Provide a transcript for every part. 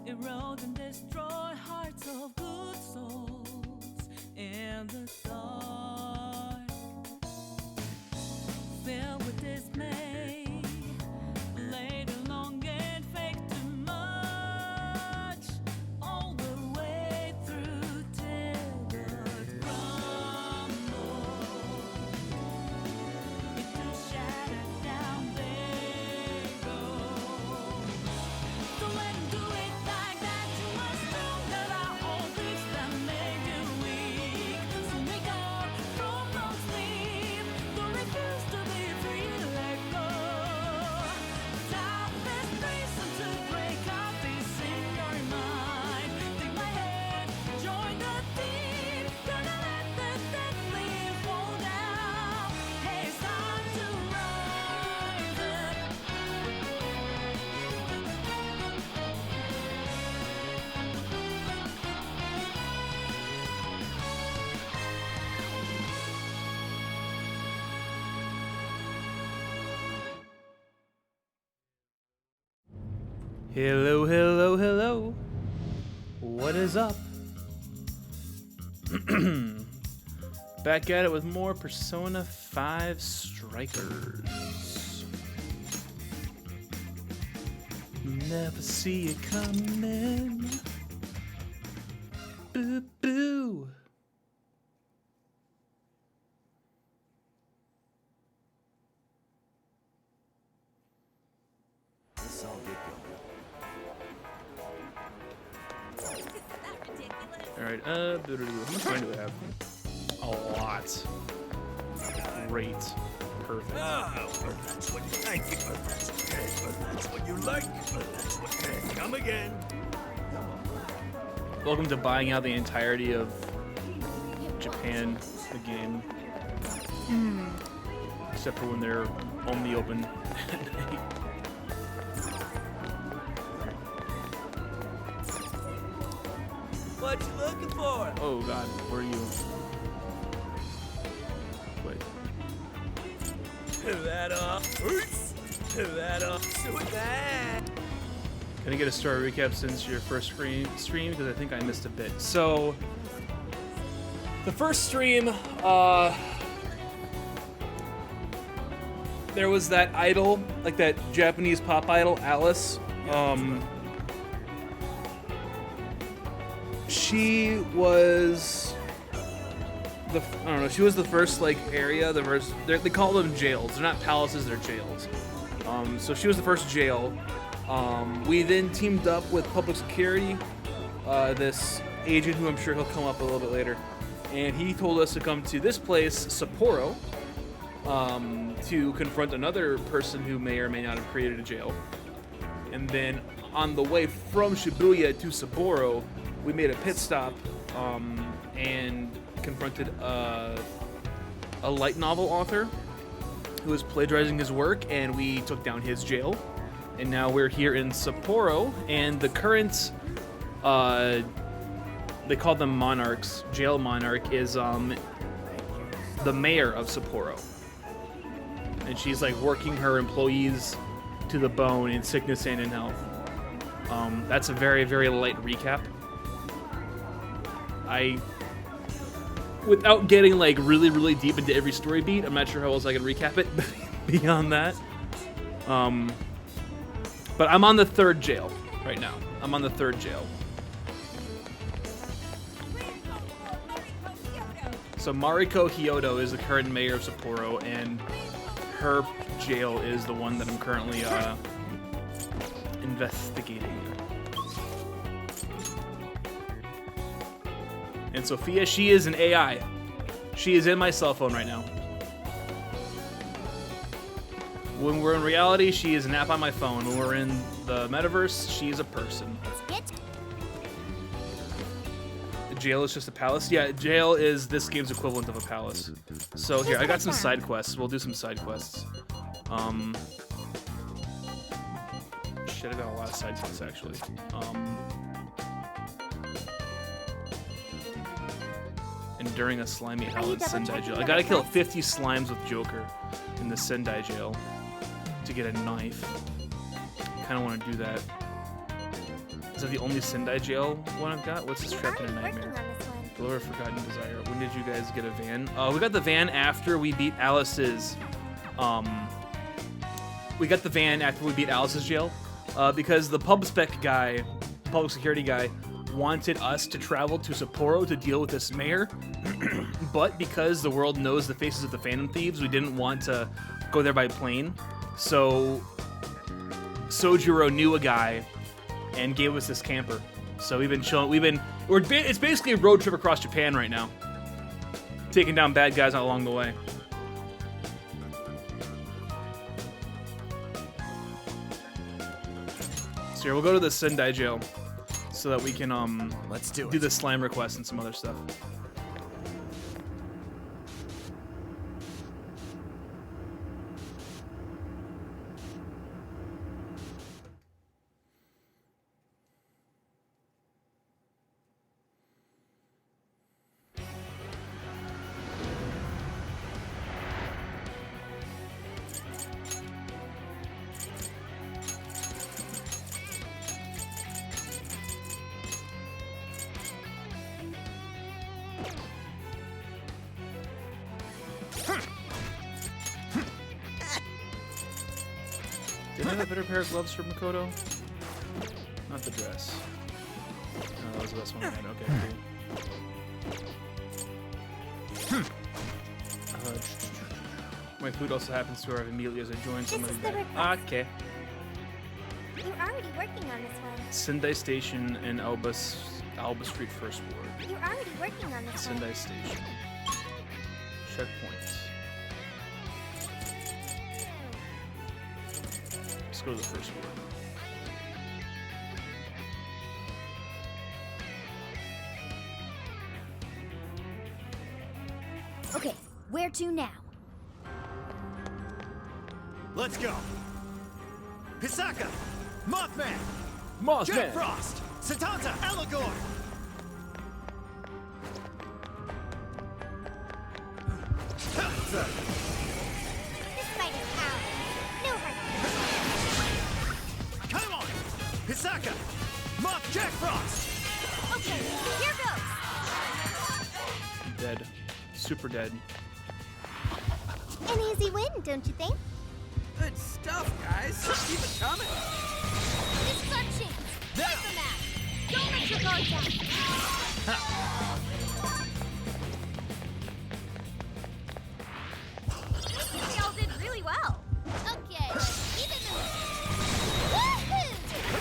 erode and destroy hearts of good souls in the dark, filled with dismay, laid along and fake too much, all the way through till the crumble into shattered down they go. Don't let 'em do it like that. You are stronger than all things that made you weak. So wake up from no sleep. Don't refuse to be free to let go. Time is reason to break out this in your mind. Take my hand, join the team. Gonna let the dead leaf fall down. Hey, it's time to rise up. Hello, hello, hello. What is up? Back at it with more Persona 5 Strikers. Never see it coming. Boo boo. Alright, how much money do we have? A lot. Great. Perfect. That's what you like. That's what you like. That's what. Come again. Welcome to buying out the entirety of Japan, the game. Except for when they're only open at night. What you looking for? Oh god, where are you? Wait. That off. That off. Do that. Can I get a story recap since your first stream? Because I think I missed a bit. So, the first stream, there was that idol, like that Japanese pop idol, Alice. She was she was the first like area, they call them jails. They're not palaces, they're jails. So she was the first jail. We then teamed up with public security, this agent who I'm sure he'll come up a little bit later, and he told us to come to this place, Sapporo, to confront another person who may or may not have created a jail. And then on the way from Shibuya to Sapporo, we made a pit stop and confronted a light novel author who was plagiarizing his work, and we took down his jail. And now we're here in Sapporo, and the current, they call them monarchs, jail monarch, is the mayor of Sapporo. And she's like working her employees to the bone in sickness and in health. That's a very, very light recap. Without getting like really, really deep into every story beat, I'm not sure how else I can recap it beyond that. But I'm on the third jail right now. I'm on the third jail. So Mariko Kyoto is the current mayor of Sapporo, and her jail is the one that I'm currently investigating. And Sophia, she is an AI. She is in my cell phone right now. When we're in reality, she is an app on my phone. When we're in the metaverse, she's a person. Jail is just a palace? Yeah, jail is this game's equivalent of a palace. So here, I got some side quests. We'll do some side quests. Shit, I got a lot of side quests actually. Enduring a slimy hell in Sendai jail. I gotta kill 50 slimes with Joker in the Sendai jail to get a knife. Kinda wanna do that. Is that the only Sendai jail one I've got? What's this Trapped in a Nightmare? Deliver Forgotten Desire. When did you guys get a van? We got the van after we beat Alice's. We got the van after we beat Alice's jail because the pub spec guy, public security guy, wanted us to travel to Sapporo to deal with this mayor, but because the world knows the faces of the Phantom Thieves, we didn't want to go there by plane. So Sojiro knew a guy and gave us this camper. So we've been chilling. It's basically a road trip across Japan right now, taking down bad guys along the way. So here, we'll go to the Sendai jail so that we can Let's do the slime request and some other stuff. Did I have a better pair of gloves for Makoto? Not the dress. No, that was the best one I had. Okay, cool. My food also happens to arrive immediately as I join somebody. Okay. You're already working on this one. Sendai Station and Alba Street First Ward. You're already working on this one. Sendai Station. Checkpoints. Let's go to the first ward. Okay, where to now? Let's go. Hisaka, Mothman, Jack Frost, Satanta, Eligor. This fight is ours. No hurt. Come on, Hisaka, Moth, Jack Frost. Okay, here goes. Dead. Super dead. An easy win, don't you think? Good stuff, guys. Keep it coming. This is our chance. Fight the match. Don't let your guard down. Y'all did really well. Okay, keep it moving. Woohoo!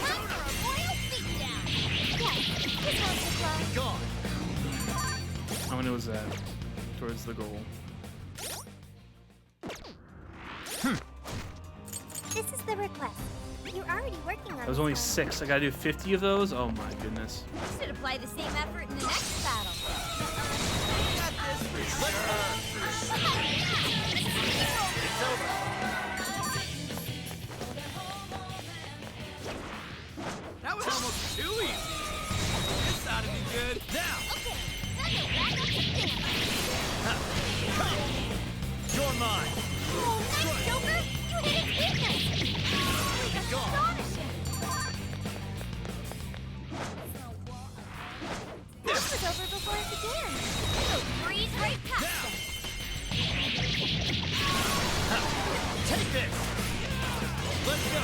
Time for a royal beatdown. Yes, this one's the flow. Gone. How many was that? Towards the goal. This is the request. You're already working on That was only 6. I gotta do 50 of those? Oh my goodness. Should apply the same effort in the next battle. That was almost too easy. This ought to be good. Now, Okay, time to back up the finish. you're mine. Oh, nice, Joker! You hit its weakness! Astonishing! This was over before it began. So breeze right past us. Take this. Let's go.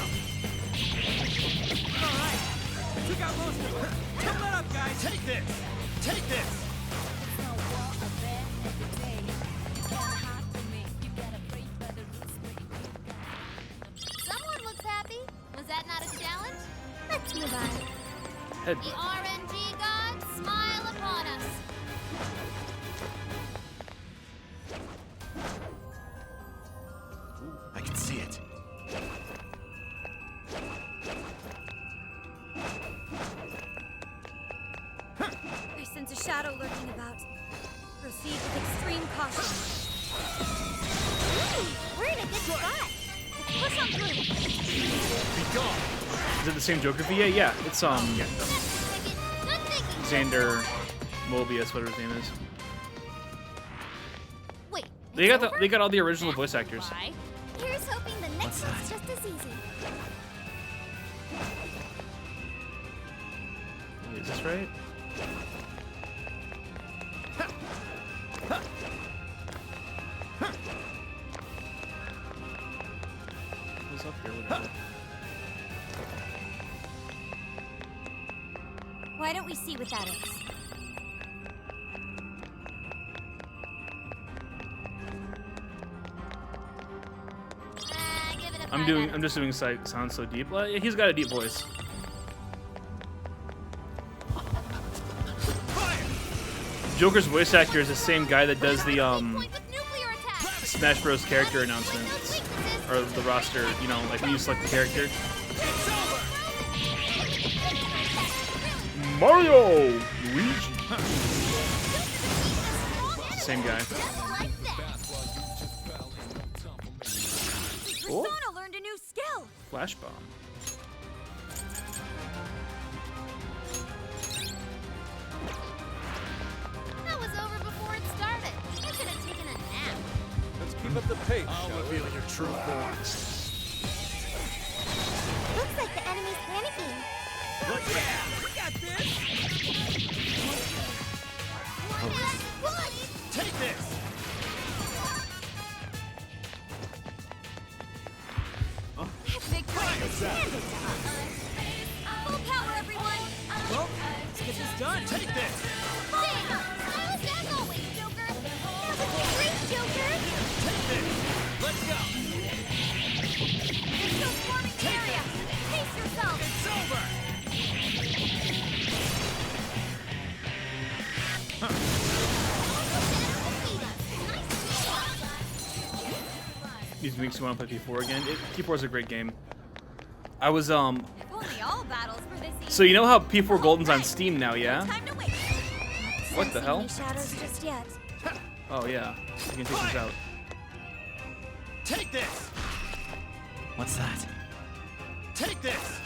All right. Took out most of it. Come on up, guys. Take this. Take this. Someone looks happy. Was that not a challenge? Let's move on. Head. The RNG gods smile upon us. I can see it. shadow lurking about. Proceed with extreme caution. Ooh, we're in a good spot. Let's push on through. Be gone. Is it the same Joker VA? Yeah, it's Good thinking. Xander Mobius, whatever his name is. Wait. They it's got over? they got all the original voice actors. Why? Here's hoping the next one's just as easy. Wait, is this right? What's up here? Whatever. Why don't we see what that is? Give it a I'm just doing sounds so deep. Well, he's got a deep voice. Joker's voice actor is the same guy that does the Smash Bros character announcements or the roster. You know, like when you select the character. Mario, Luigi. Same guy. Cool. Persona learned a new skill. Flash bomb. That was over before it started. You should have taken a nap. Let's keep up the pace. I'll reveal your true form. Looks like the enemy's panicking. Oh yeah, we got this. Take this. Victory is handed to us. Full power, everyone. Well, let's get this done. Take this. Big. As always, Joker. That was great, Joker. Take this. Let's go. They're still swarming the area. Pace yourself. It's over. These weeks you want to play P4 again? P4 is a great game. I was If only all battles were this easy. So you know how P4 Golden's on Steam now, yeah? Time to wait. What the hell? Any shadows just yet. Oh yeah, you can take these out. Take this. What's that? Take this.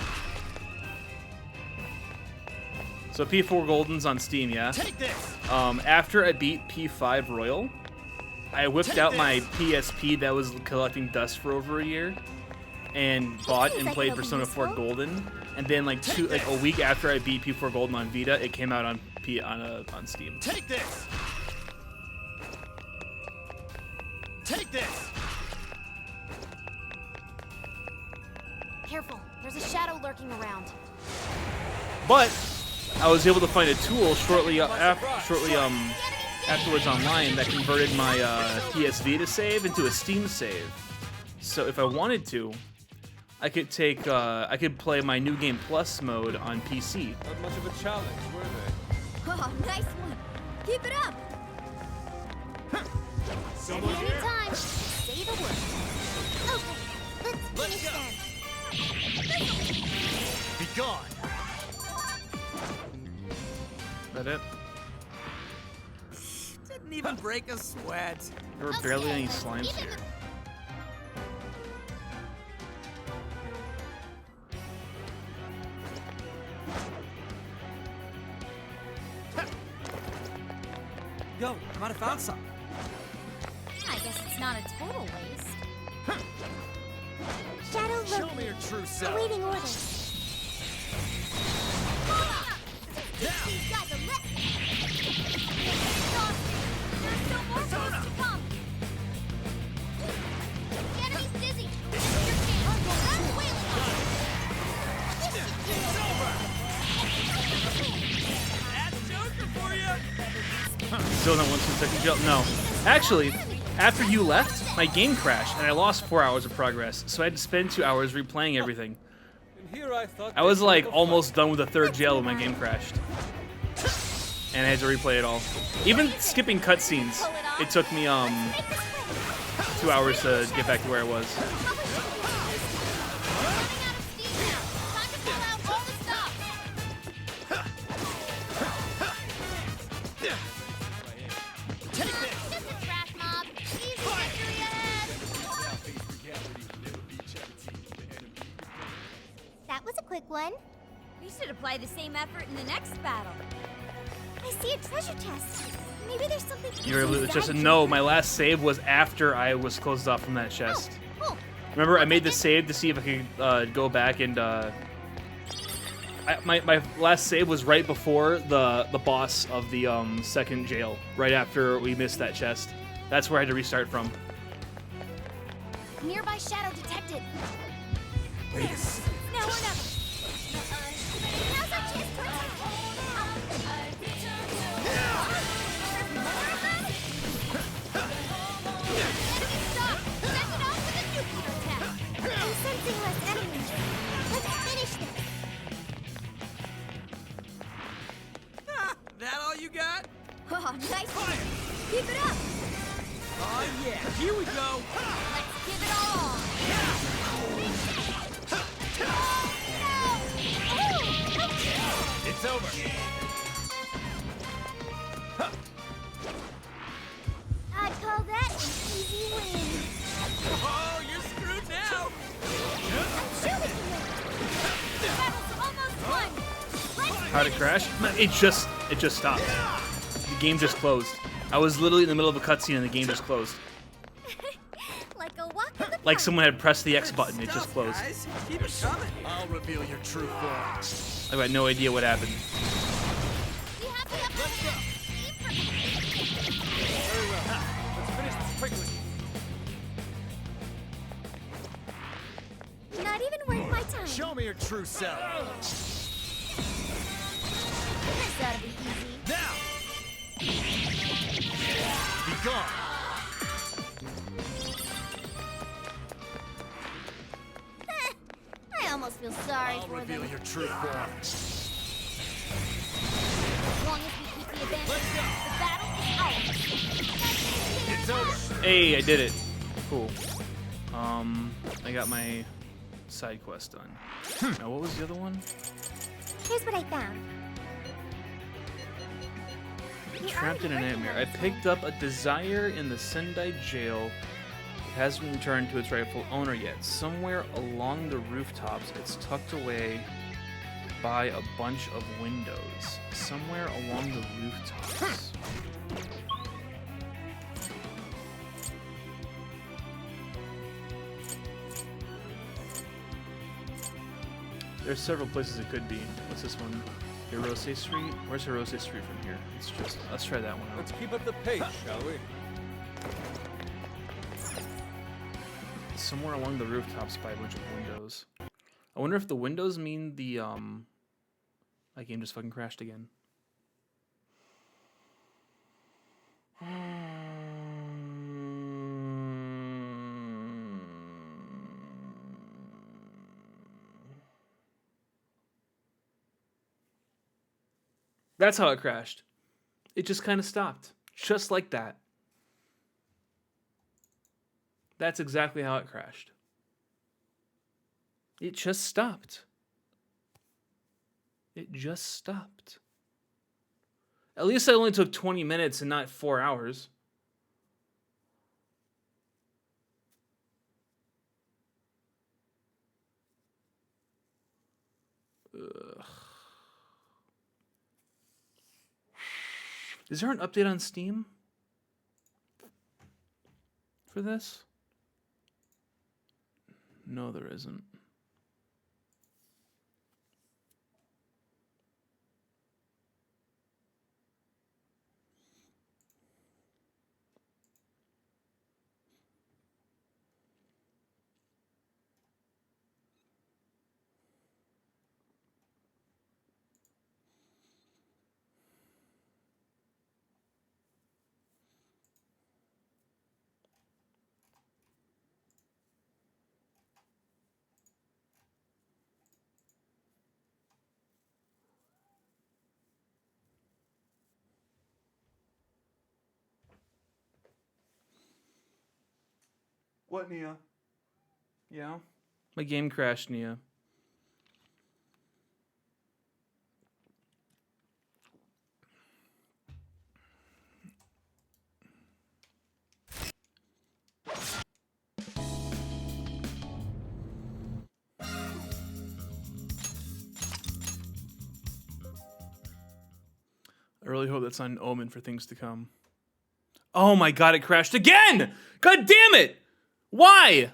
So P4 Golden's on Steam, yeah? Take this. After I beat P5 Royal, I whipped out my PSP that was collecting dust for over a year, and bought and played Persona 4 Golden. And then like a week after I beat P4 Golden on Vita, it came out on Steam. Take this. Take this. Careful. There's a shadow lurking around. But I was able to find a tool afterwards online that converted my PS Vita save into a Steam save. So if I wanted to, I could play my New Game Plus mode on PC. Not much of a challenge, were they? Oh, nice one. Keep it up. Someone Ready here. anytime. Say the word. Okay, let's finish go. then. Be gone. Is that it? Didn't even break a sweat. There were barely any slimes Even here. Yo, I might have found some. I guess it's not a total waste. Shadow Show me your true self. awaiting orders. These guys are lit. There's still more foes to come. The enemy's dizzy. This is your chance. That's wailing on. This is That's Joker for you. Still not once in second jail. No, actually, after you left, my game crashed and I lost 4 hours of progress. So I had to spend 2 hours replaying everything. And here I thought I was they'd like go almost done with the third jail when my game crashed. And I had to replay it all. Even skipping cutscenes, it took me 2 hours to get back to where I was. quick one. We should apply the same effort in the next battle. I see a treasure chest. Maybe there's something. You're able to inside just here. no. My last save was after I was closed off from that chest. Oh, Remember, I made the save to see if I could go back and. My last save was right before the boss of the second jail. Right after we missed that chest. That's where I had to restart from. nearby shadow detected. Wait a second. Now or never. Now's our chance to attack. Enemy stop! Send it off with a nuclear attack. I'm sensing less enemies. Let's finish this. That all you got? Oh, nice fire. Keep it up. Oh yeah, here we go. Let's give it all. It's over. I'd call that an easy win. Oh, you're screwed now. I'm sure we can win. The battle's almost won. Let's How'd it crash? It just stopped. The game just closed. I was literally in the middle of a cutscene and the game just closed. like a walk in the Like park. someone had pressed the X button. It just Stuff, closed. Guys. Keep it coming. I'll reveal your true form. I've got no idea what happened. We have the upper Let's go. hand. Very well. Let's finish this quickly. Not even worth my time. Show me your true self. This ought to be easy. Now. Be gone. I almost feel sorry I'll for reveal them. your true form. As long as we keep the advantage, Let's go. the battle is ours. It's over. Hey, I did it. Cool. I got my side quest done. Now, what was the other one? Here's what I found. Trapped in a nightmare. I picked up a desire in the Sendai jail. It hasn't been returned to its rightful owner yet. Somewhere along the rooftops, it's tucked away by a bunch of windows. Somewhere along the rooftops. There's several places it could be. What's this one? Hirose Street? Where's Hirose Street from here? Let's try that one out. Let's keep up the pace, shall we? Somewhere along the rooftops by a bunch of windows. I wonder if the windows mean the my game just fucking crashed again. That's how it crashed. It just kind of stopped. Just like that. That's exactly how it crashed. It just stopped. It just stopped. At least I only took 20 minutes and not 4 hours. Ugh. Is there an update on Steam for this? No, there isn't. What, Nia? Yeah? My game crashed, Nia. I really hope that's not an omen for things to come. Oh my god, it crashed again! God damn it! Why?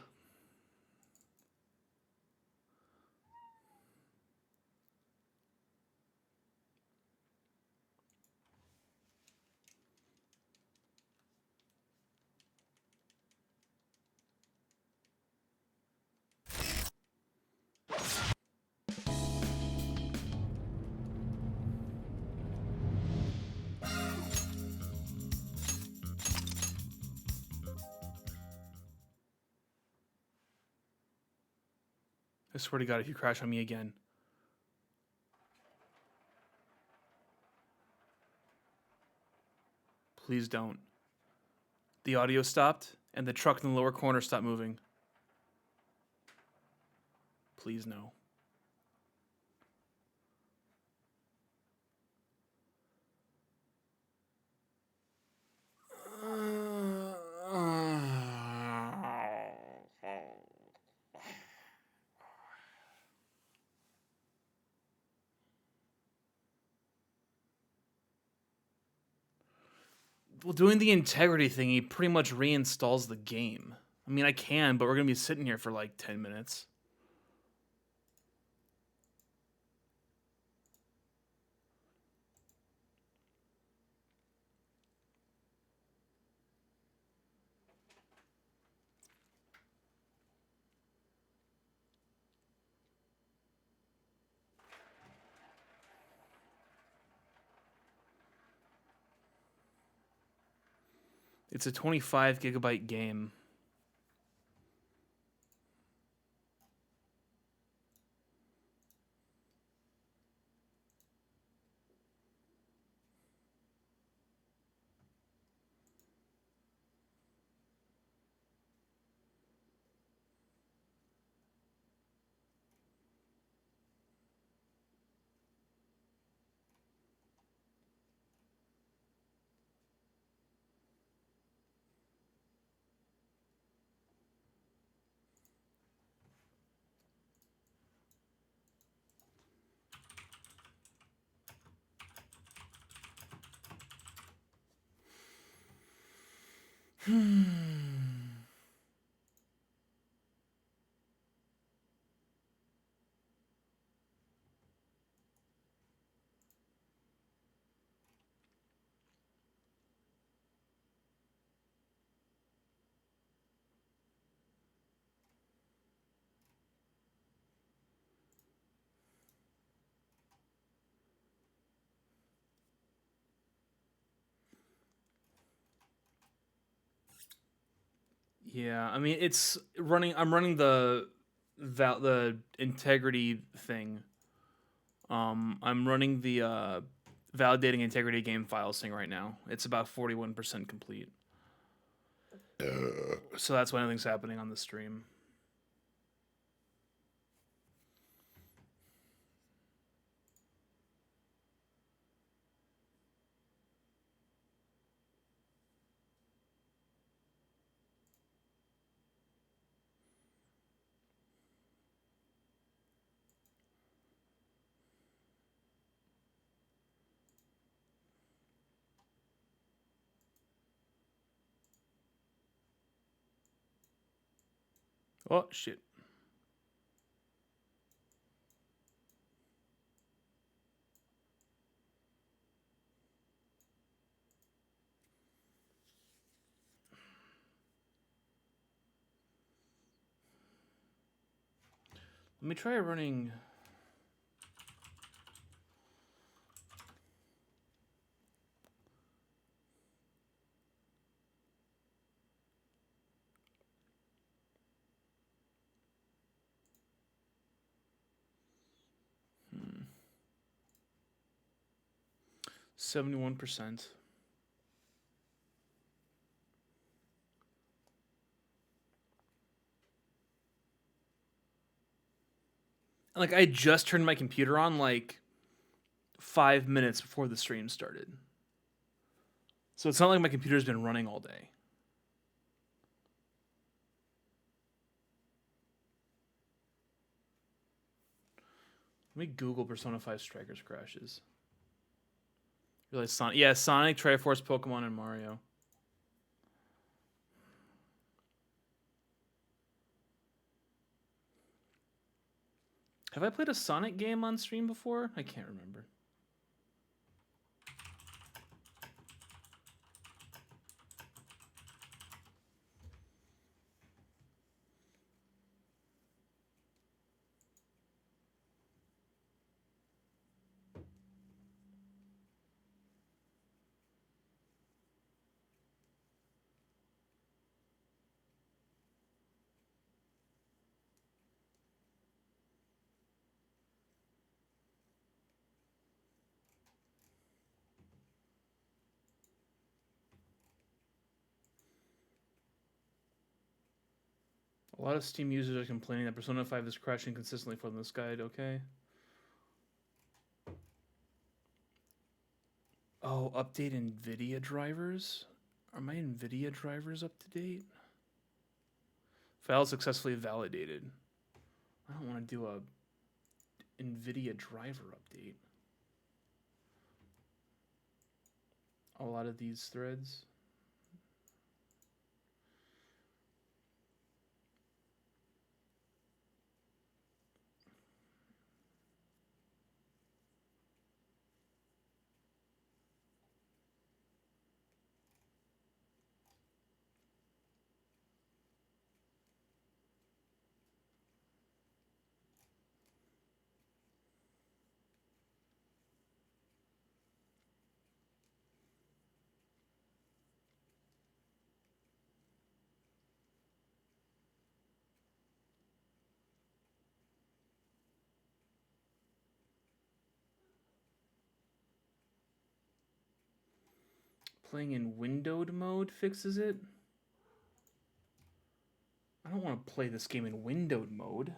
I swear to God, if you crash on me again. Please don't. The audio stopped, and the truck in the lower corner stopped moving. Please no. Well, doing the integrity thing, he pretty much reinstalls the game. I mean, I can, but we're going to be sitting here for like 10 minutes. It's a 25 gigabyte game. Yeah, I mean, it's running. I'm running the integrity thing. I'm running the validating integrity game files thing right now. It's about 41% complete. So that's why nothing's happening on the stream. Oh shit. Let me try running. Hmm. 71%. Like, I just turned my computer on like 5 minutes before the stream started. So it's not like my computer's been running all day. Let me Google Persona 5 Strikers crashes. Really, Sonic? Yeah, Sonic, Triforce, Pokemon, and Mario. Have I played a Sonic game on stream before? I can't remember. A lot of Steam users are complaining that Persona 5 is crashing consistently for this guide, okay? Oh, update NVIDIA drivers? Are my NVIDIA drivers up to date? File successfully validated. I don't want to do a NVIDIA driver update. A lot of these threads. Playing in windowed mode fixes it? I don't want to play this game in windowed mode.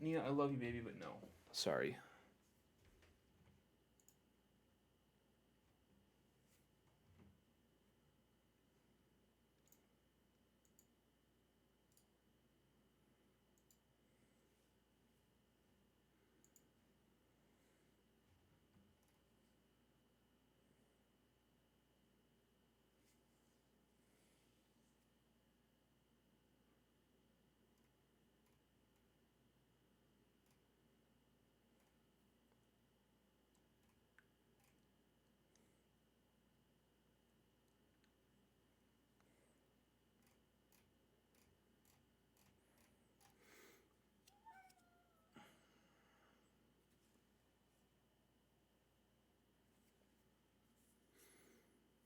Nia, I love you, baby, but no. Sorry.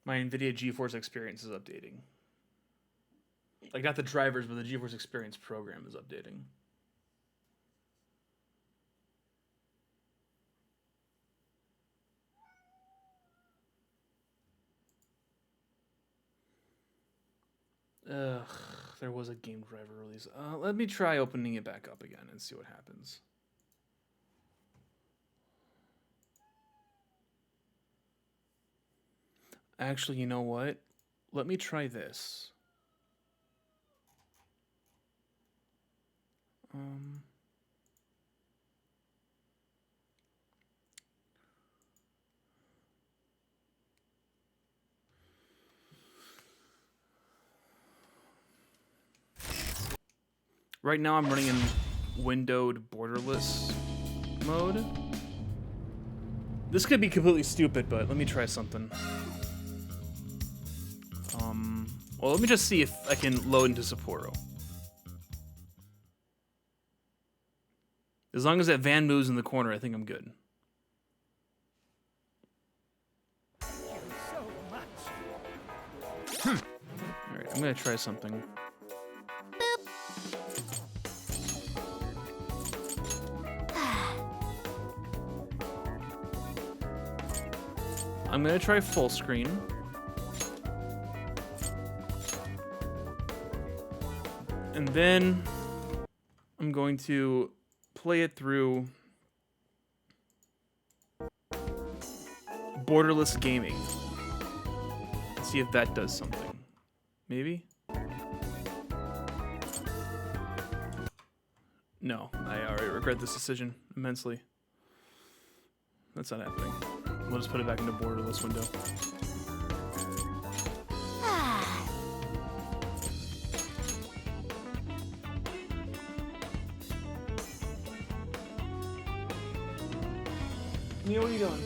My NVIDIA GeForce Experience is updating. Like, not the drivers, but the GeForce Experience program is updating. Ugh, there was a game driver release. Let me try opening it back up again and see what happens. Actually, you know what? Let me try this. Right now I'm running in windowed borderless mode. This could be completely stupid, but let me try something. Well, let me just see if I can load into Sapporo. As long as that van moves in the corner, I think I'm good. Alright, I'm gonna try something. I'm gonna try full screen. And then I'm going to play it through borderless gaming. See if that does something. Maybe? No, I already regret this decision immensely. That's not happening. We'll just put it back into borderless window. Mia, what are you doing?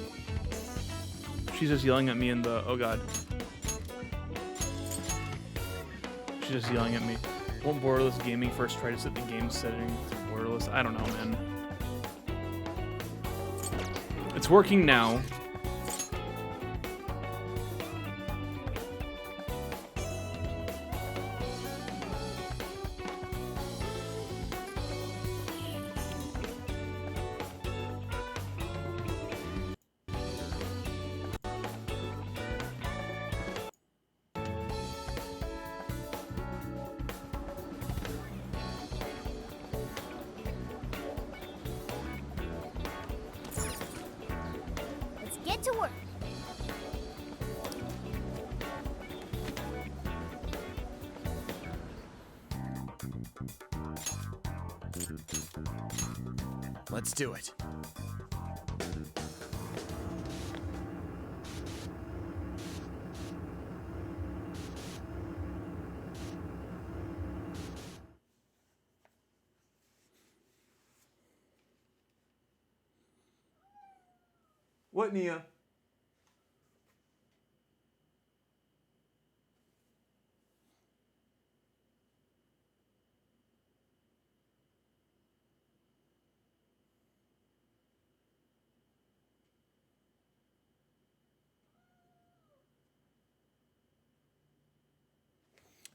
She's just yelling at me in the... Oh, God. She's just yelling at me. Won't borderless gaming first try to set the game setting to borderless? I don't know, man. It's working now. Get to work. Let's do it. What, Nia?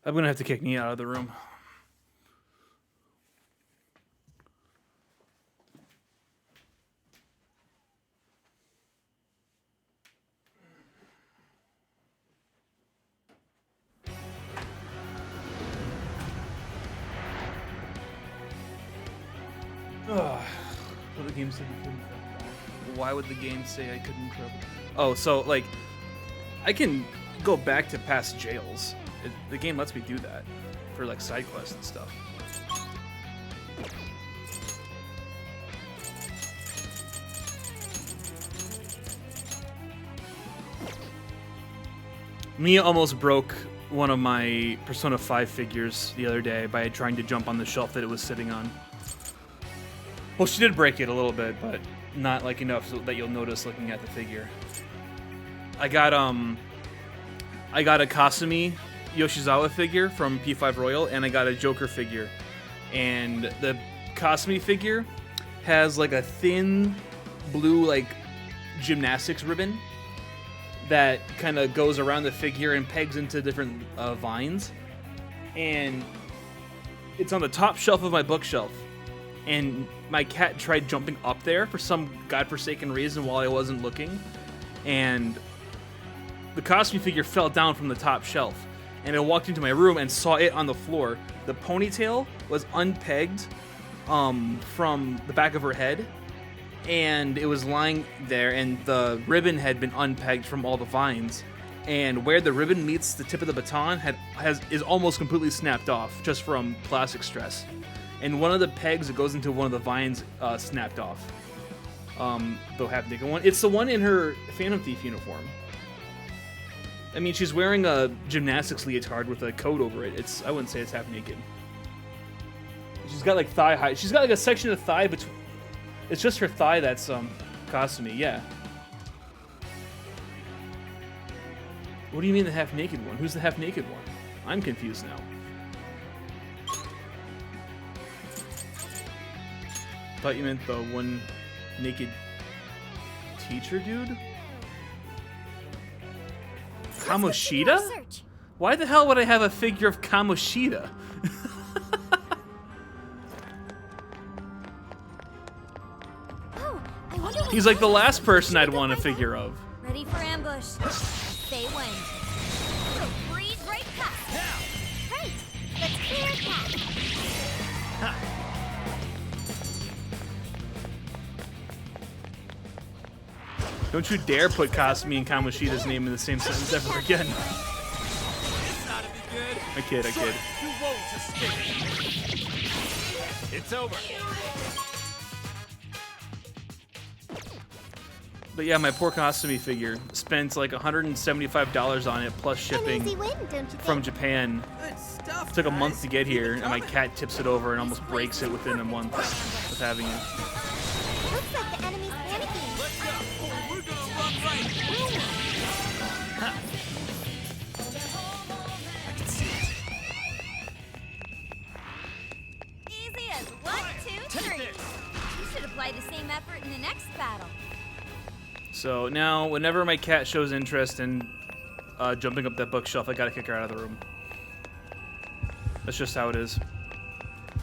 I'm gonna have to kick Nia out of the room. What the game said you couldn't travel. Why would the game say I couldn't travel? Oh, so like I can go back to past jails. The game lets me do that for like side quests and stuff. Mia almost broke one of my Persona 5 figures the other day by trying to jump on the shelf that it was sitting on. Well, she did break it a little bit, but not like enough so that you'll notice looking at the figure. I got a Kasumi Yoshizawa figure from P5 Royal, and I got a Joker figure. And the Kasumi figure has like a thin blue like gymnastics ribbon that kind of goes around the figure and pegs into different vines. And it's on the top shelf of my bookshelf. And my cat tried jumping up there for some godforsaken reason while I wasn't looking. And the Kasumi figure fell down from the top shelf. And I walked into my room and saw it on the floor. The ponytail was unpegged from the back of her head. And it was lying there, and the ribbon had been unpegged from all the vines. And where the ribbon meets the tip of the baton is almost completely snapped off just from plastic stress. And one of the pegs that goes into one of the vines snapped off. The half-naked one. It's the one in her Phantom Thief uniform. I mean, she's wearing a gymnastics leotard with a coat over it. I wouldn't say it's half-naked. She's got like thigh high. She's got like a section of thigh between. It's just her thigh that's Kasumi, yeah. What do you mean the half-naked one? Who's the half-naked one? I'm confused now. Thought you meant the one naked teacher dude? Kamoshida? Why the hell would I have a figure of Kamoshida? He's like the last person I'd want a figure of. Ready for ambush. Say when. Freeze right past. Great. Let's clear a path. Don't you dare put Kasumi and Kamoshida's name in the same sentence ever again. This ought to be good. I kid. You won't escape. It's over. But yeah, my poor Kasumi figure spent like $175 on it plus An shipping easy win, don't you from think? Japan. Good stuff. Took a guys. month to get Keep here, it and my coming. cat tips it over and almost breaks it within a month of having it. Looks like the enemy's panicking. Let's go. Oh, we're gonna run right through him. Easy as 1, 2, 3. You should apply the same effort in the next battle. So now, whenever my cat shows interest in jumping up that bookshelf, I gotta kick her out of the room. That's just how it is.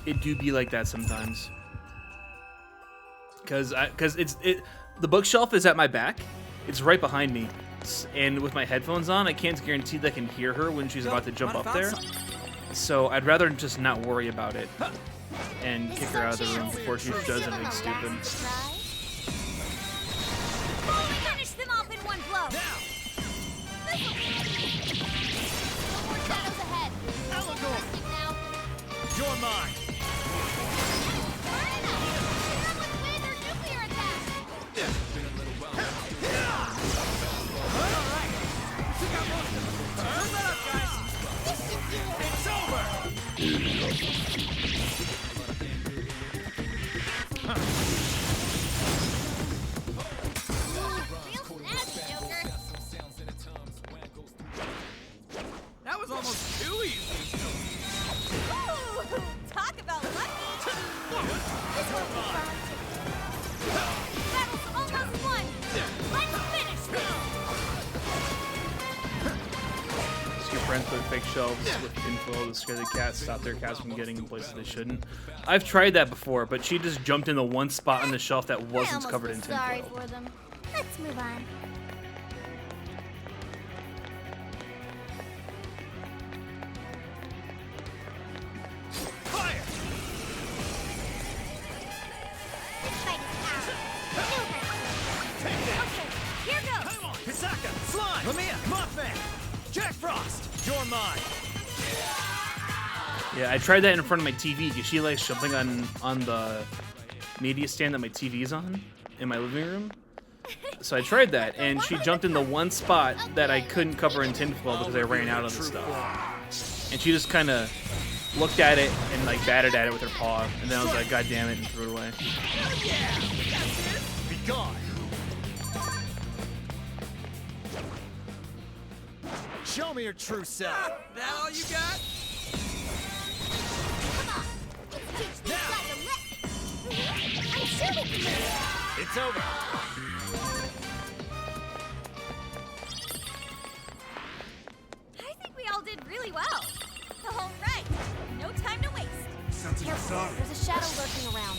It do be like that sometimes. Cause the bookshelf is at my back. It's right behind me, and with my headphones on, I can't guarantee that I can hear her when she's about to jump up there. So I'd rather just not worry about it and kick her out of the room before she does anything stupid. Finish them off in one blow. No more shadows ahead. Allegor, Now, you're mine. Marina, someone's made their nuclear attack. It's over. Real fast, Joker. That was almost too easy. Ooh, talk about lucky. This won't be fun. Battle's almost won. Let's finish this. So your friends put fake shelves with info to scare the cats, stop their cats from getting in places they shouldn't. I've tried that before, but she just jumped in the one spot on the shelf that I wasn't almost covered feel in sorry tinfoil. for them. Let's move on. Fire. This fight is ours. No mercy. Take that. Okay, here goes. Come on. Hisaka, Slime, Lamia, Mothman, Jack Frost, you're mine. Yeah, I tried that in front of my TV because she likes jumping on the media stand that my TV's on in my living room. So I tried that, and she jumped in the one spot that I couldn't cover in tinfoil because I ran out of the stuff. And she just kind of looked at it and like batted at it with her paw, and then I was like, God damn it, and threw it away. Be gone. Show me your true self. That all you got? Come on. Let's teach these guys a lesson. I'm sure we can do it. It's over. I think we all did really well. All right, no time to waste. Careful, there's a shadow lurking around.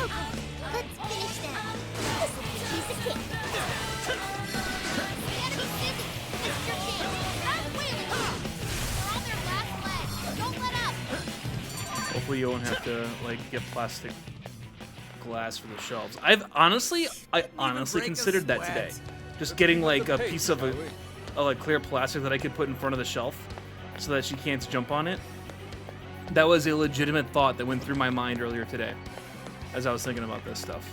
Okay, let's finish them. This will be a piece of cake. The enemy's busy. This is your chance. Not wailing. They're on their last leg. Don't let up. Hopefully you won't have to like get plastic glass for the shelves. I honestly break a considered that today. sweat. Just getting like a piece of a like clear plastic that I could put in front of the shelf so that she can't jump on it. That was a legitimate thought that went through my mind earlier today as I was thinking about this stuff.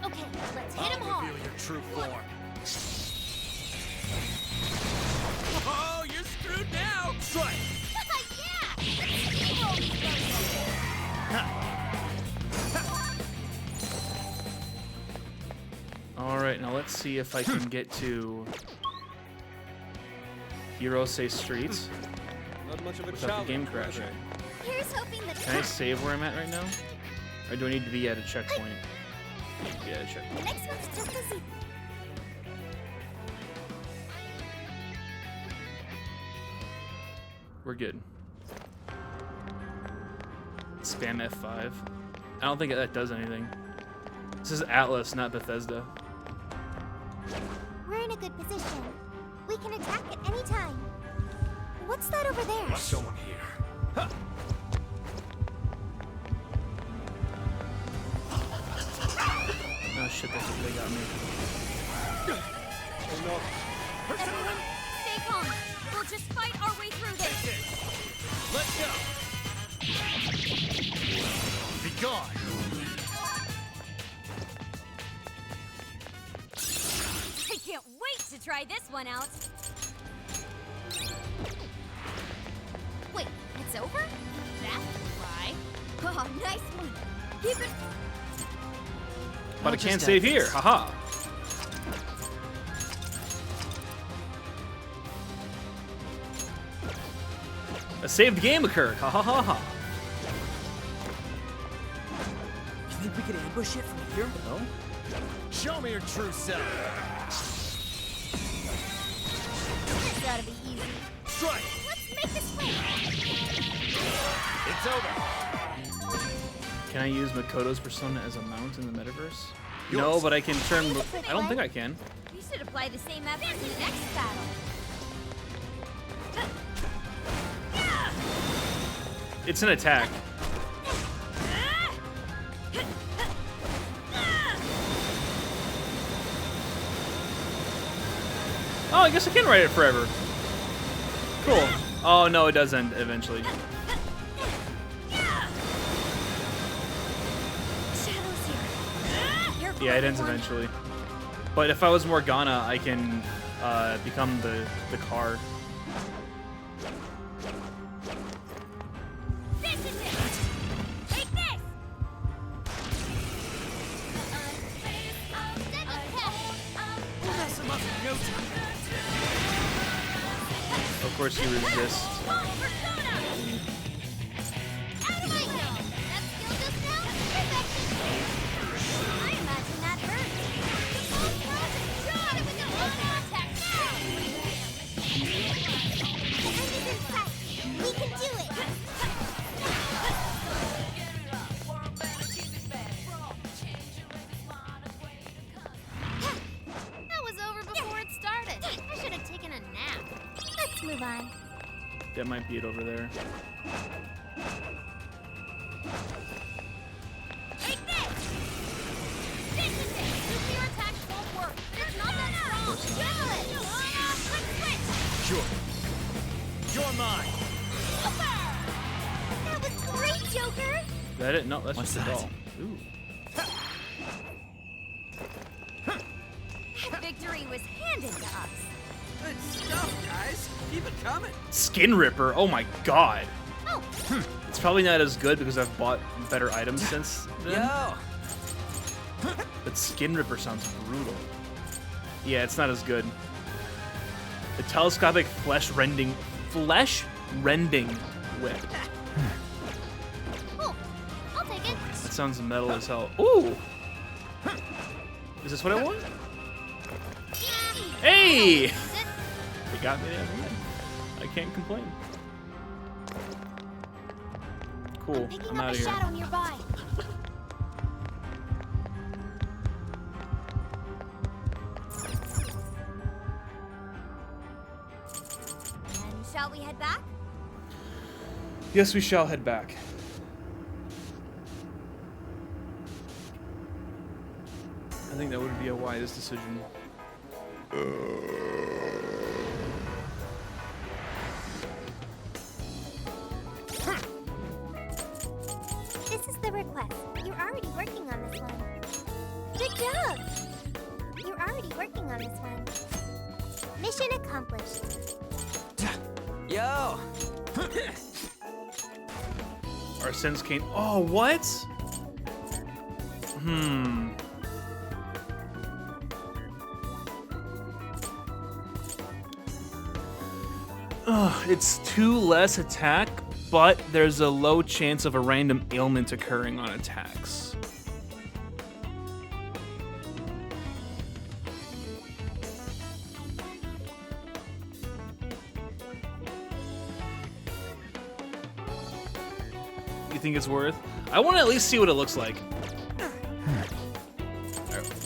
Okay, let's hit him hard. Reveal your true form. Oh, you're screwed now. Strike. Yeah! Let's steamroll these guys. Alright, now let's see if I can get to Hirose Streets Not much of a without the challenge. game crashing. Here's hoping that Can I save where I'm at right now? Or do I need to be at a checkpoint? I need to be at a the checkpoint. next one's just as easy. We're good. Spam F5. I don't think that does anything. This is Atlas, not Bethesda. We're in a good position. We can attack at any time. What's that over there? There's someone here. Huh. Oh shit, that's what they got me. Everyone, stay calm. We'll just fight our way through this. Let's go. Be gone. try this one out. Wait, it's over? That's why. Oh, nice one. Keep it. But I can't save here. Haha. A saved game occurred. Ha ha ha ha. You think we could ambush it from here? No. Show me your true self. This gotta be easy. Strike. Let's make this win. It's over. Can I use Makoto's persona as a mount in the metaverse? Yours. No, but I can turn. I don't think I can. We should apply the same effort in the next battle. It's an attack. Oh, I guess I can ride it forever. Cool. Oh no, it does end eventually. Shadows here. Yeah, it ends eventually. But if I was Morgana, I can become the car. This is it. Take this. We'll mess him up in no time. Of course, you resist. Oh, Persona! Out of my zone. That skill just now? Perfection. I imagine that hurt. Shot it with the auto attack now. The end is in sight. We can do it. That was over before it started. I should have taken a nap. Let's move on. That might be it over there. Take this! This is it! Nuclear attacks won't work. It's not that strong. Juggle it! Quick switch! Sure. You're mine. That was great, Joker. Is that it? No, that's What's just the that? doll. Ooh. That victory was handed to us. Good stuff, guys. Keep it coming. Skin Ripper. Oh my god. Oh, It's probably not as good because I've bought better items since then. Yo. But Skin Ripper sounds brutal. Yeah, it's not as good. The telescopic flesh-rending whip. cool. I'll take it. That sounds metal as hell. Ooh! Is this what I want? Hey! Sit. They got me there. I can't complain. Cool. Picking I'm up out a of here. shadow nearby. And shall we head back? Yes, we shall head back. I think that would be a wise decision. This is the request. You're already working on this one. Good job! You're already working on this one. Mission accomplished. Yo. Our sins came. Oh, what? Ugh, it's 2 less attack, but there's a low chance of a random ailment occurring on attacks. You think it's worth? I want to at least see what it looks like.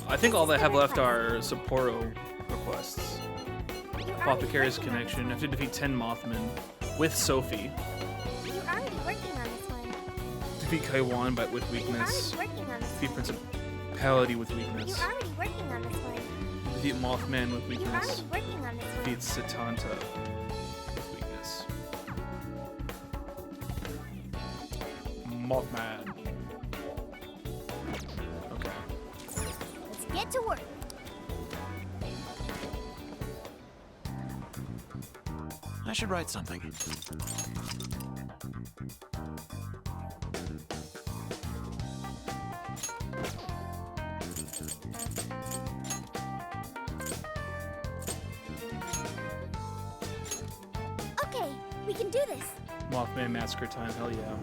I think all I have left are Sapporo requests. You're already Apothecary's working on this Connection. I have to defeat 10 Mothmen with Sophie. one. You're already working on this one. Defeat Kaiwan but with You're weakness. already working on this Defeat one. Principality with weakness. You're already working on this one. Defeat Mothman with You're weakness. already working on this one. Defeat Satanta with weakness. Mothman. Okay. Let's get to work. should write something. Okay, we can do this. Mothman Massacre time, hell yeah.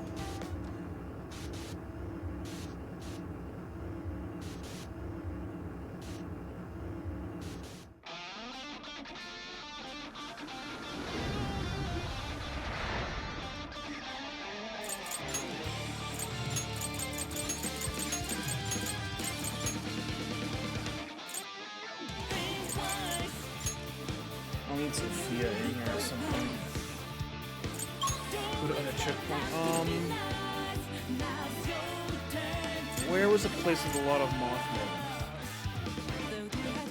I'll need Sophia in here or something. Go to other checkpoint. Where was a place with a lot of Mothmen?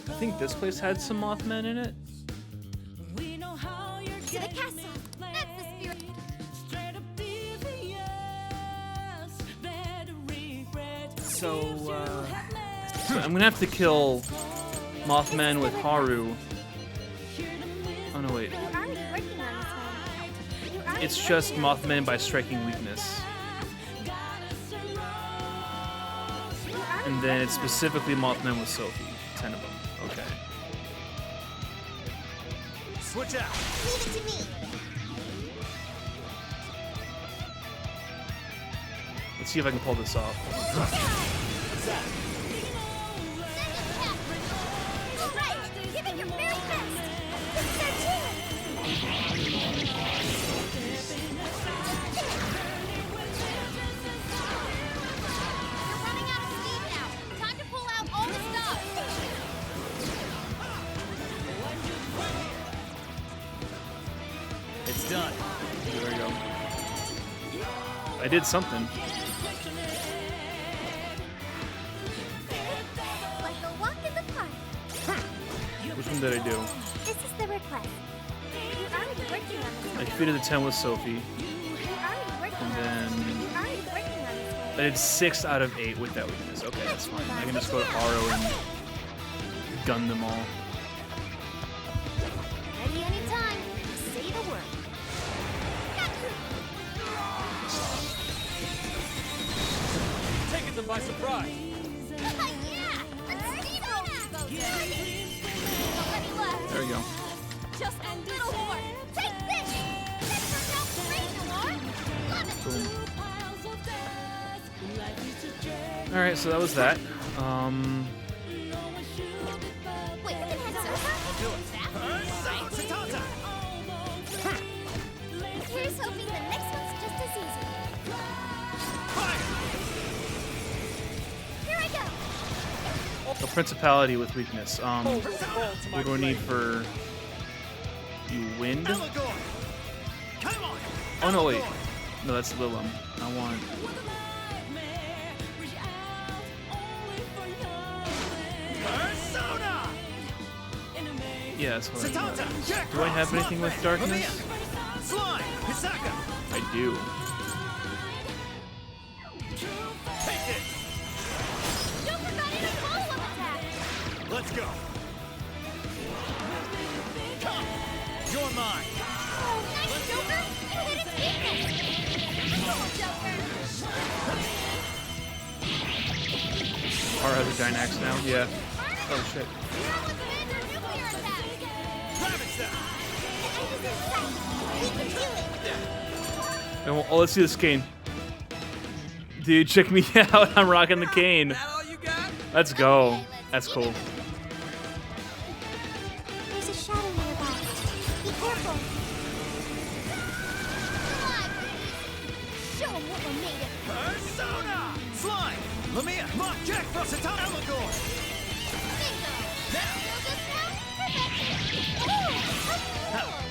I think this place had some Mothmen in it. To the castle. That's the spirit. So I'm gonna have to kill Mothman with Haru. Oh no, wait. You're already working on this one. You're already It's just working on Mothman by striking weakness. And then it's specifically Mothman with Sophie. 10 of them. Okay. Switch out. Leave it to me. Let's see if I can pull this off. All right, give it your very best. This is our chance. You're running out of steam now. Time to pull out all the stuff. It's done. There we go. I did something. Like a walk in the park. Which one did I do? This is the request. You're already working on this I one. defeated the 10 with Sophie. You're already working And on this then one. You're already working on this one. I did 6 out of 8 with that weakness. Okay, that's fine. I can just go to Haru and gun them all. Ready anytime. Say the word. Taking them by surprise. Yeah! Let's steamroll these boats. Nobody left. There we go. Just a little more. Take this! That turned out great, Noir. Love it. Boom. Alright, so that was that. Wait, you can head over. Satanta! Here's hoping the next one's just as easy. Here I go. A principality with weakness. What do I need for you? Wind? Elagor! Come on! Oh no, wait. No, that's Lilum. I want. Persona! Yeah, that's what I Satanta! want. Jack Do I have anything with darkness? Lamia, Slime! Hisaka! I do. Take it! Don't forget any follow-up attack. Let's go! Come! You're mine! Oh, nice, Joker. You hit its weakness. Come on, Joker. Our other Dynax now? Yeah. Oh shit. You're on commander nuclear attack. Ravage them! We can do it. Oh, let's see this cane. Dude, check me out. I'm rocking the cane. That all you got? Let's go. That's cool. There's a shadow nearby. Be careful. Come on, please. Show 'em what we're made of. Persona! Slime! Lamia! Come on, Jack from Satanta! Elagor! Bingo. Feel this now? Perfect. Oh, how cool.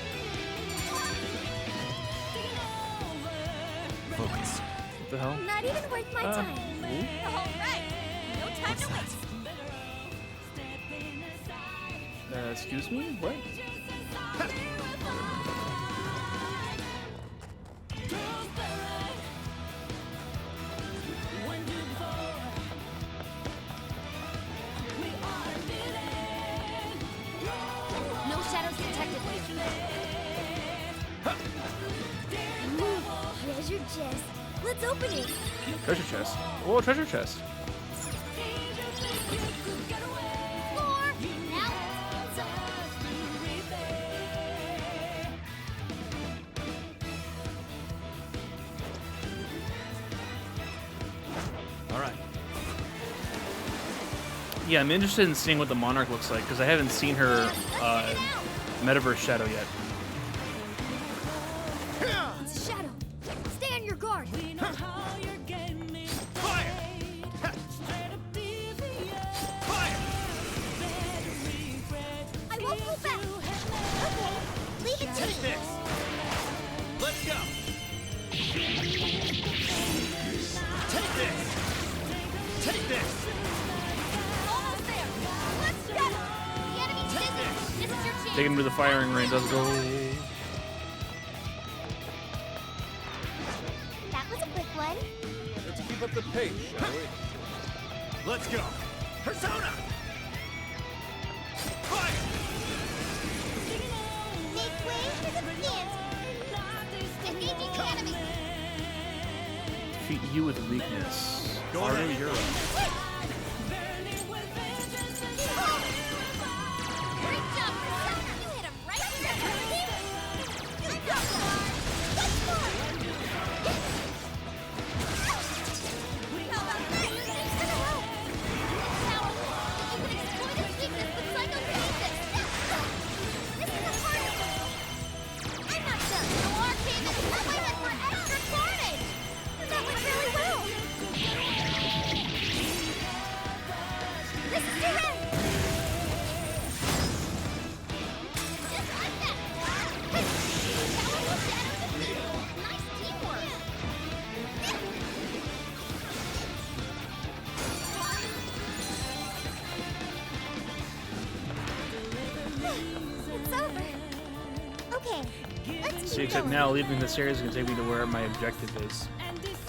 Focus. What the hell? Not even worth my time. All right. No time to waste. Excuse me? What? No shadows detected. treasure chest. Let's open it. Treasure chest. Oh, treasure chest. Score! Now let's get All right. Yeah, I'm interested in seeing what the Monarch looks like because I haven't seen her Metaverse Shadow yet. It's a shadow. Stay on your guard. Fire! Fire! I won't go back. Okay, leave it to Take me. this! Let's go! Take this! Take this! almost there. Let's go. The enemy's busy. This is your chance. Take him to the firing range. Let's go. That was a quick one. Let's keep up the pace, shall we? Let's go! Persona! Fire! Make way for the plant. Engaging the enemy. Defeat you with weakness. Go Ardo, ahead. you're up. Great job, Persona. You hit him right there. You got that. Let's go. How about that? Thanks for the help. Powerful. You can exploit its weakness with psychokinesis. This is a part of it. I'm not done. No arcane is nothing but for extra carnage. That went really well. This is too rare. Just like that. Hey, powerful shadow defeated. Nice teamwork. It's over. Okay, let's keep See, except going. now leaving this area is gonna take me to where my objective is.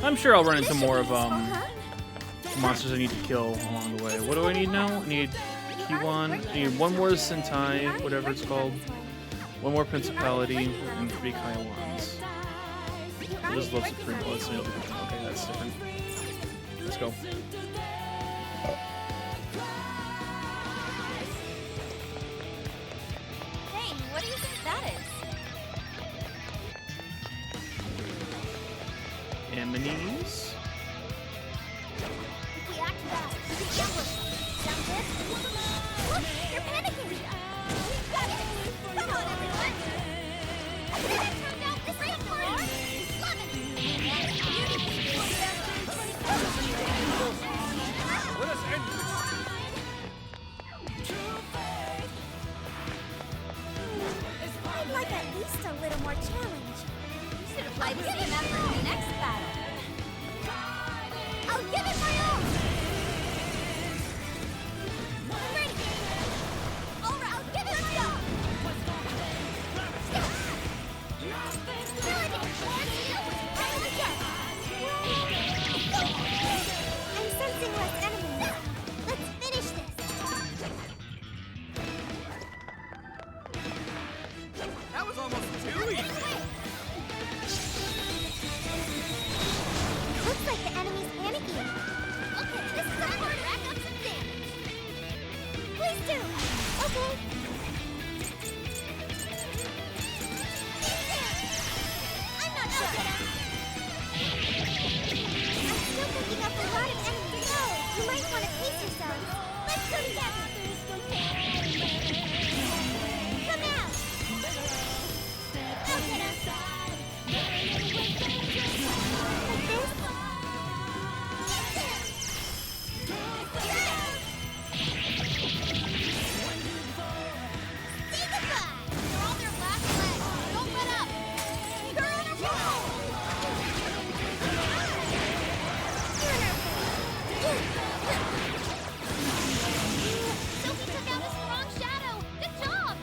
I'm sure I'll run into more of monsters I need to kill along the way. What do I need now? I need Kiwan. I need one more Sentai, whatever it's called. One more Principality, and 3 Kaiwans. This love Supreme. Oh, that's new. Okay, that's different. Let's go. Hey, what do you think that is? Amanies. If we act fast, we can ambush them. Sound good? Look, they're panicking. We've got it. Come on, everyone. That turned out this great part. Love it. Let us end this. I'd like at least a little more challenge. You should apply this game after the next battle. I'll give it my all. I'm ready. All right, I'll give it my all. Kill it. I'm sensing less enemies. Let's finish this. That was almost too easy. Looks like the enemy's panicking. Okay, this is our part to rack up some damage. Please do. Okay. I'm not sure. I'm still picking up a lot of enemies. No, you might want to pace yourself. Let's go together. Come out. I'll get us. Like this. Say goodbye. You're on their last leg. Don't let up. You're on a roll. Sophie took out a strong shadow. Good job.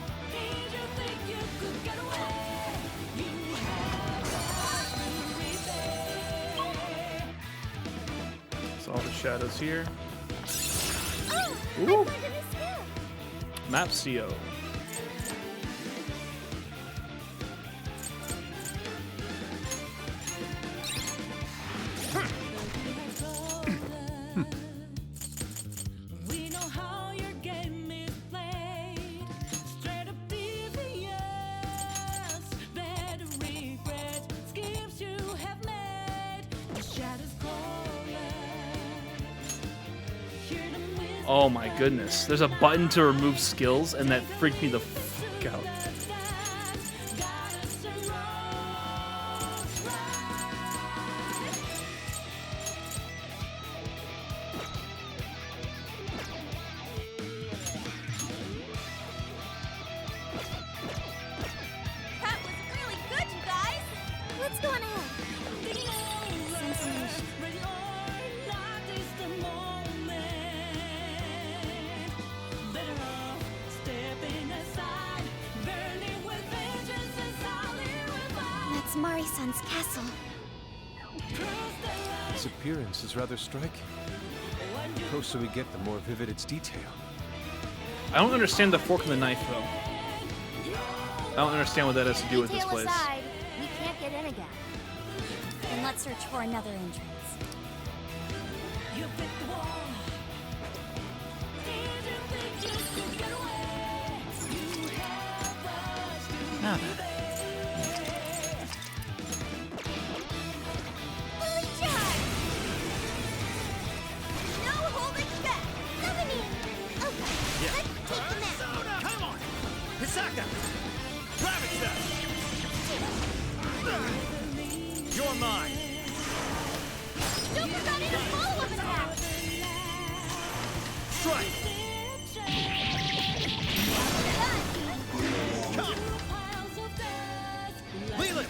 So all the shadows here. Oh, I Ooh. learned a new skill. Map CO. Oh my goodness. There's a button to remove skills, and that freaked me the fuck out. That was really good, you guys. Let's go on ahead. Sensation. That's Mari-san's castle. Its appearance is rather striking. The closer we get, the more vivid its detail. I don't understand the fork and the knife, though. I don't understand what that has to do with this Detail place. aside, we can't get in again. Then let's search for another entrance. Now then. Fully charged! No holding back! Summoning! Okay, let's take the map. Come on! Hisaka! Gravity Cell! You're mine! Don't forget in a follow-up attack! Strike! Come! Leland!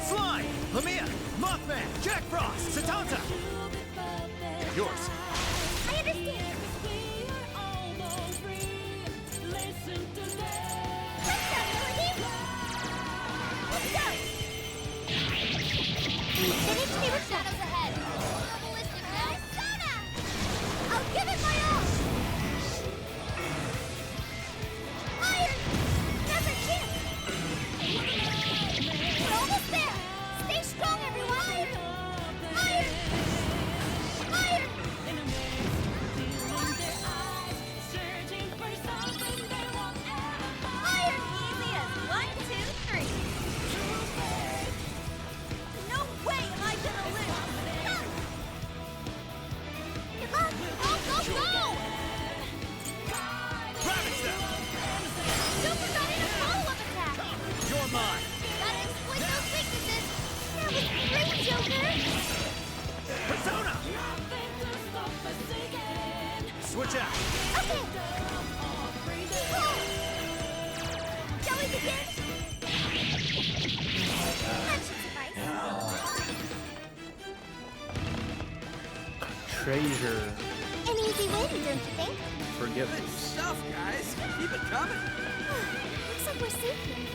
Slime! Lamia! Mothman! Jack Frost! Satanta! Yours! I understand! Let's go, Melody! Let's go! Finish me with shadows ahead! Ballistic now! Persona! I'll give it my all! Iron! Now's our chance! We're almost there! Stay strong, everyone! Iron! Iron! Iron! Easy as 1, 2, 3. No way am I gonna live! Come! Good luck! Go, go, go! Gravity Cell! Don't forget in a follow-up attack! You're mine! Gotta exploit those weaknesses! That was great, Joker! Persona! Switch out! Okay! Oh. Shall we begin? That should suffice. Treasure. An easy win, don't you think? Forgiveness. Stuff, guys. Keep it coming. Looks like we're safe here.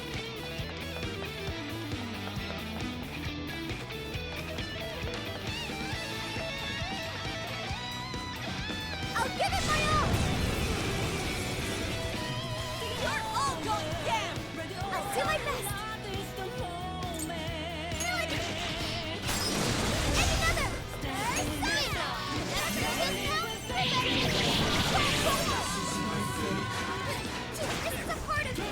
I'll give it my all! You're all going down! I'll do my best! Melody! And another! Persona! That's your chance now! This is a part of me!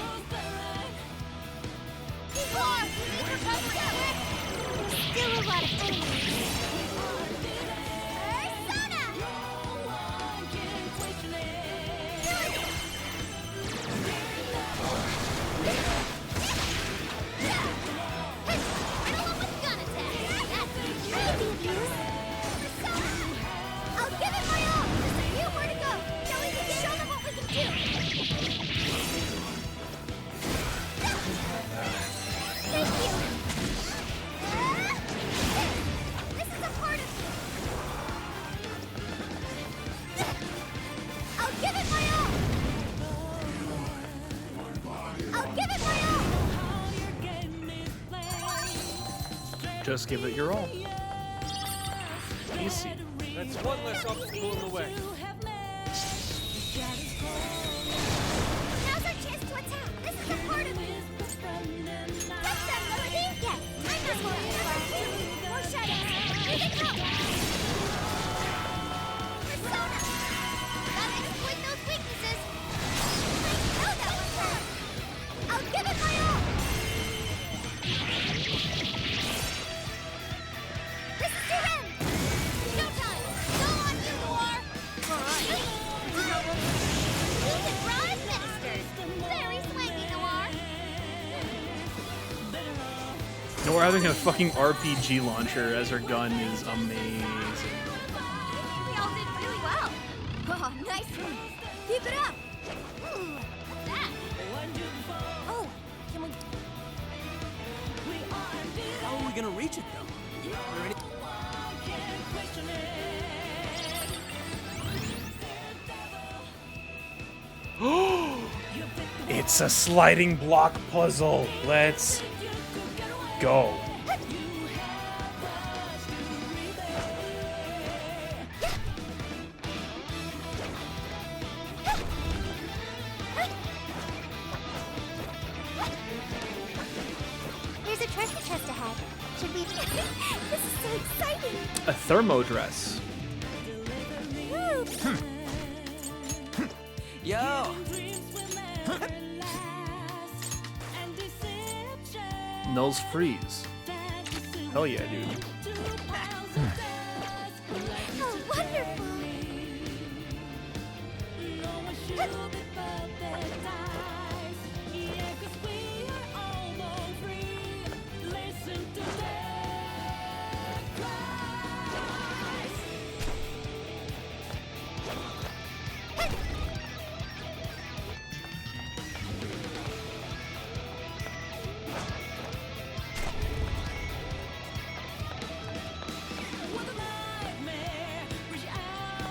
Before we recover quick! There's still a lot of enemies! Persona! I'll give it my all! Just a few more to go! Shall we begin? Show them what we can do! Thank you! This is a part of me! I'll give it my all! I'll give it my all! Just give it your all. Easy. That's one less obstacle in the way. Now's our chance to attack! This is a part of me! Get them, Melody! Yes, I'm not going to more shadows! Here they come! Persona! Gotta exploit those weaknesses! I know that one's hard! I'll give it my all! This is your end! Showtime! Go on, you Noir! All right. We got Thor having a fucking RPG launcher as her gun is amazing. We all did really well. Oh, nice one. Keep it up. What's that? Oh, can we... How are we gonna reach it, though? Are there any- It's a sliding block puzzle. Let's go. There's a treasure chest ahead. Should we? This is so exciting. A thermo dress. Woo. Yo! Null's freeze. Hell yeah, dude. How wonderful.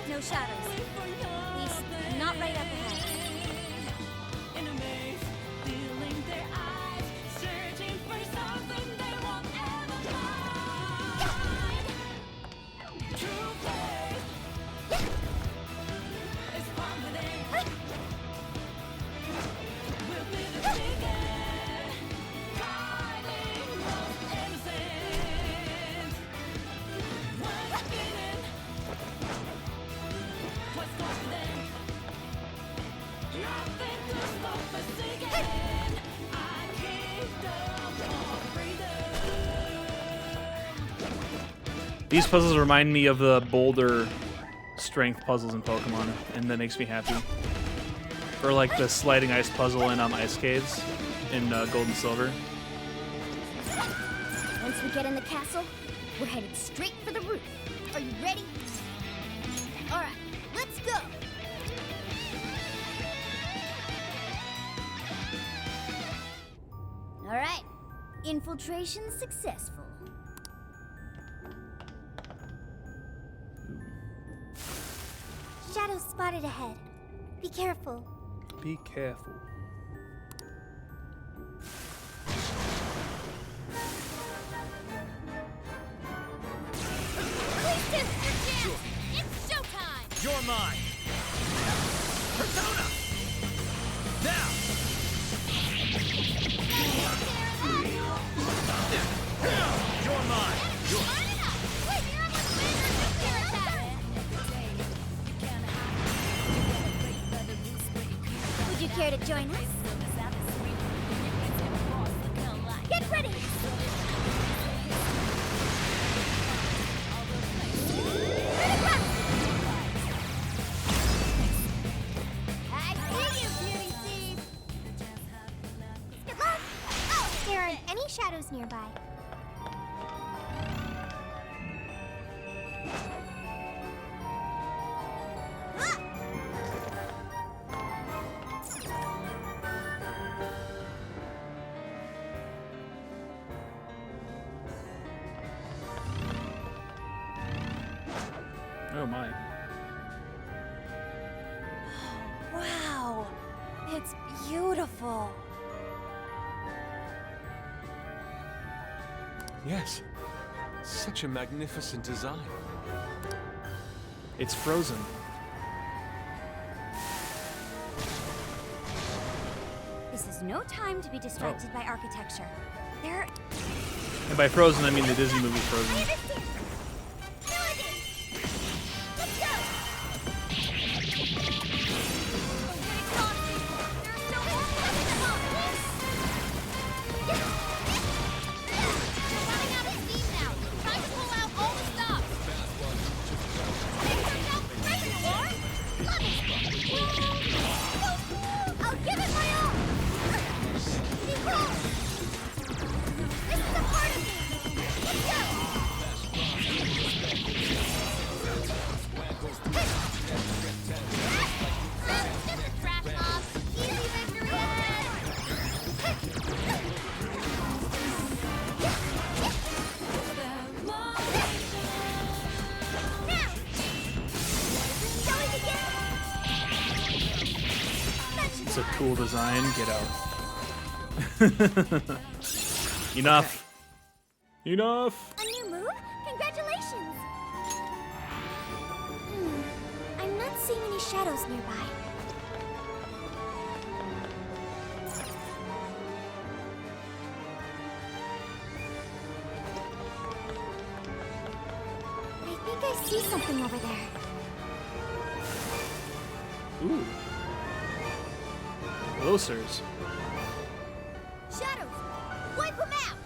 No shadows. At least, not right up ahead. These puzzles remind me of the boulder strength puzzles in Pokemon, and that makes me happy. Or like the sliding ice puzzle in Ice Caves in Gold and Silver. Once we get in the castle, we're headed straight for the roof. Are you ready? All right, let's go. All right, infiltration successful. Shadows spotted ahead. Be careful. Be careful. It's showtime! You're mine! Persona! Now! You're mine! Would you care to join us? Get ready. I see you, beauty thief! Good luck. Oh, there aren't any shadows nearby. Oh my. Wow, it's beautiful. Yes. Such a magnificent design. It's frozen. This is no time to be distracted by architecture. There. And by frozen, I mean the Disney movie Frozen. Let's go. Running out of steam now. Time to pull out all the stops. Make yourself reservoir. Love it. I'll give it my all. This is a part of me. It's a cool design. Get out. Enough. Enough. A new move? Congratulations! I'm not seeing any shadows nearby. I think I see something over there. Ooh. Hello, sirs. Shadows! Wipe them out!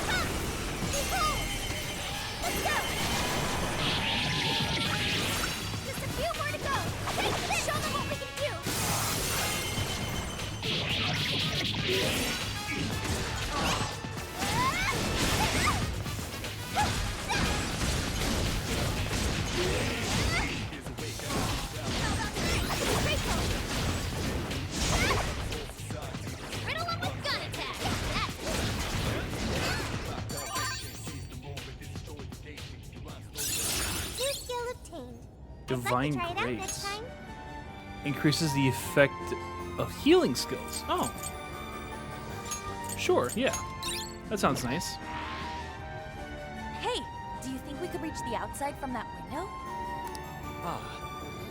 Come! Behold! Let's go! Just a few more to go! Take this! Show them what we can do! Riddle him with gun attack. New skill obtained. Divine I'd like to try it out next Grace. time. Increases the effect of healing skills. Oh. Sure, yeah. That sounds nice. Hey, do you think we could reach the outside from that window?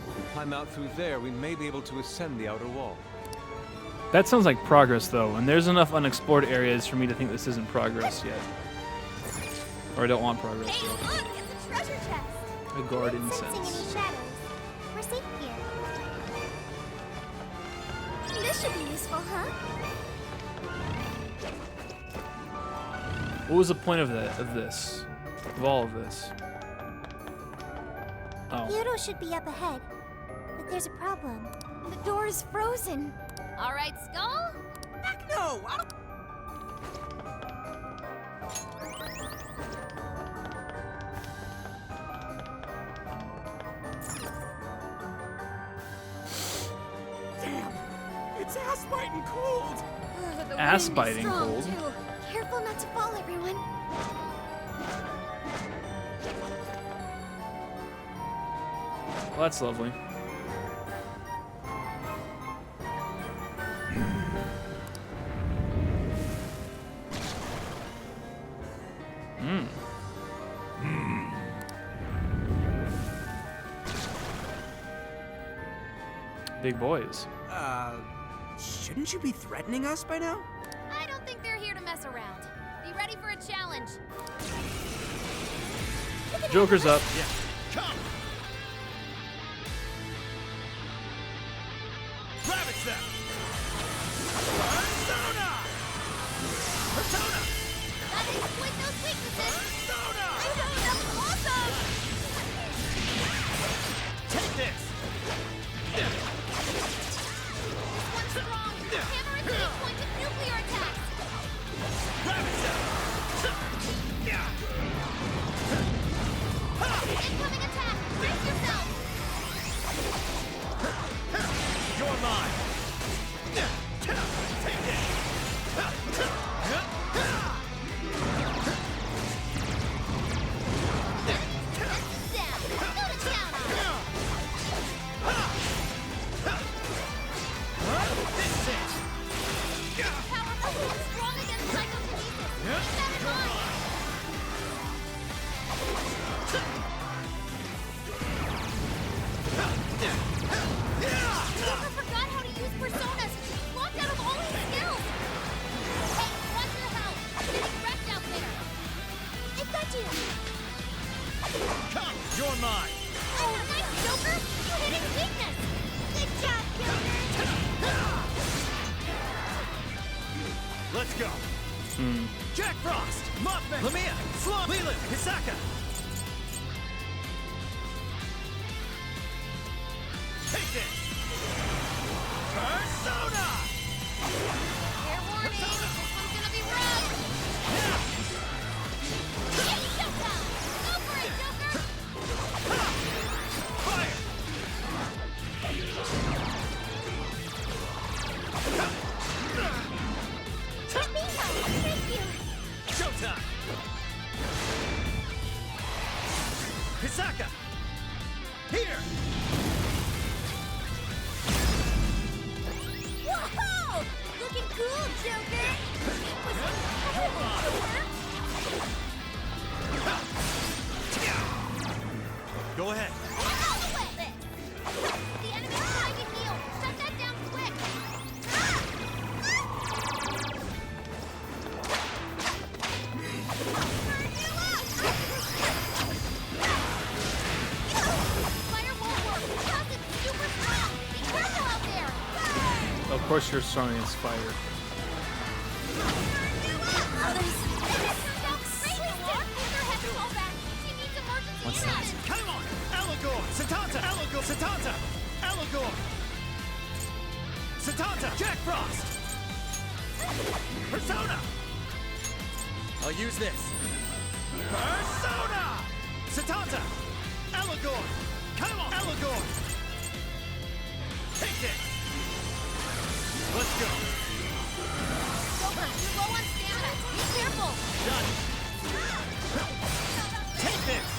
If we climb out through there, we may be able to ascend the outer wall. That sounds like progress, though, and there's enough unexplored areas for me to think this isn't progress yet. Or I don't want progress Hey, yet. look! It's a treasure chest! A guard Not sensing incense. any shadows. We're safe here. This should be useful, huh? What was the point of that? Of this? Of all of this? Oh. Kyoto should be up ahead. But there's a problem. The door is frozen. All right, Skull. Heck no! I don't... Damn! It's ass-biting cold! The Ass wind is biting strong, cold. too. Careful not to fall, everyone. Well, that's lovely. Big boys. Shouldn't you be threatening us by now? I don't think they're here to mess around. Be ready for a challenge. Joker's up. Come! Ravage them! Persona! Persona! Gotta exploit those weaknesses. Persona! That was awesome. Take this! One strong. Hammer and three points of nuclear attacks. Ravage them! Incoming attack. Brace yourself. You're mine! Take this! Down. Go to town on. This is it! Powerful and strong against psychokinesis. Keep that in mind. Joker forgot how to use personas. Locked out of all his skills. Hey, watch your health. Getting wrecked out there. I got you. Come! You're mine! Oh, nice, Joker. You hit his weakness. Good job, Joker. Let's go! Jack Frost! Mothman! Lamia! Slum! Leland! Hisaka! Take this! Persona! Fair warning. This one's gonna be rough. Hey, showtime. Go for it, Joker. Fire! Thank you. Showtime! Hisaka! Here! course you're strong against fire. What's that? Come on! Allegor! Satanta! Allegor! Satanta! Allegor! Satanta! Jack Frost! Persona! I'll use this. Persona! Satanta! Allegor! Come on! Allegor! Take it! Let's go! Silver, you're low on stamina. Be careful. Done! Take this!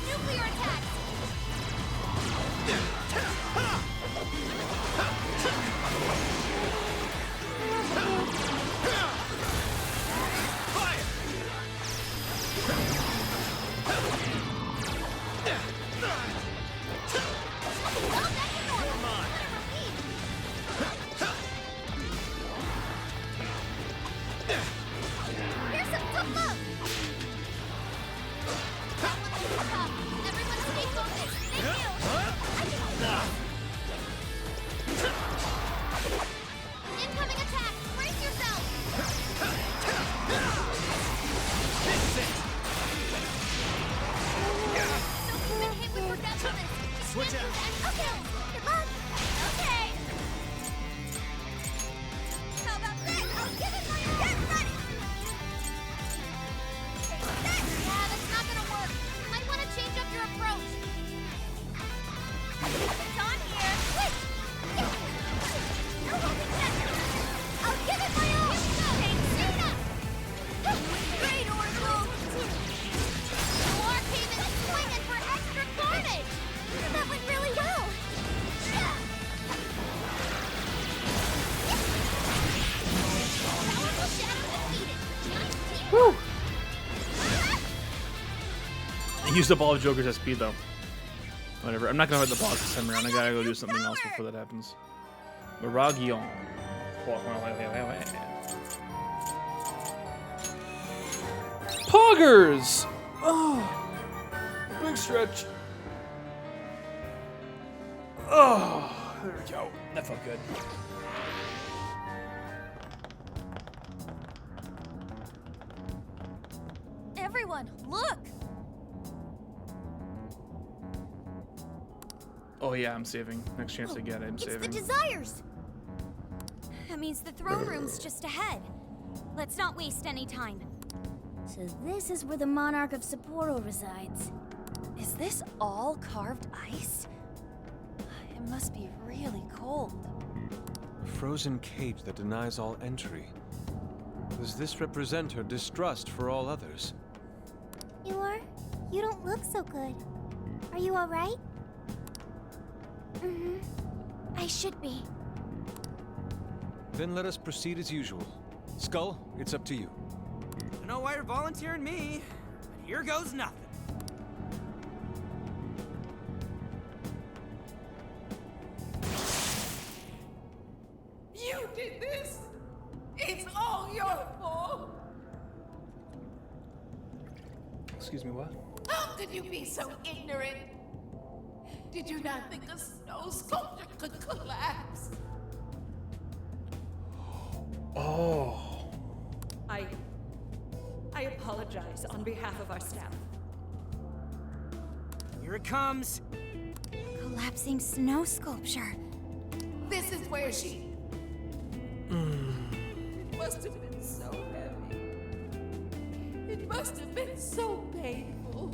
Nuclear attack! Here's some tough love! Everyone stay focused! Thank you! Incoming attack! Brace yourself! Sophie's been hit with forgetfulness. Switch out. Okay, good luck. Okay. How about this? I'll give it my all. Get ready. Yeah, that's not gonna work. You might want to change up your approach. It's on here. Switch. You're holding center. I'll give it my all. Take Cena. Great, Oracle. Warhaven is swinging for extra carnage. That went really well. Powerful shadow defeated. Nice team. Woo! I used up all of Joker's SP though. Whatever. I'm not gonna hit the boss this time around. I gotta go do something else before that happens. Miragion. Poggers! Oh, big stretch. Oh, there we go. That felt good. Everyone, look! Oh yeah, I'm saving. Next chance I get it, I'm It's saving. the Desires! That means the throne room's just ahead. Let's not waste any time. So this is where the Monarch of Sapporo resides. Is this all carved ice? It must be really cold. A frozen cage that denies all entry. Does this represent her distrust for all others? You are? You don't look so good. Are you alright? Mm-hmm. I should be. Then let us proceed as usual. Skull, it's up to you. I don't know why you're volunteering me, but here goes nothing. You did this! It's all your fault! Excuse me, what? How could you be so ignorant? Did you not think a snow sculpture could collapse? Oh. I apologize on behalf of our staff. Here it comes. Collapsing snow sculpture. This is where she... It must have been so heavy. It must have been so painful.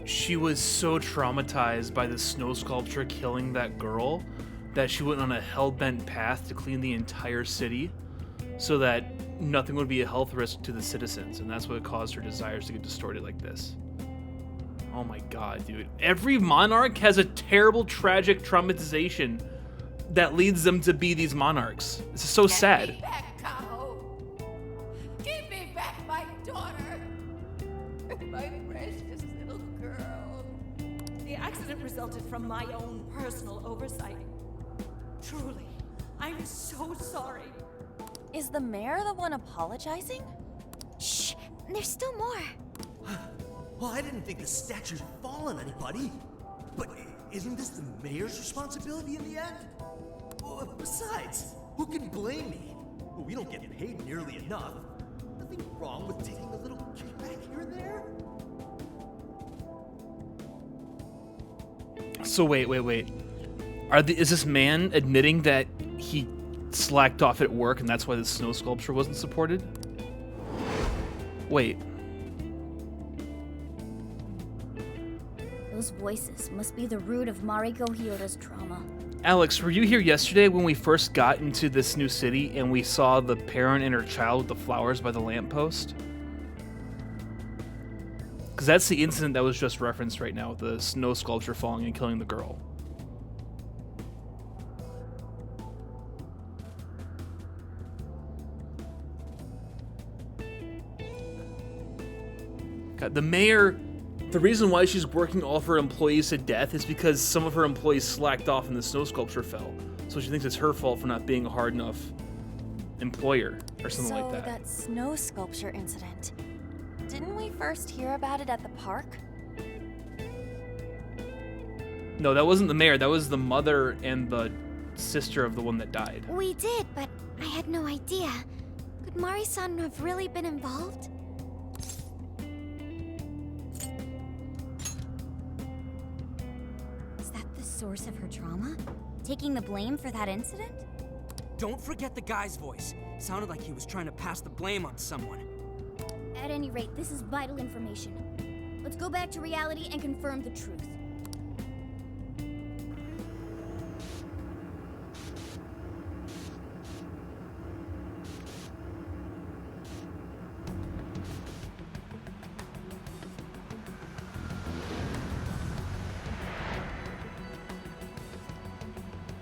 She was so traumatized by the snow sculpture killing that girl that she went on a hell-bent path to clean the entire city so that nothing would be a health risk to the citizens, and that's what caused her desires to get distorted like this. Oh my god, dude. Every monarch has a terrible, tragic traumatization that leads them to be these monarchs. This is so Get sad. me back, Kaho. Give me back my daughter. My precious little girl. resulted from my own personal oversight. Truly, I'm so sorry. Is the mayor the one apologizing? Shh, there's still more. Well, I didn't think the statue'd fall on anybody. But isn't this the mayor's responsibility in the end? Well, besides, who can blame me? Well, we don't get paid nearly enough. Nothing wrong with taking a little kickback here and there. So wait. Is this man admitting that he slacked off at work and that's why the snow sculpture wasn't supported? Wait. Those voices must be the root of Mariko Kyoto's trauma. Alex, were you here yesterday when we first got into this new city and we saw the parent and her child with the flowers by the lamppost? Because that's the incident that was just referenced right now, with the snow sculpture falling and killing the girl. God, the mayor, the reason why she's working all of her employees to death is because some of her employees slacked off and the snow sculpture fell. So she thinks it's her fault for not being a hard enough employer or something like that. So that snow sculpture incident. Didn't we first hear about it at the park? No, that wasn't the mayor. That was the mother and the sister of the one that died. We did, but I had no idea. Could Mari-san have really been involved? Is that the source of her trauma? Taking the blame for that incident? Don't forget the guy's voice. Sounded like he was trying to pass the blame on someone. At any rate, this is vital information. Let's go back to reality and confirm the truth.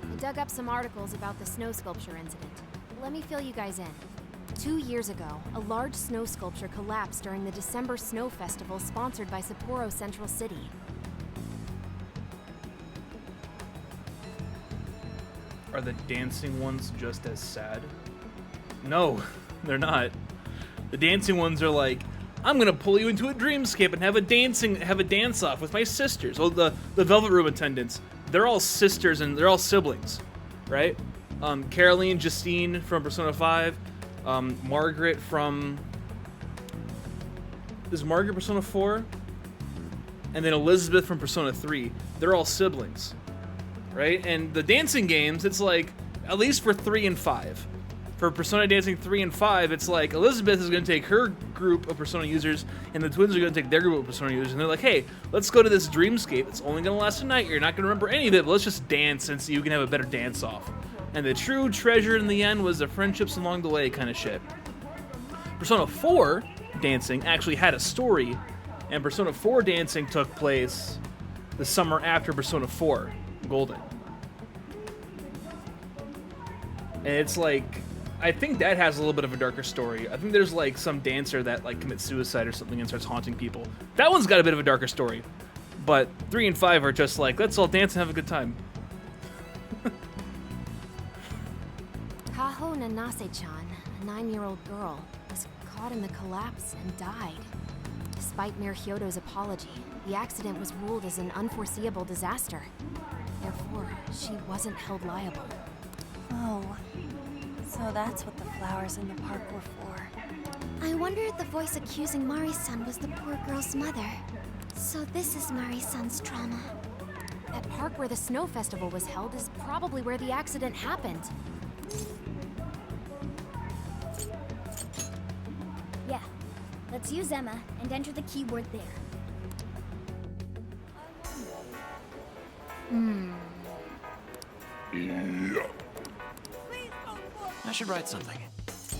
I dug up some articles about the snow sculpture incident. Let me fill you guys in. 2 years ago, a large snow sculpture collapsed during the December Snow Festival sponsored by Sapporo Central City. Are the dancing ones just as sad? No, they're not. The dancing ones are like, I'm gonna pull you into a dreamscape and have a dance off with my sisters. Well, the Velvet Room attendants, they're all sisters and they're all siblings, right? Caroline, Justine from Persona 5, Margaret from... Is Margaret Persona 4? And then Elizabeth from Persona 3. They're all siblings, right? And the dancing games, it's like, at least for 3 and 5. For Persona Dancing 3 and 5, it's like Elizabeth is going to take her group of Persona users, and the twins are going to take their group of Persona users, and they're like, hey, let's go to this dreamscape. It's only going to last a night. You're not going to remember any of it, but let's just dance and so you can have a better dance-off. And the true treasure in the end was the friendships along the way kind of shit. Persona 4 Dancing actually had a story, and Persona 4 Dancing took place the summer after Persona 4 Golden. And it's like, I think that has a little bit of a darker story. I think there's like some dancer that like commits suicide or something and starts haunting people. That one's got a bit of a darker story. But 3 and 5 are just like, let's all dance and have a good time. Kaho Nanase-chan, a 9-year-old girl, was caught in the collapse and died. Despite Mayor Kyoto's apology, the accident was ruled as an unforeseeable disaster. Therefore, she wasn't held liable. Oh, so that's what the flowers in the park were for. I wonder if the voice accusing Mari-san was the poor girl's mother. So this is Mari-san's trauma. That park where the snow festival was held is probably where the accident happened. Yeah. Let's use Emma and enter the keyword there. I should write something.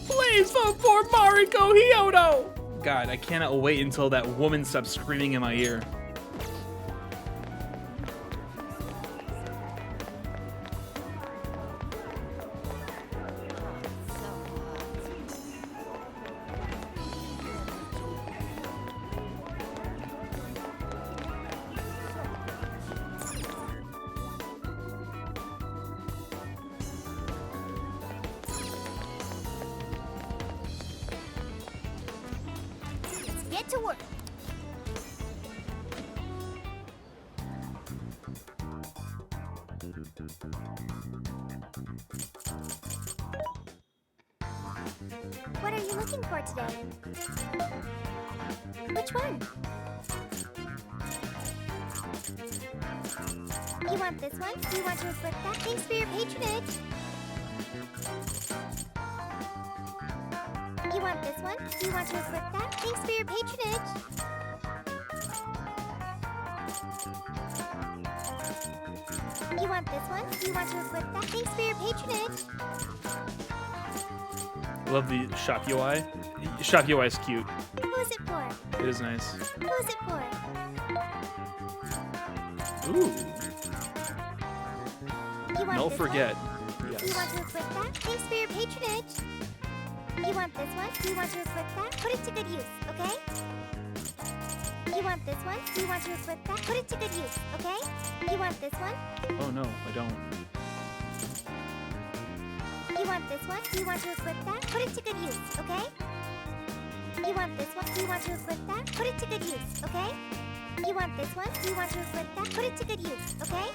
Please vote for Mariko Kyoto! God, I cannot wait until that woman stops screaming in my ear. get to work. What are you looking for today? Which one? You want this one? Do you want to equip that? Thanks for your patronage. You want this one? Do you want to equip that? Thanks for your patronage. You want this one? Do you want to equip that? Thanks for your patronage. Love the shop UI. Shop UI is cute. Who is it for? It is nice. Who is it for? Ooh. You want No this forget. one? Yes. Do you want to equip that? Thanks for your patronage. You want this one? Do you want to equip that? Put it to good use, okay? You want this one? Do you want to equip that? Put it to good use, okay? You want this one? Oh no, I don't. You want this one? Do you want to equip that? Put it to good use, okay? You want this one? Do you want to equip that? Put it to good use, okay? You want this one? Do you want to equip that? Put it to good use, okay?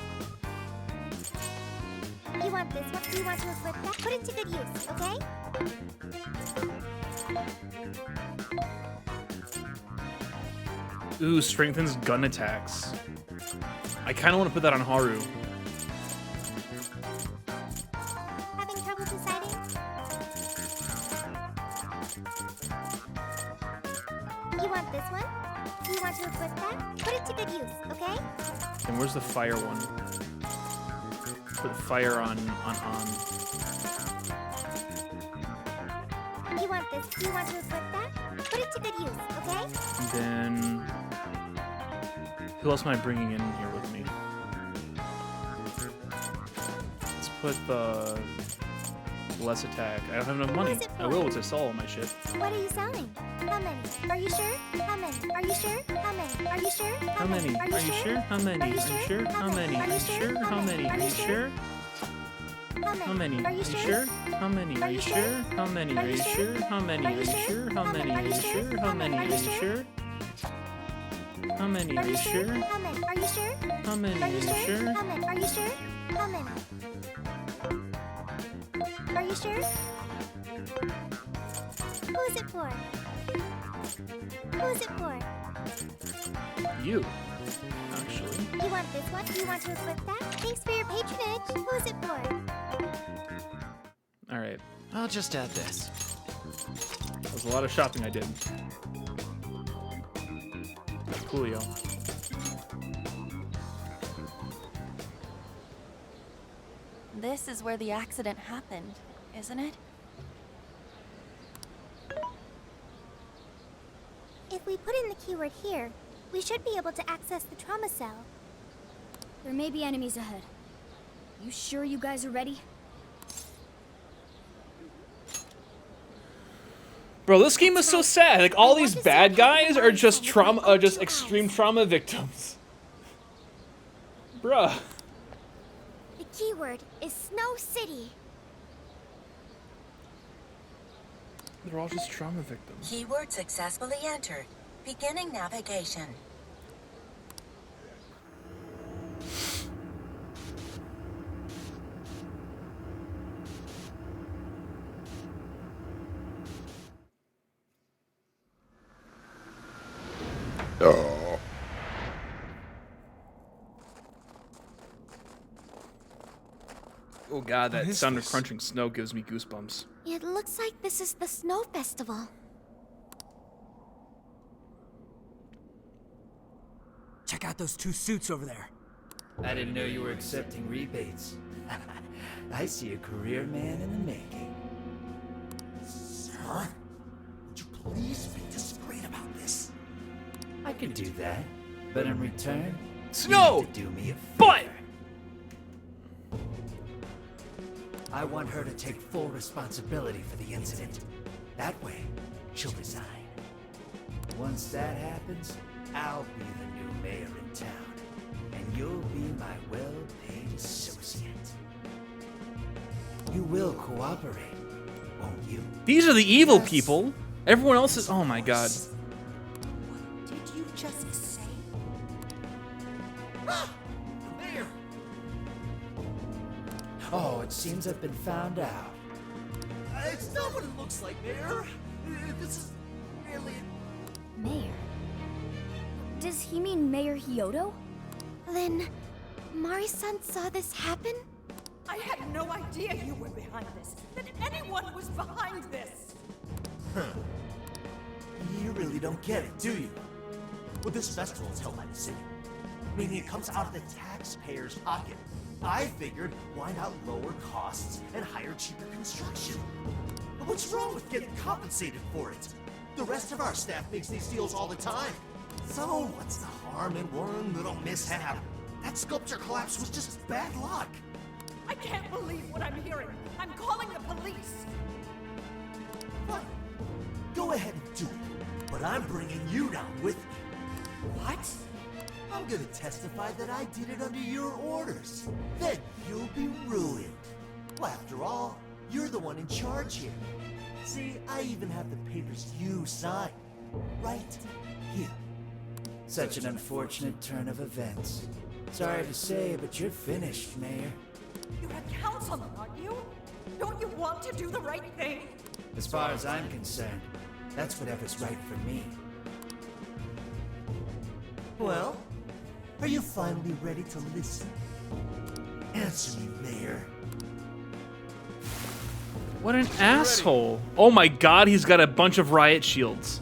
You want this one? Do you want to equip that? Put it to good use, okay? Ooh, strengthens gun attacks. I kind of want to put that on Haru. Having trouble deciding? You want this one? Do you want to equip that? Put it to good use, okay? And where's the fire one? Put fire on. You want this? Do you want to equip that? Put it to good use, okay? And then who else am I bringing in here with me? Let's put the less attack. I don't have enough money. is it I for? will to sell all my shit. What are you selling? How many? Are you sure? How many? Are you sure? How many? Are you sure? How many? Are you sure? How many? Are you Are you sure? How many? Are Are you you sure? sure? How many? Are you sure? How many? Are you sure? How many? Are you sure? How many? Are you sure? How many? Are you sure? How many? Are you sure? How many? Are you sure? How many? Are you sure? How many? Are you sure? How many? Are Are you you sure? sure? How many? Are you sure? How many? Are you sure? Who is it for? Who is it for? You, actually. You want this one? Do you want to equip that? Thanks for your patronage. Who is it for? All right. I'll just add this. That was a lot of shopping I did. Coolio. This is where the accident happened, isn't it? If we put in the keyword here, we should be able to access the trauma cell. There may be enemies ahead. You sure you guys are ready? Bro, this game is so sad. Like all these bad guys are just just extreme trauma victims. Bruh. The keyword is Snow City. They're all just trauma victims. Keyword successfully entered. Beginning navigation. Oh god, that is sound of this? crunching snow gives me goosebumps. It looks like this is the Snow Festival. Check out those two suits over there. I didn't know you were accepting rebates. I see a career man in the making. Sir, would you please speak discreet about this? I can do that, but in return, Snow! you need to do me a But favor. I want her to take full responsibility for the incident. That way, she'll resign. Once that happens, I'll be the new mayor in town, and you'll be my well-paid associate. You will cooperate, won't you? these are the evil people. Everyone else is. Oh my god. just say? Ah! The mayor! Oh, it seems I've been found out. It's not what it looks like, Mayor. This is merely... Mayor? Does he mean Mayor Kyoto? Then, Mari-san saw this happen? I had no idea you were behind this, that anyone was behind this. You really don't get it, do you? Well, this festival is held by the city, meaning it comes out of the taxpayer's pocket. I figured, why not lower costs and hire cheaper construction? What's wrong with getting compensated for it? The rest of our staff makes these deals all the time. So what's the harm in one little mishap? That sculpture collapse was just bad luck. I can't believe what I'm hearing. I'm calling the police. Fine. Go ahead and do it. But I'm bringing you down with me. What? I'm gonna testify that I did it under your orders. Then you'll be ruined. Well, after all, you're the one in charge here. See, I even have the papers you signed. Right here. Such an unfortunate turn of events. Sorry to say, but you're finished, Mayor. You're a councilman, aren't you? Don't you want to do the right thing? As far as I'm concerned, that's whatever's right for me. Well, are you finally ready to listen? Answer me, Mayor. What an asshole. Oh my god, he's got a bunch of riot shields.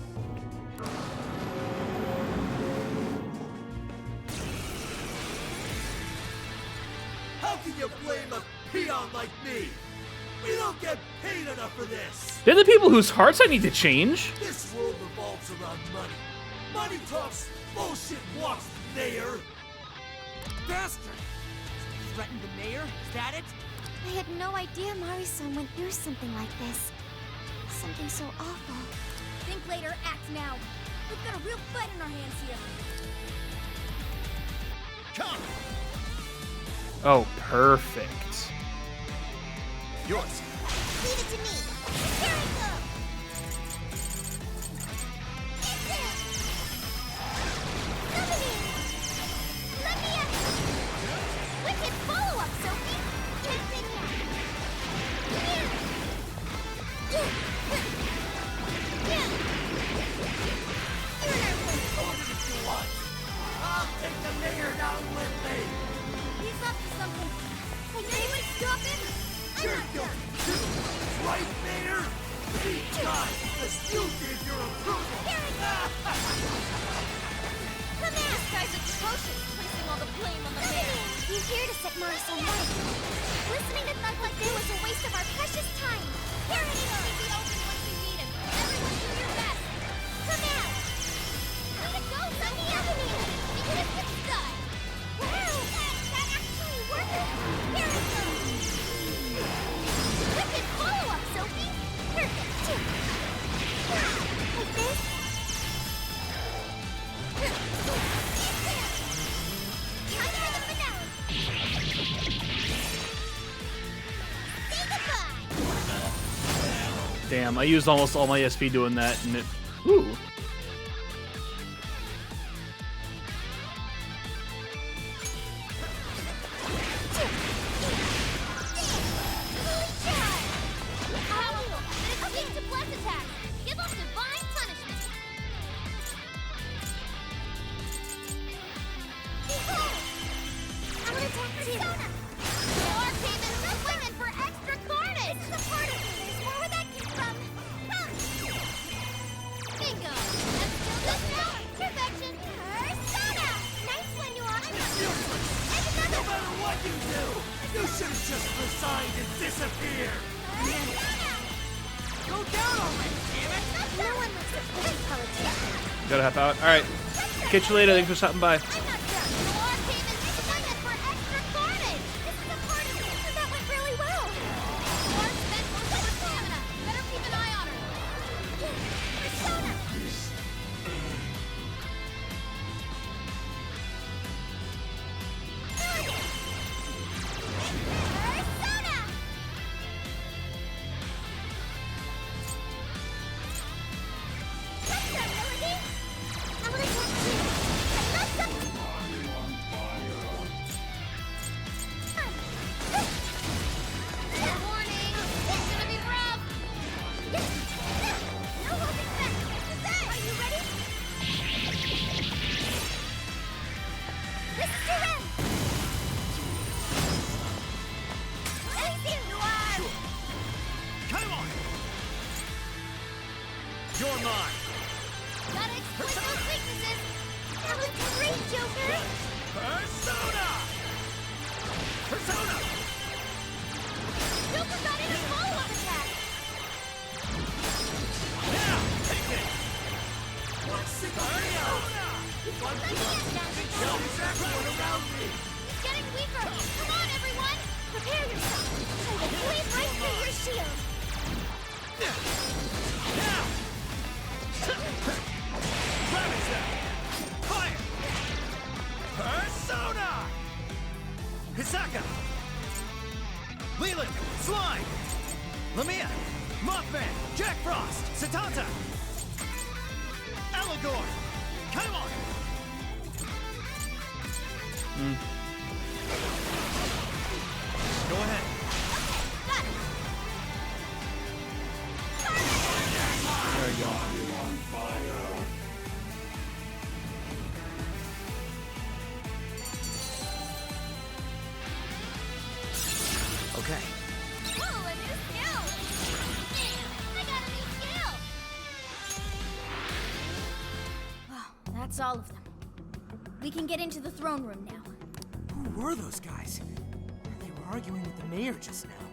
How can you blame a peon like me? We don't get paid enough for this. They're the people whose hearts I need to change. This world revolves around money. Money talks, bullshit walks, Mayor. Bastard! Threatened the mayor? Is that it? I had no idea Mari-san went through something like this. Something so awful. Think later, act now. We've got a real fight in our hands here. Come! Oh, perfect. Yours. Leave it to me. Here we go. It's it. Summoning. Let me at you. Wicked follow-up, Sophie. Continue. Here. You're in our way. Hold it if you want. I'll take the mayor down with me. He's up to something. Can anyone stop him? You're going to, right, Mayor? Be done, as you gave your approval. Here it goes. Come in. This guy's atrocious, placing all the blame on the mayor. You're here to set Mari-san right. Listening to thug like this was a waste of our precious time. Here it is. Keep the open once we need him. Everyone do your best. Come out. Let it go. Let me out of here. Even if it's done. Wow. That actually worked. Here it goes. Wicked follow-up, Sophie. Perfect. Like this? Time for the finale. Say goodbye. Damn, I used almost all my SP doing that, and it... Ooh. No matter what you do, you should have just resigned and disappeared. Go down already, damn it! No one likes to play politics. Gotta hop out. Alright. Catch you later. Thanks for stopping by. I'm not done. War came and designed for extra carnage. This is a part of it. That went really well. War spent most of her stamina. Better keep an eye on her. Persona! Persona! What's up, Melody? I want to talk to you. Persona! Super got in a follow-up attack! Now, take it! What's it Let me in, Nancy! Kill everyone around me! He's getting weaker! Come on, everyone! Prepare yourself! I will bleed right through your shield! Now! Rabbit Step! Fire! Persona! Hisaka! Leland! Slime! Lamia! Mothman! Jack Frost! Satanta! Allegor! Come on! Go ahead. Got it! There we go. Okay. Whoa, a new skill! Damn, I got a new skill! Well, that's all of them. We can get into the throne room now. Who were those guys? They were arguing with the mayor just now.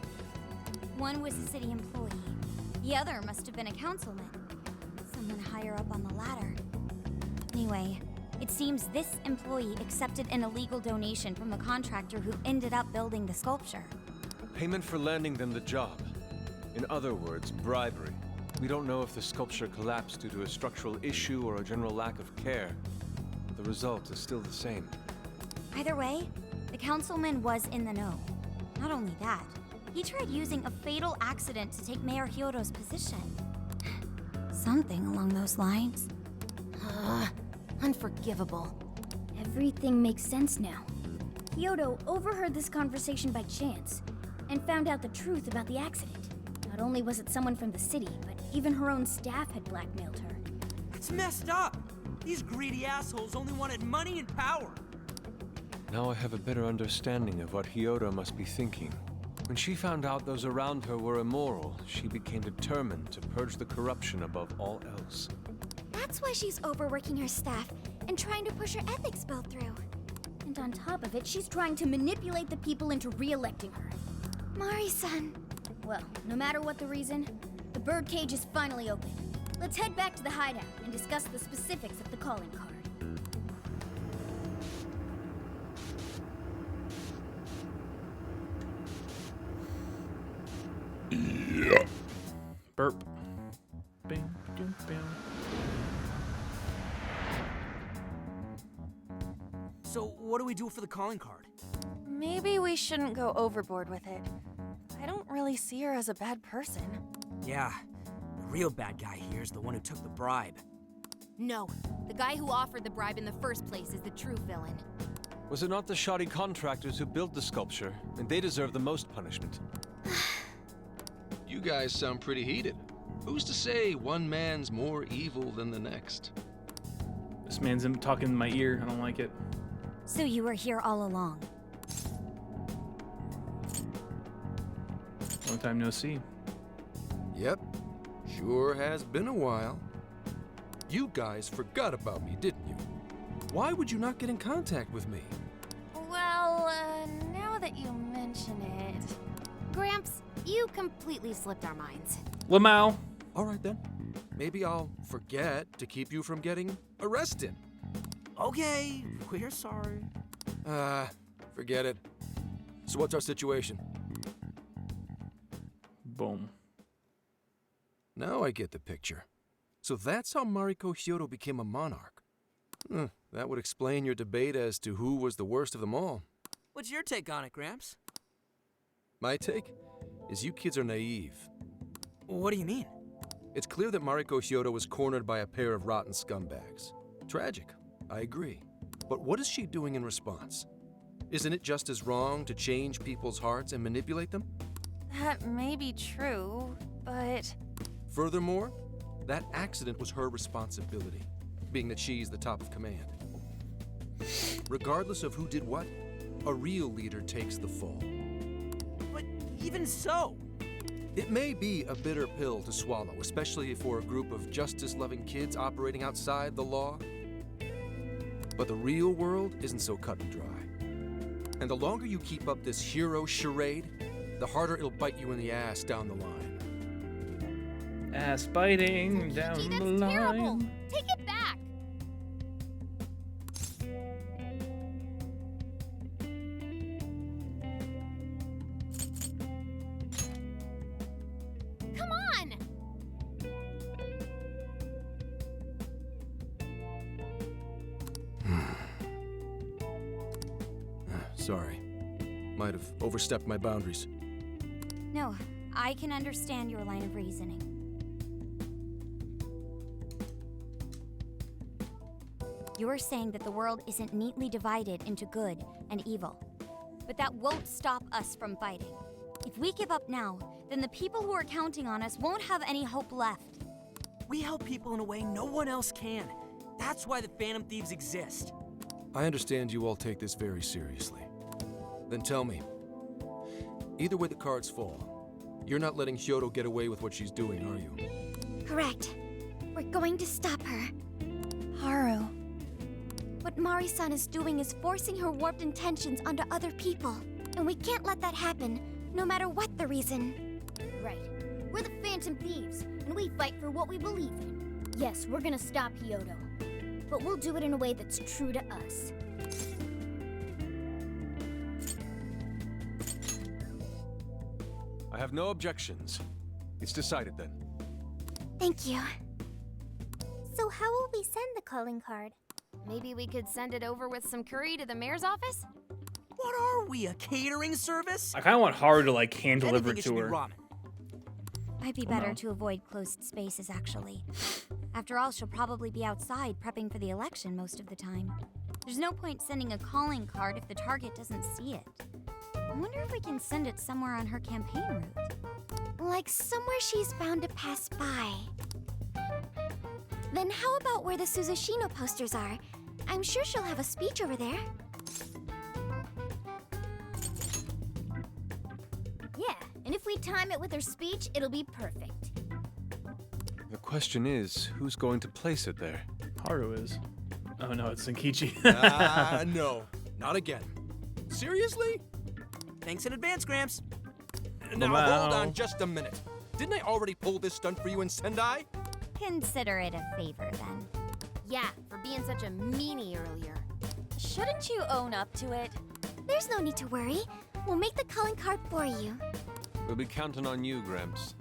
One was a city employee. The other must have been a councilman. Someone higher up on the ladder. Anyway, it seems this employee accepted an illegal donation from the contractor who ended up building the sculpture. Payment for landing them the job. In other words, bribery. We don't know if the sculpture collapsed due to a structural issue or a general lack of care. But the result is still the same. Either way, the councilman was in the know. Not only that, he tried using a fatal accident to take Mayor Kyoto's position. Something along those lines. Unforgivable. Everything makes sense now. Kyoto overheard this conversation by chance and found out the truth about the accident. Not only was it someone from the city, but even her own staff had blackmailed her. It's messed up. These greedy assholes only wanted money and power. Now I have a better understanding of what Kyoto must be thinking. When she found out those around her were immoral, she became determined to purge the corruption above all else. That's why she's overworking her staff and trying to push her ethics bill through. And on top of it, she's trying to manipulate the people into re-electing her. Mari-san. Well, no matter what the reason, the birdcage is finally open. Let's head back to the hideout and discuss the specifics of the calling card. Burp. Bing, boom, bam. So, what do we do for the calling card? Maybe we shouldn't go overboard with it. I don't really see her as a bad person. Yeah, the real bad guy here is the one who took the bribe. No, the guy who offered the bribe in the first place is the true villain. Was it not the shoddy contractors who built the sculpture? And they deserve the most punishment. You guys sound pretty heated. Who's to say one man's more evil than the next? This man's talking in my ear. I don't like it. So you were here all along. Long time no see. Yep, sure has been a while. You guys forgot about me, didn't you? Why would you not get in contact with me? Well, now that you mention it... Gramps, you completely slipped our minds. Lamau. All right then. Maybe I'll forget to keep you from getting arrested. Okay, we're sorry. Forget it. So what's our situation? Boom. Now I get the picture. So that's how Mariko Kyoto became a monarch. That would explain your debate as to who was the worst of them all. What's your take on it, Gramps? My take is you kids are naive. What do you mean? It's clear that Mariko Kyoto was cornered by a pair of rotten scumbags. Tragic, I agree. But what is she doing in response? Isn't it just as wrong to change people's hearts and manipulate them? That may be true, but... Furthermore, that accident was her responsibility, being that she's the top of command. Regardless of who did what, a real leader takes the fall. But even so... It may be a bitter pill to swallow, especially for a group of justice-loving kids operating outside the law. But the real world isn't so cut and dry. And the longer you keep up this hero charade, the harder it'll bite you in the ass down the line. Ass biting down Gee, the that's line. terrible. Take it back. Come on. Sorry. Might have overstepped my boundaries. No, I can understand your line of reasoning. You're saying that the world isn't neatly divided into good and evil. But that won't stop us from fighting. If we give up now, then the people who are counting on us won't have any hope left. We help people in a way no one else can. That's why the Phantom Thieves exist. I understand you all take this very seriously. Then tell me, either way the cards fall, you're not letting Kyoto get away with what she's doing, are you? Correct. We're going to stop her. Haru. What Mari-san is doing is forcing her warped intentions onto other people. And we can't let that happen, no matter what the reason. Right. We're the Phantom Thieves, and we fight for what we believe in. Yes, we're gonna stop Kyoto. But we'll do it in a way that's true to us. I have no objections. It's decided then. Thank you. So how will we send the calling card? Maybe we could send it over with some curry to the mayor's office? What are we, a catering service? I kind of want Haru to like hand deliver Anything, it it should to be her. ramen. Might be better to avoid closed spaces, actually. After all, she'll probably be outside prepping for the election most of the time. There's no point sending a calling card if the target doesn't see it. I wonder if we can send it somewhere on her campaign route. Like somewhere she's bound to pass by. Then how about where the Suzushino posters are? I'm sure she'll have a speech over there. Yeah, and if we time it with her speech, it'll be perfect. The question is, who's going to place it there? Haru is. Oh no, it's Senkichi. No. Not again. Seriously? Thanks in advance, Gramps. Now Wow. hold on just a minute. Didn't I already pull this stunt for you in Sendai? Consider it a favor, then. Yeah, for being such a meanie earlier. Shouldn't you own up to it? There's no need to worry. We'll make the calling card for you. We'll be counting on you, Gramps.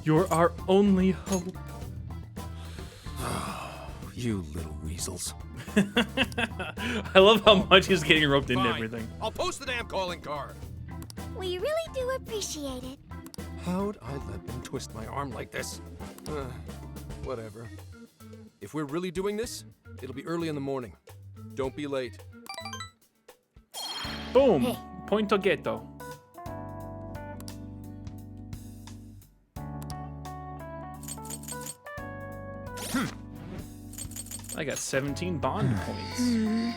You're our only hope. You little weasels. I love how much he's getting roped into Fine. everything. I'll post the damn calling card. We really do appreciate it. How'd I let them twist my arm like this? Whatever. If we're really doing this, it'll be early in the morning. Don't be late. Boom. Hey. Pointo Ghetto. I got 17 bond points. Ooh.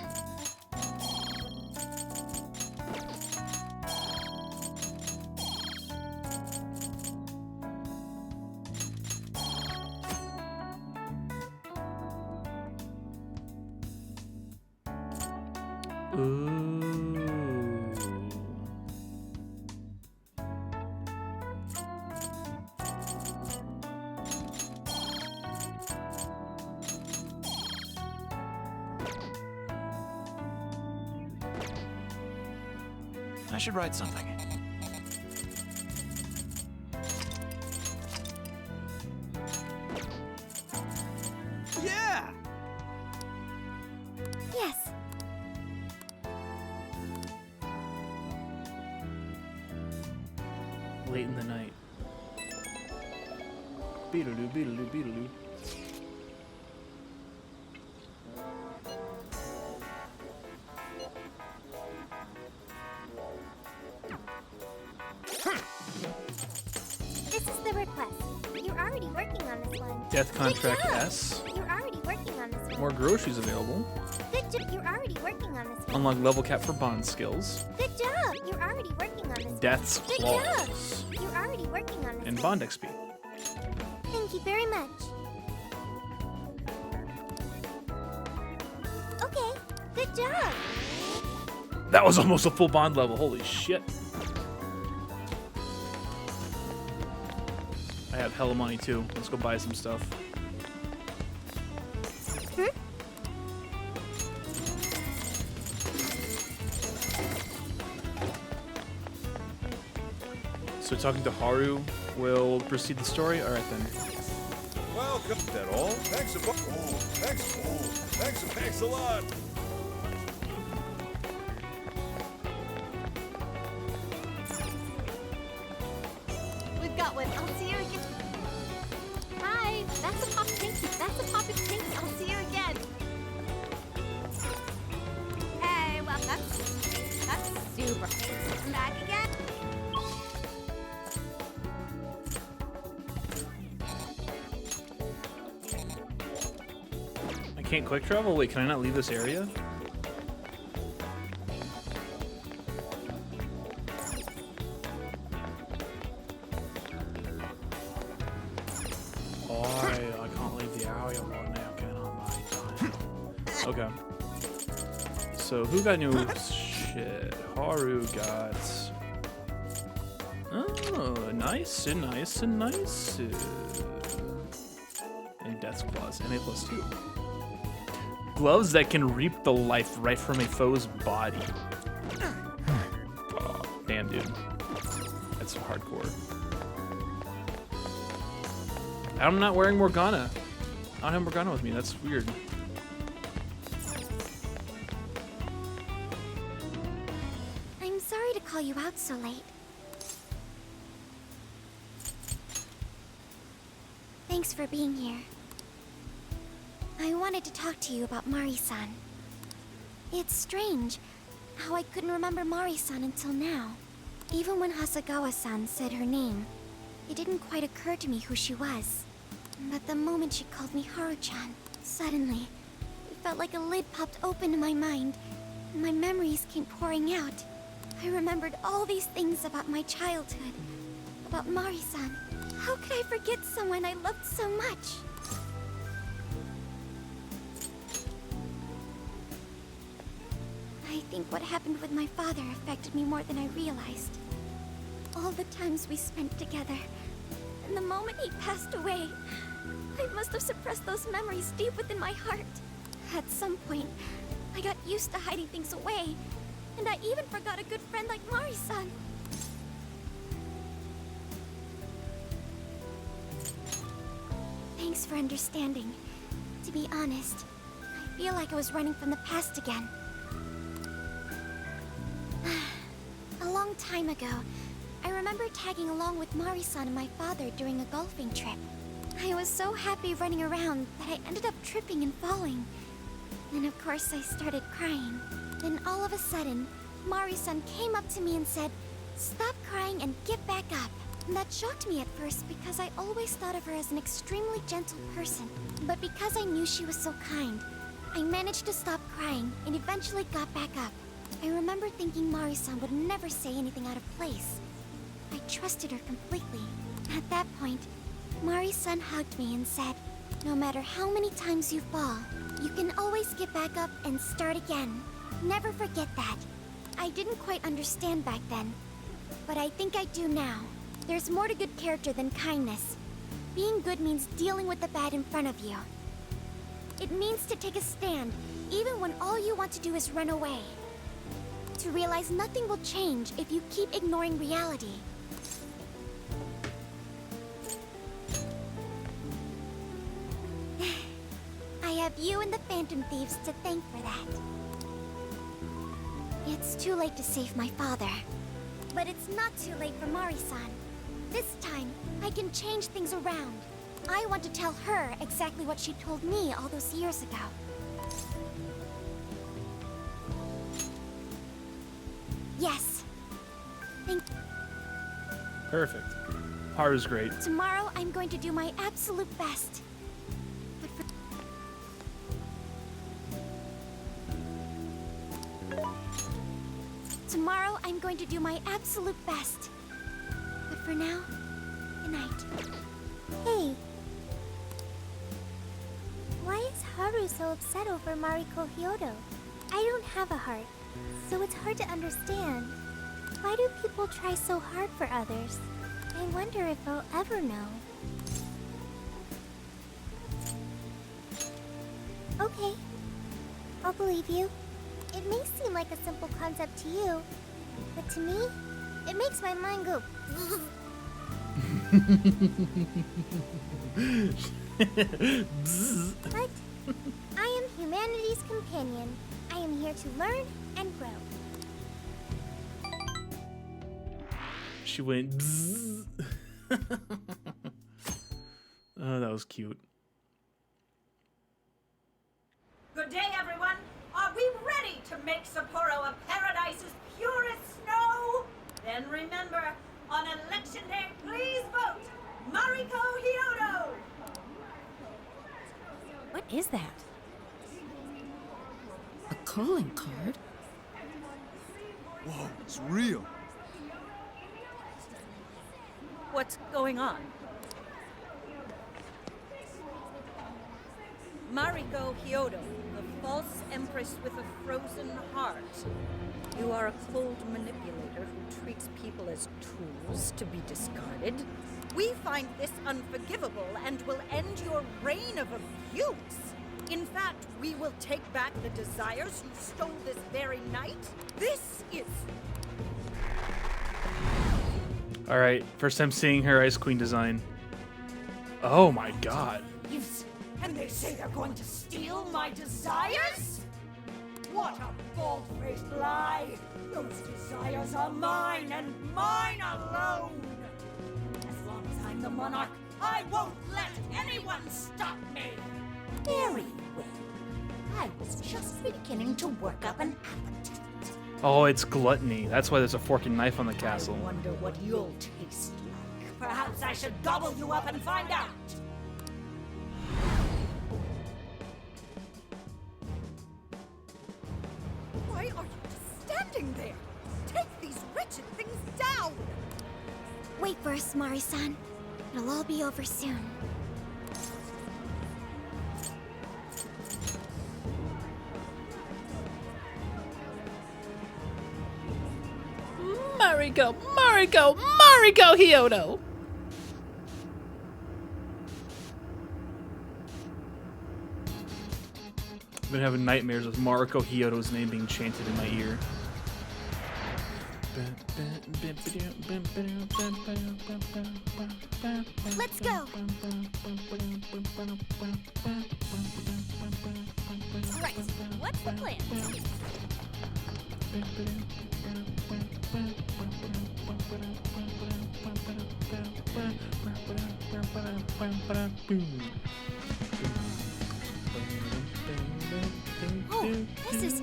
I should write something. Yeah! Yes. Late in the night. Beedaloo, beedaloo, beedaloo. This is the request. You're already working on this one. Death Contract Good job. S. You're already working on this one. More groceries available. Good job. You're already working on this one. Unlock level cap for bond skills. Good job. You're already working on this one. Death's Good Claws. job. You're already working on this And one. bond XP. Thank you very much. Okay. Good job. That was almost a full bond level. Holy shit. I have hella money too. Let's go buy some stuff. So talking to Haru will proceed the story? Alright then. Welcome. Is that all? Thanks a bunch. Thanks a lot. We've got one. I'll see you again. Hi, that's a pop pink. That's a pop pink. I'll see you again. Hey, well, that's super. I'm back again. I can't quick travel? Wait, can I not leave this area? I can't leave the area right now, can I, mate? Okay. So who got new shit? Haru got... Oh, nice. And Death's Claws, and A+2. Gloves that can reap the life right from a foe's body. Oh, damn, dude. That's hardcore. I'm not wearing Morgana. I don't have Morgana with me. That's weird. I'm sorry to call you out so late. Thanks for being here. I wanted to talk to you about Mari-san. It's strange how I couldn't remember Mari-san until now. Even when Hasagawa-san said her name, it didn't quite occur to me who she was. But the moment she called me Haru-chan, suddenly, it felt like a lid popped open in my mind, and my memories came pouring out. I remembered all these things about my childhood, about Mari-san. How could I forget someone I loved so much? I think what happened with my father affected me more than I realized. All the times we spent together, and the moment he passed away, I must have suppressed those memories deep within my heart. At some point, I got used to hiding things away, and I even forgot a good friend like Mari-san. Thanks for understanding. To be honest, I feel like I was running from the past again. A long time ago, I remember tagging along with Mari-san and my father during a golfing trip. I was so happy running around that I ended up tripping and falling. And of course I started crying. Then all of a sudden, Mari-san came up to me and said, "Stop crying and get back up." And that shocked me at first because I always thought of her as an extremely gentle person. But because I knew she was so kind, I managed to stop crying and eventually got back up. I remember thinking Mari-san would never say anything out of place. I trusted her completely. At that point, Mari-san hugged me and said, "No matter how many times you fall, you can always get back up and start again. Never forget that." I didn't quite understand back then, but I think I do now. There's more to good character than kindness. Being good means dealing with the bad in front of you. It means to take a stand, even when all you want to do is run away. To realize nothing will change if you keep ignoring reality. I have you and the Phantom Thieves to thank for that. It's too late to save my father. But it's not too late for Mari-san. This time, I can change things around. I want to tell her exactly what she told me all those years ago. Yes. Perfect. Haru's great. Tomorrow, I'm going to do my absolute best. But for... Tomorrow, I'm going to do my absolute best. But for now, good night. Hey. Why is Haru so upset over Mariko Kyoto? I don't have a heart. So it's hard to understand. Why do people try so hard for others? I wonder if I'll ever know. Okay, I'll believe you. It may seem like a simple concept to you, but to me, it makes my mind go. But I am humanity's companion. I am here to learn and grow. She went bzzz. Oh, that was cute. Good day, everyone. Are we ready to make Sapporo a paradise as pure as snow? Then remember, on election day, please vote Mariko Kyoto. What is that? A calling card? Whoa, it's real. What's going on? Mariko Kyoto, the false empress with a frozen heart. You are a cold manipulator who treats people as tools to be discarded. We find this unforgivable and will end your reign of abuse. In fact, we will take back the desires you stole this very night. This is... Alright, first time seeing her Ice Queen design. Oh my god. And they say they're going to steal my desires? What a bald-faced lie! Those desires are mine and mine alone! As long as I'm the monarch, I won't let anyone stop me! Very well. I was just beginning to work up an appetite. Oh, it's gluttony. That's why there's a fork and knife on the castle. I wonder what you'll taste like. Perhaps I should gobble you up and find out! Why are you just standing there? Take these wretched things down! Wait for us, Mari-san. It'll all be over soon. Mariko Kyoto! I've been having nightmares with Mariko Kyoto's name being chanted in my ear. Let's go! Right, what's the plan? Oh, this is...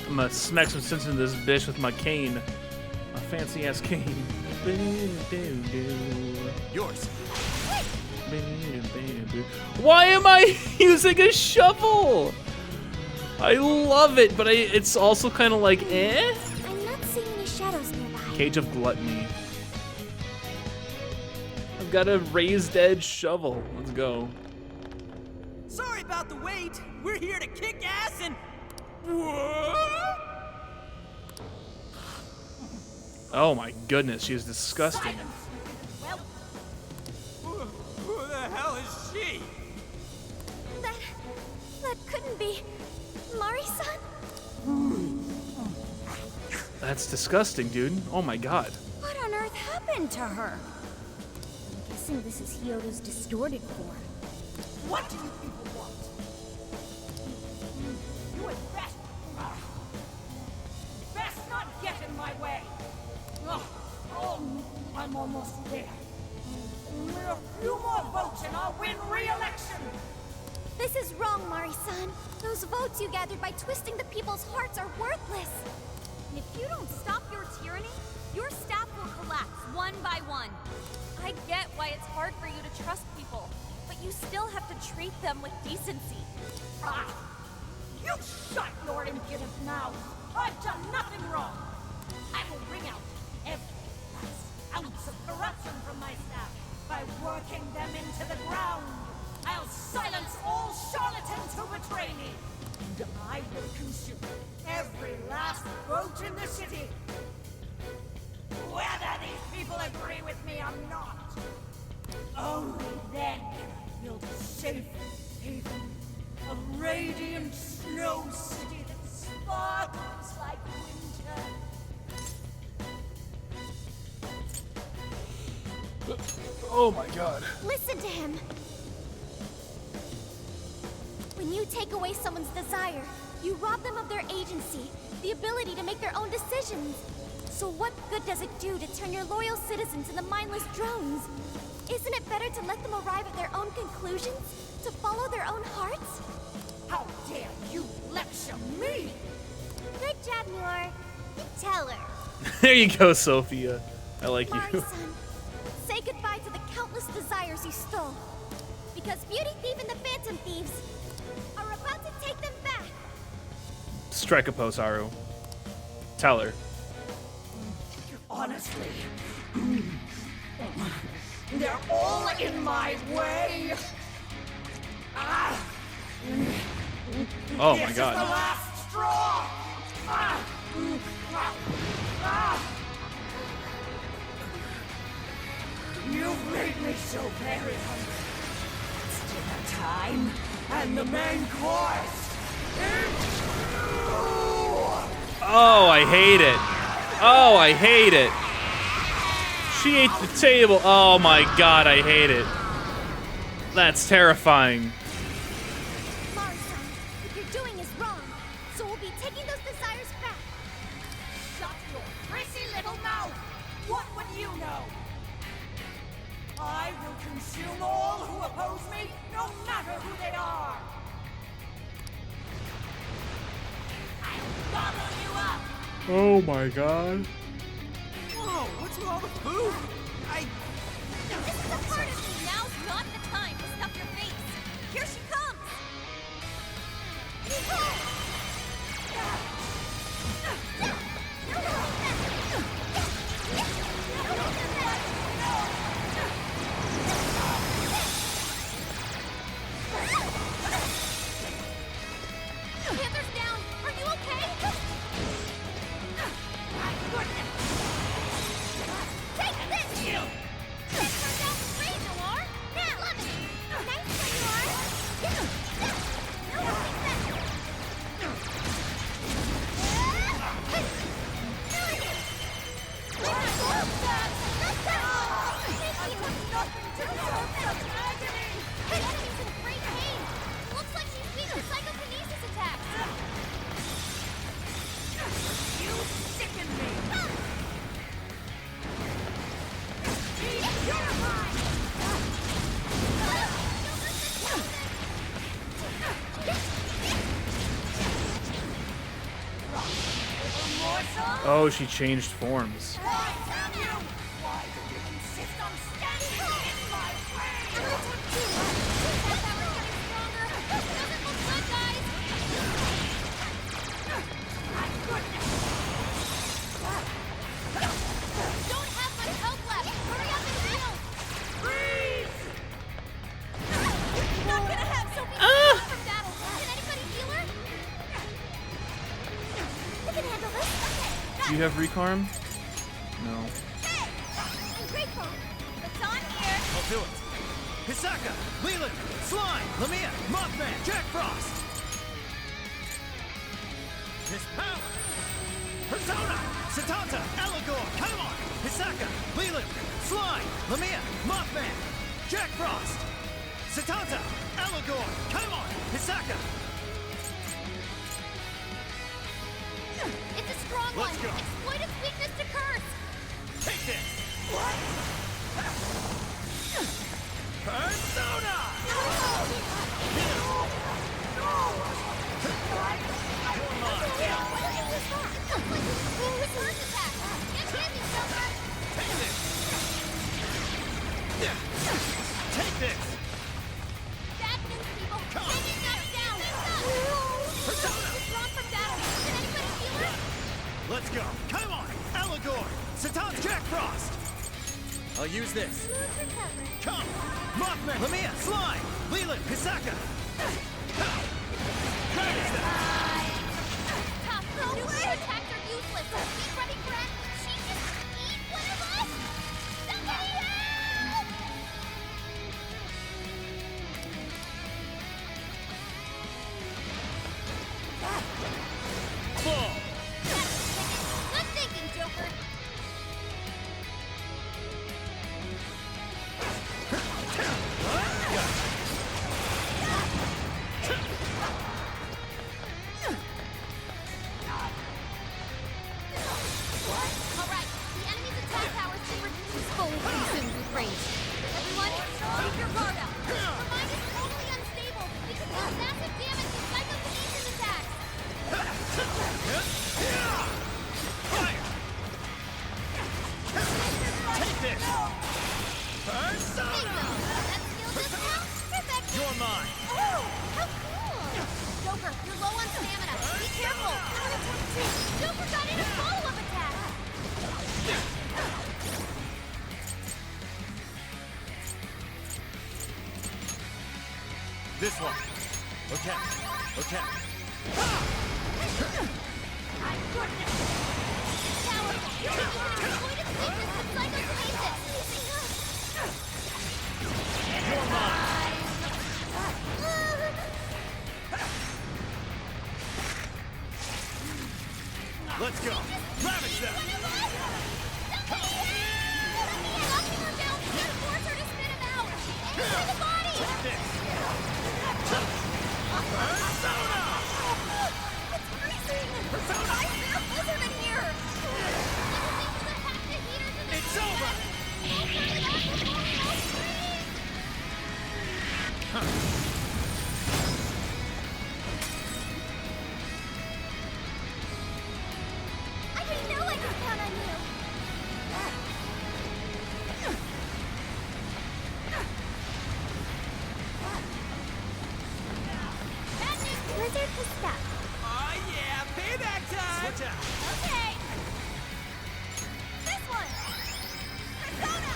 I'm gonna smack some sense into this bitch with my cane. My fancy ass cane. Yours. Why am I using a shovel? I love it, but it's also kind of like, eh? I'm not seeing any shadows nearby. Cage of Gluttony. I've got a raised edge shovel. Let's go. Sorry about the wait. We're here to kick ass and... Oh my goodness, she is disgusting. Well, Who the hell is she? That couldn't be... Mari-san? That's disgusting, dude. Oh my god. What on earth happened to her? I'm guessing this is Hyoto's distorted form. What do you people want? You had best not get in my way. Oh, I'm almost there. Only a few more votes and I'll win re-election. This is wrong, Mari-san. Those votes you gathered by twisting the people's hearts are worthless. and if you don't stop your tyranny, your staff will collapse one by one. I get why it's hard for you to trust people, but you still have to treat them with decency. Ah! You shut your impudent mouth! I've done nothing wrong! I will bring out every last ounce of corruption from my staff by working them into the ground. I'll silence all charlatans who betray me. And I will consume every last vote in the city. Whether these people agree with me or not. Only then can I build a safe haven. A radiant snow city that sparkles like winter. Oh my god. Listen to him. When you take away someone's desire, you rob them of their agency, the ability to make their own decisions. So what good does it do to turn your loyal citizens into mindless drones? Isn't it better to let them arrive at their own conclusions? To follow their own hearts? How dare you lecture me? Good job, Muir. Tell her. There you go, Sophia. I like you. Mari-san, say goodbye to the countless desires you stole. Because Beauty Thief and the Phantom Thieves are about to take them back. Strike a pose, Haru. Tell her. Honestly, they're all in my way. Oh This my is god. the last straw. You've made me so very hungry. It's dinner time, and the main course is Oh, I hate it. Oh, I hate it. She ate the table. Oh my god, I hate it. That's terrifying. Mari-san, what you're doing is wrong. So we'll be taking those desires back. Shut your prissy little mouth! What would you know? I will consume all who oppose me, no matter who they are! I'll gobble you up! Oh my god. Whoa, what's with all the food? This is a part of me. Now's not the time to stuff your face. Here she comes. Panther's down. Are you okay? Take this! Take her down the way, Noir! Now! Lemon! Nice one, Noir! Enemy's in great pain! Looks like she's weak to psychokinesis attacks! You sicken me! Oh, she changed forms. Why did you insist on standing in my way? Don't have much health left! Hurry up and heal! Freeze! Not gonna have Sophie from battle! Can anybody heal her? I can handle this! Do you have recarm? No. Hey! I'm grateful! It's on here! I'll do it. Hisaka, Leland, Slime, Lamia, Mothman, Jack Frost. His power. Persona, Satanta, Eligor, come on. Hisaka, Leland, Slime, Lamia, Mothman, Jack Frost. Satanta, Eligor, come on. Hisaka. It's a strong Let's one! go. Exploit its weakness to curse! Take this. What? Persona! Take this! Bad news, people! Enemy knocked down! Persona! Withdrawn from battle! Can anybody heal her? Let's go! Come on! Eligor! Satan's Jack Frost! I'll use this. Come! Mothman! Lamia! Slime! Leland! Hisaka! Top, nuclear attacks are useless. Get ready for it. She just eat one of us. Somebody help! Fall! Good thinking, Joker. All right, the enemy's attack power super is fully consumed with rage. Everyone, keep your guard up. Her mind is totally unstable. We could do massive damage to psychokinesis attacks. Take this! Persona! That skill just now? Perfect. You're mine! Oh, how cool! Joker, you're low on stamina. Be careful. Joker got in a follow-up attack. This one. Okay. Okay. My goodness! It's powerful. You can exploit its weakness with psychokinesis. You're mine! Let's go! Ravage them! It's over! I didn't know I could count on you. Blizzard has stuck. Oh yeah, payback time! Switch out! Okay. This one. Persona.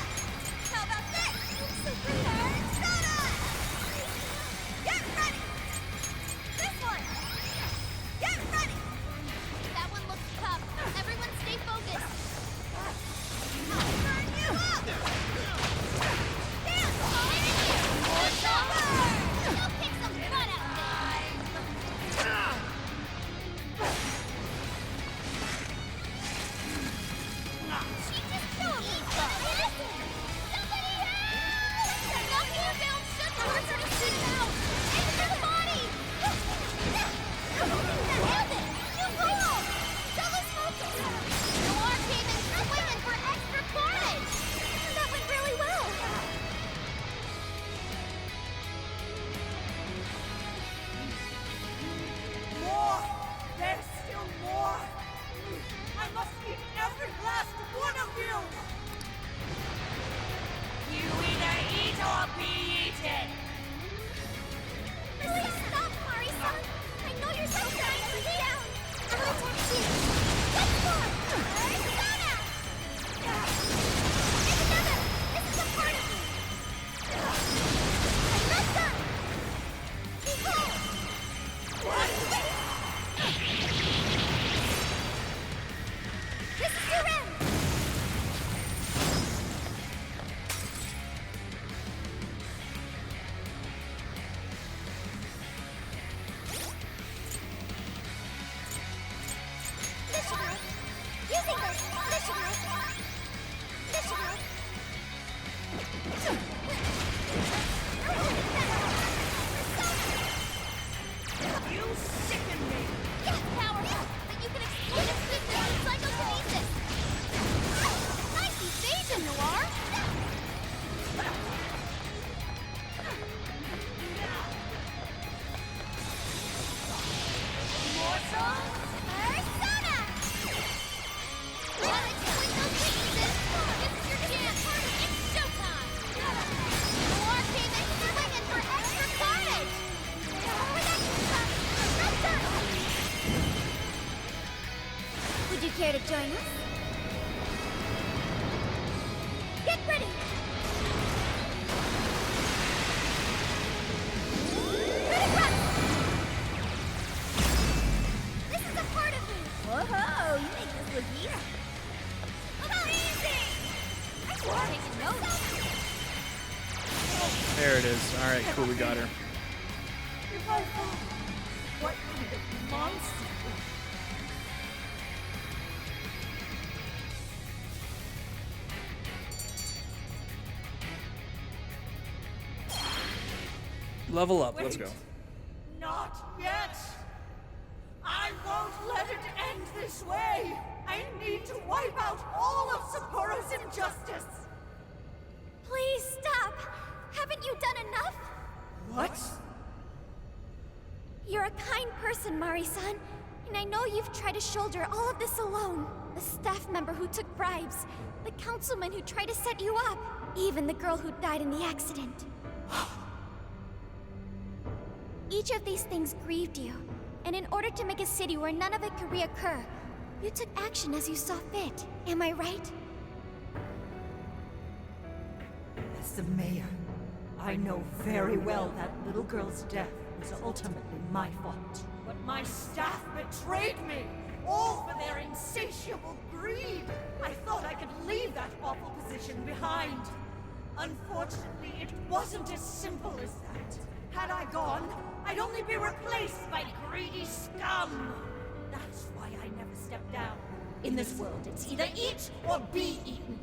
How about this? Persona. Get ready. This one. Get ready. That one looks tough. Everyone stay focused. I'll burn you up. Dance. It's over. You'll kick some butt out of She just killed me. Somebody help! Knocking her down should force her to shoot him out. Aim for the body. Nailed it. You fool! Double smoking. Noir came in swinging for extra carnage. That went really well. More! There's still more! I must eat every last one of you! You either eat or be eaten! Please stop, Mari-san. I know you're so trying to be down. I'll attack you. Let's go. Persona. Take another. This is a part of me. I'm not done. Behold. What? This is your end. Using this! You sicken me! It's powerful, but you can exploit its weakness with psychokinesis! Nice evasion, Noir! Morsel! Persona! Wanna exploit those weaknesses? This is your chance! It's showtime! Noir came in swinging for extra carnage! Would you care to join us? Get ready! here. Amazing! I'm taking notes. There it is. All right, cool. We got her. If I thought, what kind of monster? Level up. Let's go. Not yet. I won't let it end this way. I need to wipe out all of Sapporo's injustice. Please stop! Haven't you done enough? What? You're a kind person, Mari-san, and I know you've tried to shoulder all of this alone. The staff member who took bribes, the councilman who tried to set you up, even the girl who died in the accident. Each of these things grieved you, and in order to make a city where none of it could reoccur, you took action as you saw fit. Am I right? As the mayor, I know very well that little girl's death was ultimately my fault. But my staff betrayed me, all for their insatiable greed. I thought I could leave that awful position behind. Unfortunately, it wasn't as simple as that. Had I gone, I'd only be replaced by greedy scum. That's why I never stepped down. In this world, it's either eat or be eaten.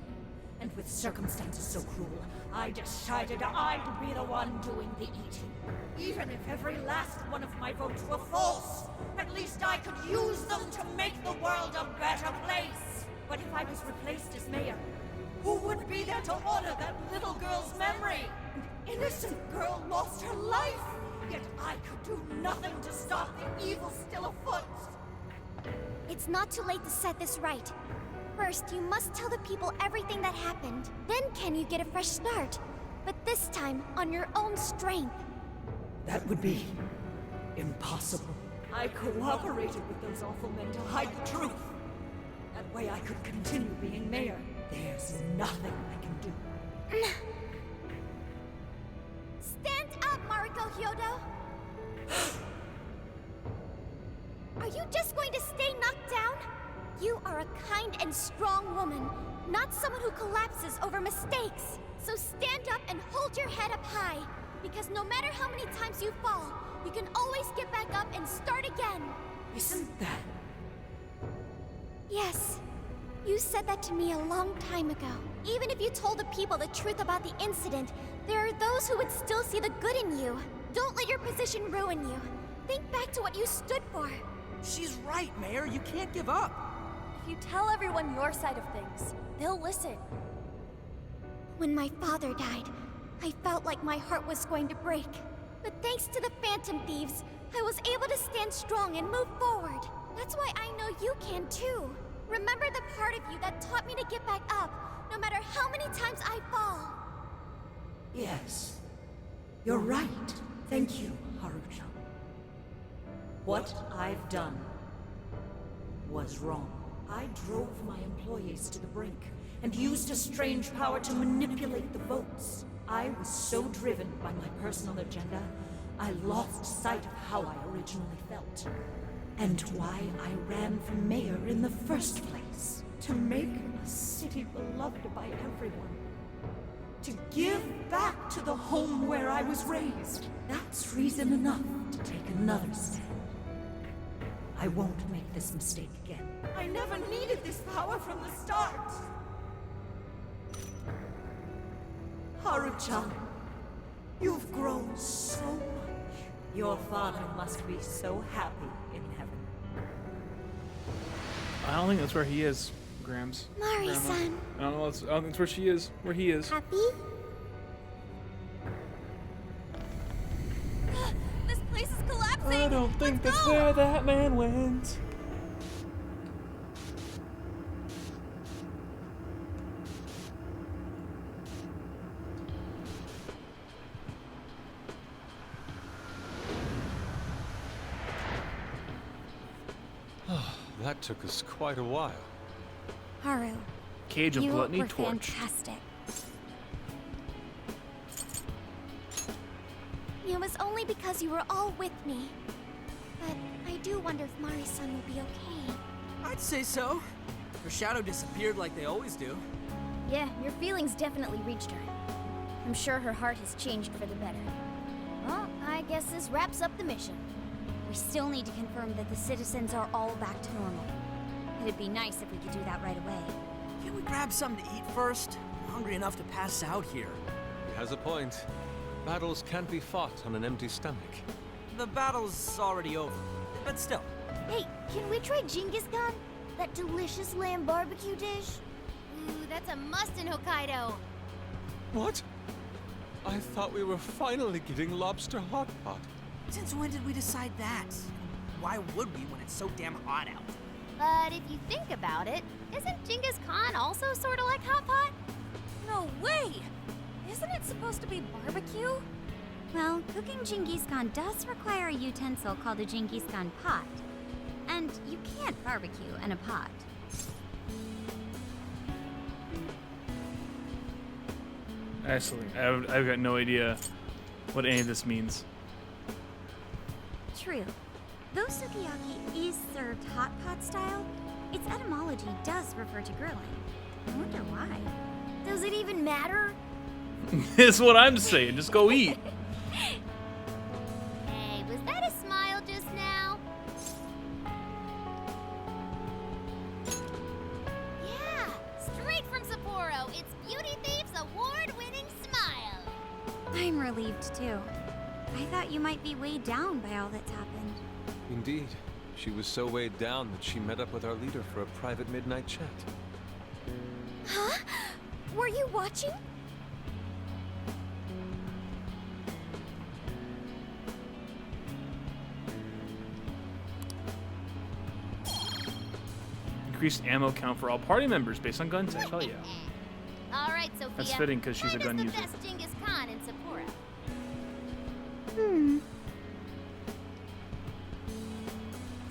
And with circumstances so cruel, I decided I'd be the one doing the eating. Even if every last one of my votes were false, at least I could use them to make the world a better place. But if I was replaced as mayor, who would be there to honor that little girl's memory? An innocent girl lost her life, yet I could do nothing to stop the evil still afoot. It's not too late to set this right. First, you must tell the people everything that happened. Then can you get a fresh start? But this time, on your own strength. That would be impossible. I cooperated with those awful men to hide the truth. That way I could continue being mayor. There's nothing I can do. Stand up, Mariko Kyoto! Are you just going to stay knocked down? You are a kind and strong woman, not someone who collapses over mistakes. So stand up and hold your head up high, because no matter how many times you fall, you can always get back up and start again. Isn't that... Yes. You said that to me a long time ago. Even if you told the people the truth about the incident, there are those who would still see the good in you. Don't let your position ruin you. Think back to what you stood for. She's right, Mayor. You can't give up. If you tell everyone your side of things, they'll listen. When my father died, I felt like my heart was going to break. But thanks to the Phantom Thieves, I was able to stand strong and move forward. That's why I know you can too. Remember the part of you that taught me to get back up, no matter how many times I fall. Yes. You're right. Thank you, Haruka. What I've done was wrong. I drove my employees to the brink and used a strange power to manipulate the votes. I was so driven by my personal agenda, I lost sight of how I originally felt. And why I ran for mayor in the first place. To make a city beloved by everyone. To give back to the home where I was raised. That's reason enough to take another stand. I won't make this mistake again. I never needed this power from the start. Haru-chan, you've grown so much. Your father must be so happy in heaven. I don't think that's where he is, Grams. Mari-san. I don't know. I don't think that's where she is. Where he is. Happy? This place is collapsing! I don't think that's where that man went. That took us quite a while. Haru, Cage of you Gluttony were Torch. fantastic. It was only because you were all with me. But I do wonder if Mari-san will be okay. I'd say so. Her shadow disappeared like they always do. Yeah, your feelings definitely reached her. I'm sure her heart has changed for the better. Well, I guess this wraps up the mission. We still need to confirm that the citizens are all back to normal. It'd be nice if we could do that right away. Can we grab something to eat first? I'm hungry enough to pass out here. He has a point. Battles can't be fought on an empty stomach. The battle's already over, but still. Hey, can we try Genghis Khan? That delicious lamb barbecue dish? Ooh, that's a must in Hokkaido. What? I thought we were finally getting lobster hot pot. Since when did we decide that? Why would we when it's so damn hot out? But if you think about it, isn't Genghis Khan also sort of like hot pot? No way! Isn't it supposed to be barbecue? Well, cooking Genghis Khan does require a utensil called a Genghis Khan pot. And you can't barbecue in a pot. Actually, I've got no idea what any of this means. True. Though sukiyaki is served hot pot style, its etymology does refer to grilling. I wonder why. Does it even matter? It's what I'm saying. Just go eat. Hey, was that a smile just now? Yeah, straight from Sapporo. It's Beauty Thief's award-winning smile. I'm relieved too. I thought you might be weighed down by all that's happened. Indeed. She was so weighed down that she met up with our leader for a private midnight chat. Huh? Were you watching? Increased ammo count for all party members based on gun type. Hell yeah. All right, Sophia. That's fitting because she's a gun user. When is the best Genghis Khan in Sapporo?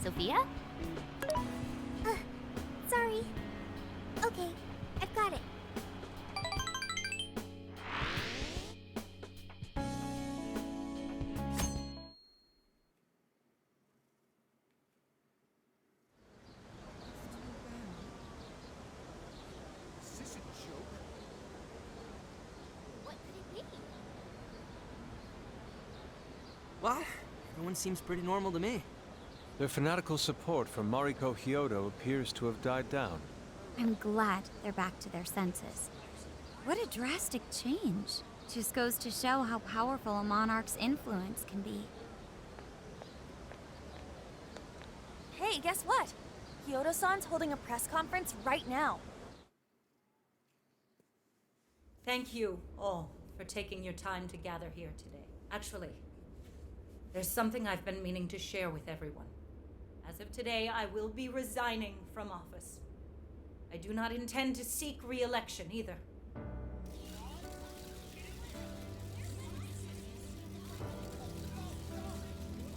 Sophia? Sorry. Okay, I've got it. What could it be? Well, everyone seems pretty normal to me. Their fanatical support for Mariko Kyoto appears to have died down. I'm glad they're back to their senses. What a drastic change. Just goes to show how powerful a monarch's influence can be. Hey, guess what? Kyoto-san's holding a press conference right now. Thank you all for taking your time to gather here today. Actually, there's something I've been meaning to share with everyone. As of today, I will be resigning from office. I do not intend to seek re-election either.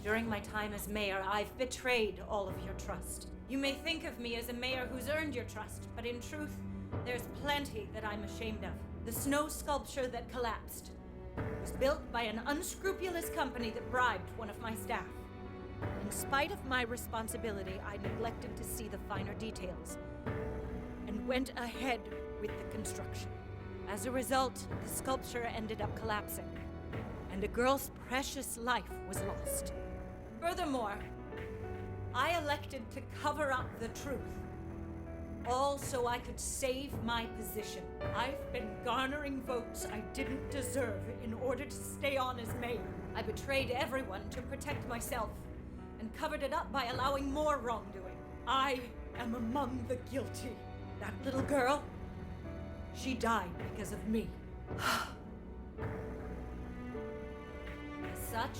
During my time as mayor, I've betrayed all of your trust. You may think of me as a mayor who's earned your trust, but in truth, there's plenty that I'm ashamed of. The snow sculpture that collapsed was built by an unscrupulous company that bribed one of my staff. In spite of my responsibility, I neglected to see the finer details and went ahead with the construction. As a result, the sculpture ended up collapsing, and a girl's precious life was lost. Furthermore, I elected to cover up the truth, all so I could save my position. I've been garnering votes I didn't deserve in order to stay on as mayor. I betrayed everyone to protect myself and covered it up by allowing more wrongdoing. I am among the guilty. That little girl, she died because of me. As such,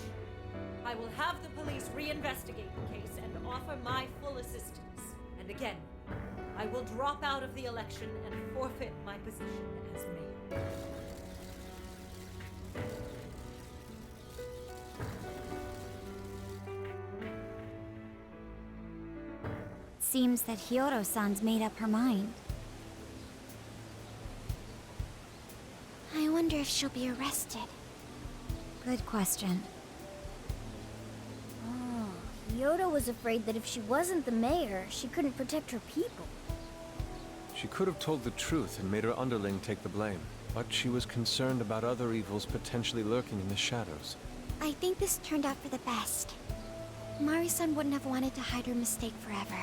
I will have the police reinvestigate the case and offer my full assistance. And again, I will drop out of the election and forfeit my position as mayor. Seems that Hyodo-san's made up her mind. I wonder if she'll be arrested. Good question. Oh, Kyoto was afraid that if she wasn't the mayor, she couldn't protect her people. She could have told the truth and made her underling take the blame, but she was concerned about other evils potentially lurking in the shadows. I think this turned out for the best. Mari-san wouldn't have wanted to hide her mistake forever.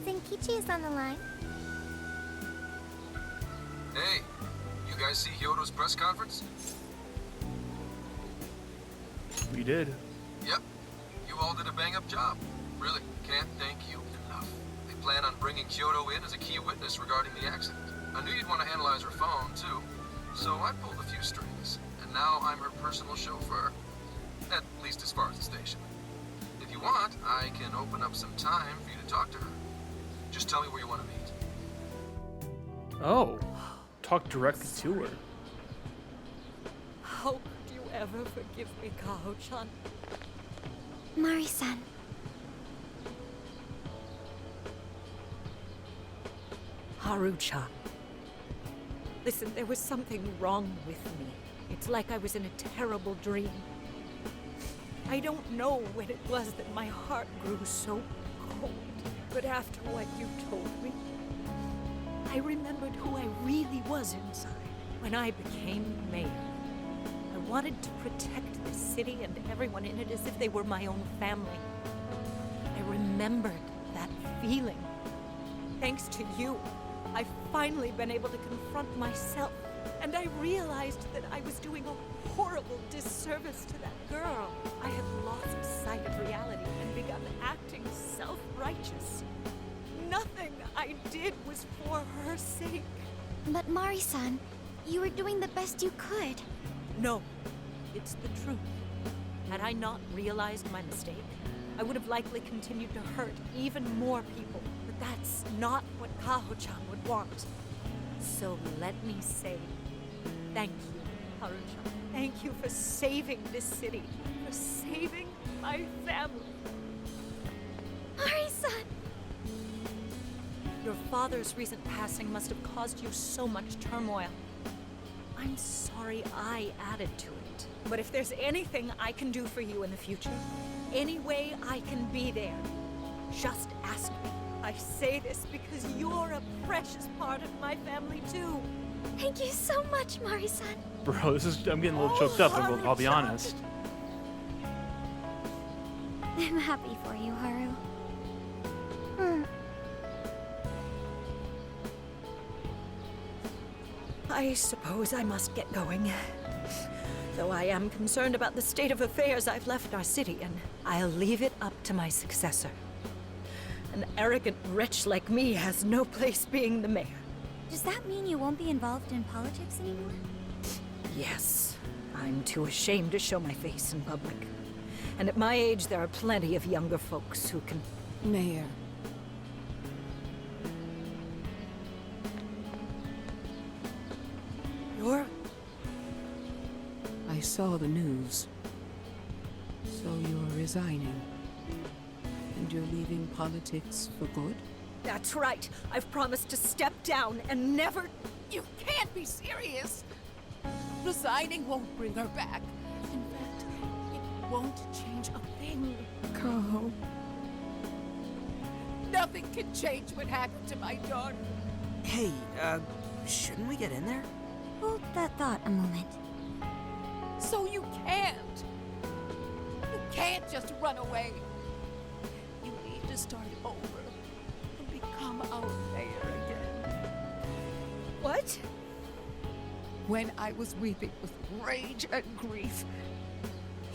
Zenkichi is on the line. Hey, you guys see Kyoto's press conference? We did. Yep. You all did a bang-up job. Really, can't thank you enough. They plan on bringing Kyoto in as a key witness regarding the accident. I knew you'd want to analyze her phone, too. So I pulled a few strings, and now I'm her personal chauffeur. At least as far as the station. If you want, I can open up some time for you to talk to her. Just tell me where you want to meet. Oh, talk directly to her. How could you ever forgive me, Kaho-chan? Mari-san. Haru-chan. Listen, there was something wrong with me. It's like I was in a terrible dream. I don't know when it was that my heart grew so cold, but after what you told me, I remembered who I really was inside when I became mayor. I wanted to protect the city and everyone in it as if they were my own family. I remembered that feeling. Thanks to you, I've finally been able to confront myself, and I realized that I was doing a horrible disservice to that girl. I had lost sight of reality and begun acting self-righteous. Nothing I did was for her sake. But Mari-san, you were doing the best you could. No, it's the truth. Had I not realized my mistake, I would have likely continued to hurt even more people. But that's not what Kaho-chan would want. So let me say, thank you, Haru-chan. Thank you for saving this city, for saving my family. Mari-san! Your father's recent passing must have caused you so much turmoil. I'm sorry I added to it. But if there's anything I can do for you in the future, any way I can be there, just ask me. I say this because you're a precious part of my family too. Thank you so much, Mari-san. Bro, I'm getting a little choked up, I'll be honest. I'm happy for you, Haru. I suppose I must get going. Though I am concerned about the state of affairs, I've left our city, and I'll leave it up to my successor. An arrogant wretch like me has no place being the mayor. Does that mean you won't be involved in politics anymore? Yes. I'm too ashamed to show my face in public. And at my age, there are plenty of younger folks who can... Mayor. You're... I saw the news. So you're resigning. And you're leaving politics for good? That's right. I've promised to step down and never... You can't be serious! Resigning won't bring her back. In fact, it won't change a thing. Kaho. Nothing can change what happened to my daughter. Hey, shouldn't we get in there? Hold that thought a moment. So you can't. You can't just run away. You need to start over and become our mayor again. What? When I was weeping with rage and grief,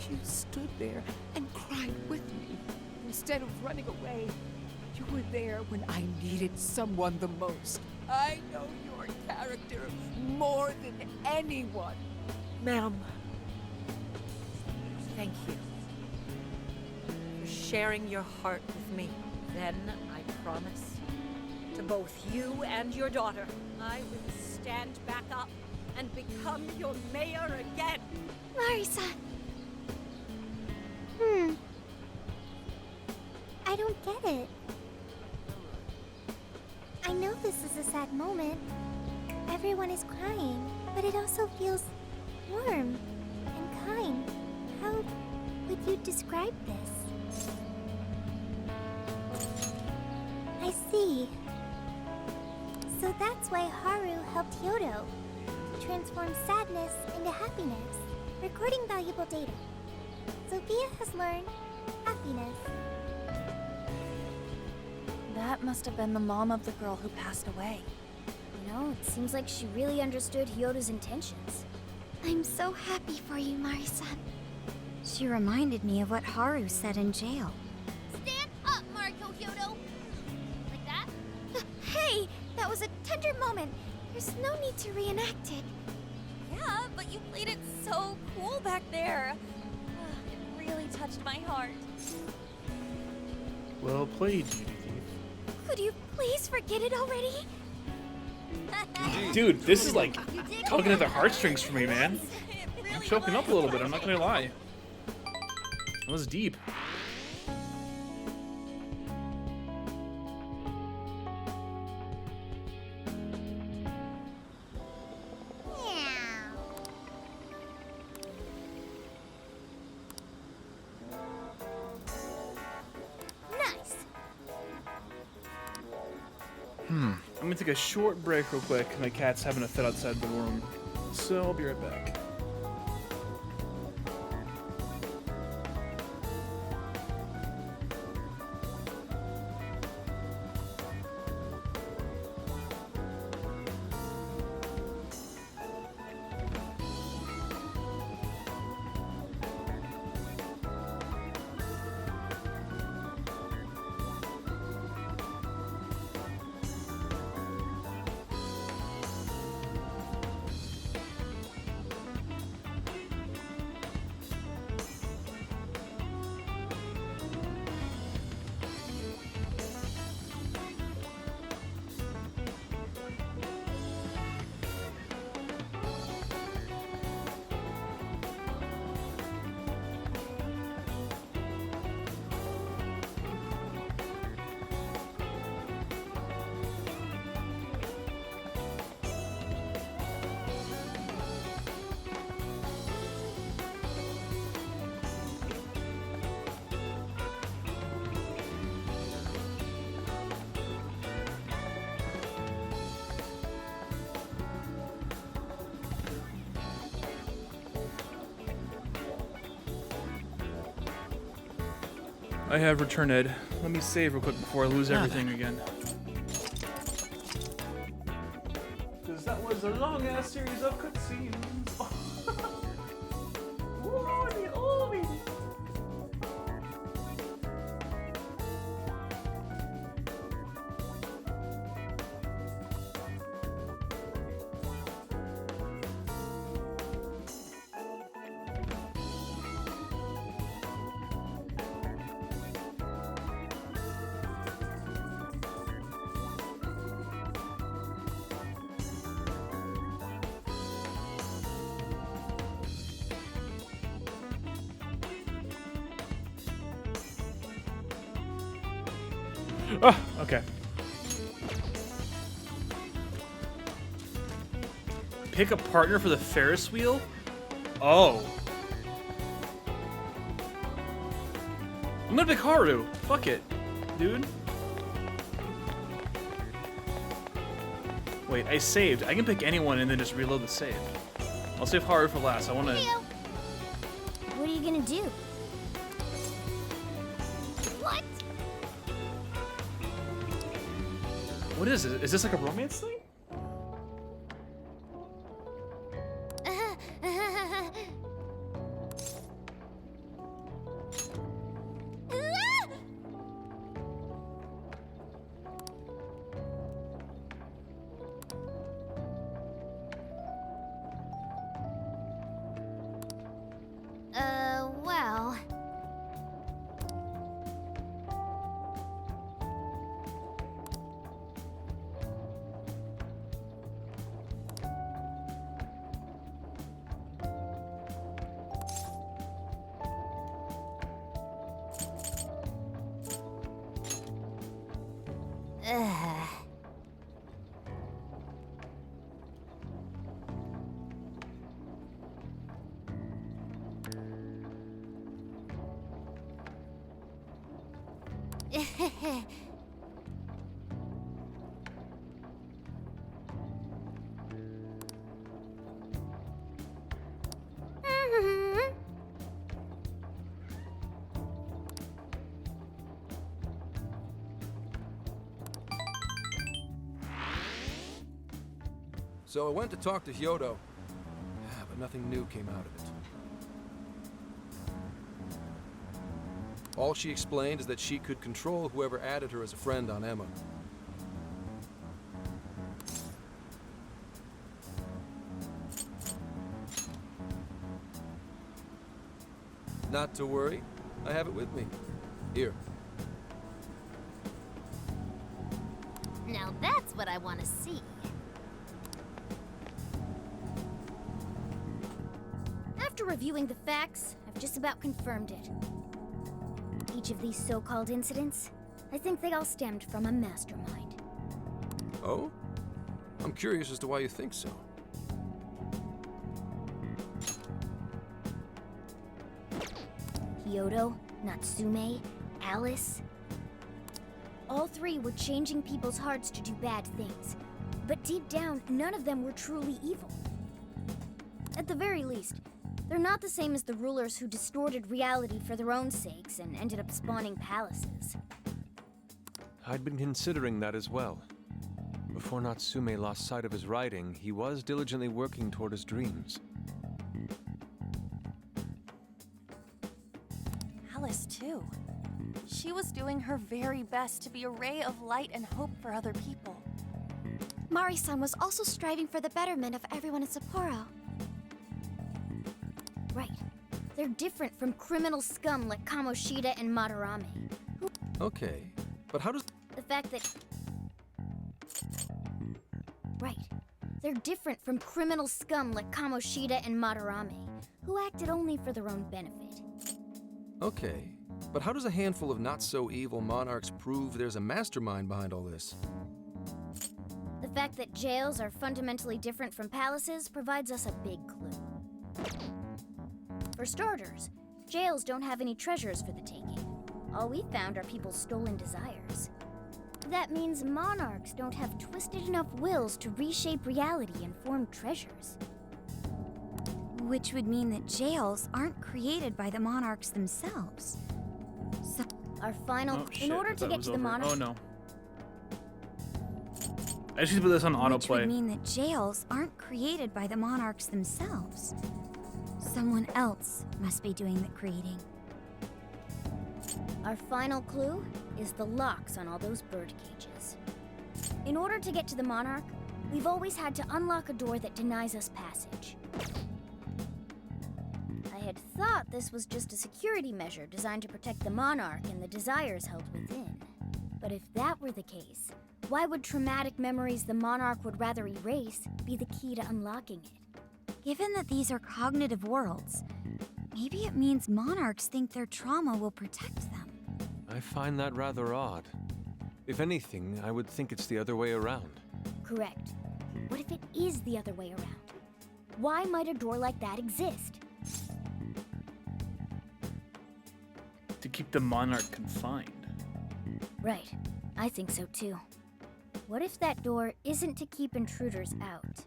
you stood there and cried with me. Instead of running away, you were there when I needed someone the most. I know your character more than anyone. Ma'am, thank you for sharing your heart with me. Then I promise to both you and your daughter, I will stand back up and become your mayor again. Mari-san. I don't get it. I know this is a sad moment. Everyone is crying, but it also feels warm and kind. How would you describe this? see. So that's why Haru helped Kyoto to transform sadness into happiness, recording valuable data. Sophia has learned happiness. That must have been the mom of the girl who passed away. You know, it seems like she really understood Hyodo's intentions. I'm so happy for you, Mari-san. She reminded me of what Haru said in jail. Stand up, Mariko Kyoto! Like that? Hey, that was a tender moment. There's no need to reenact it. Yeah, but you played it so cool back there. It really touched my heart. Well played, Judy. Could you please forget it already? Dude, this is like tugging at the heartstrings for me, man. I'm choking up a little bit, I'm not gonna lie. That was deep. Nice. I'm gonna take a short break real quick. My cat's having a fit outside the room. So I'll be right back. I have returned. Let me save real quick before I lose everything again. Because that was a long ass series of cutscenes. Oh, okay. Pick a partner for the Ferris wheel? Oh. I'm gonna pick Haru. Fuck it, dude. Wait, I saved. I can pick anyone and then just reload the save. I'll save Haru for last. I wanna... What are you gonna do? What? What is it? Is this like a romance thing? Well. So I went to talk to Kyoto, but nothing new came out of it. All she explained is that she could control whoever added her as a friend on Emma. Not to worry, I have it with me. Here. Now that's what I want to see. After reviewing the facts, I've just about confirmed it. Each of these so-called incidents, I think they all stemmed from a mastermind. Oh? I'm curious as to why you think so. Kyoto, Natsume, Alice. All three were changing people's hearts to do bad things. But deep down, none of them were truly evil. At the very least, they're not the same as the rulers who distorted reality for their own sakes and ended up spawning palaces. I'd been considering that as well. Before Natsume lost sight of his writing, he was diligently working toward his dreams. Alice, too. She was doing her very best to be a ray of light and hope for other people. Mari-san was also striving for the betterment of everyone in Sapporo. Right. They're different from criminal scum like Kamoshida and Madarame. Okay, but how does... The fact that... Right. They're different from criminal scum like Kamoshida and Madarame, who acted only for their own benefit. Okay, but how does a handful of not-so-evil monarchs prove there's a mastermind behind all this? The fact that jails are fundamentally different from palaces provides us a big clue. For starters, jails don't have any treasures for the taking. All we found are people's stolen desires. That means monarchs don't have twisted enough wills to reshape reality and form treasures. Which would mean that jails aren't created by the monarchs themselves. So our final... Oh, shit. In order I to thought it get was to the over. monarch... Oh, no. I just need to put this on Which would autoplay. mean that jails aren't created by the monarchs themselves. Someone else must be doing the creating. Our final clue is the locks on all those bird cages. In order to get to the monarch, we've always had to unlock a door that denies us passage. I had thought this was just a security measure designed to protect the monarch and the desires held within. But if that were the case, why would traumatic memories the monarch would rather erase be the key to unlocking it? Given that these are cognitive worlds, maybe it means monarchs think their trauma will protect them. I find that rather odd. If anything, I would think it's the other way around. Correct. What if it is the other way around? Why might a door like that exist? To keep the monarch confined. Right. I think so too. What if that door isn't to keep intruders out,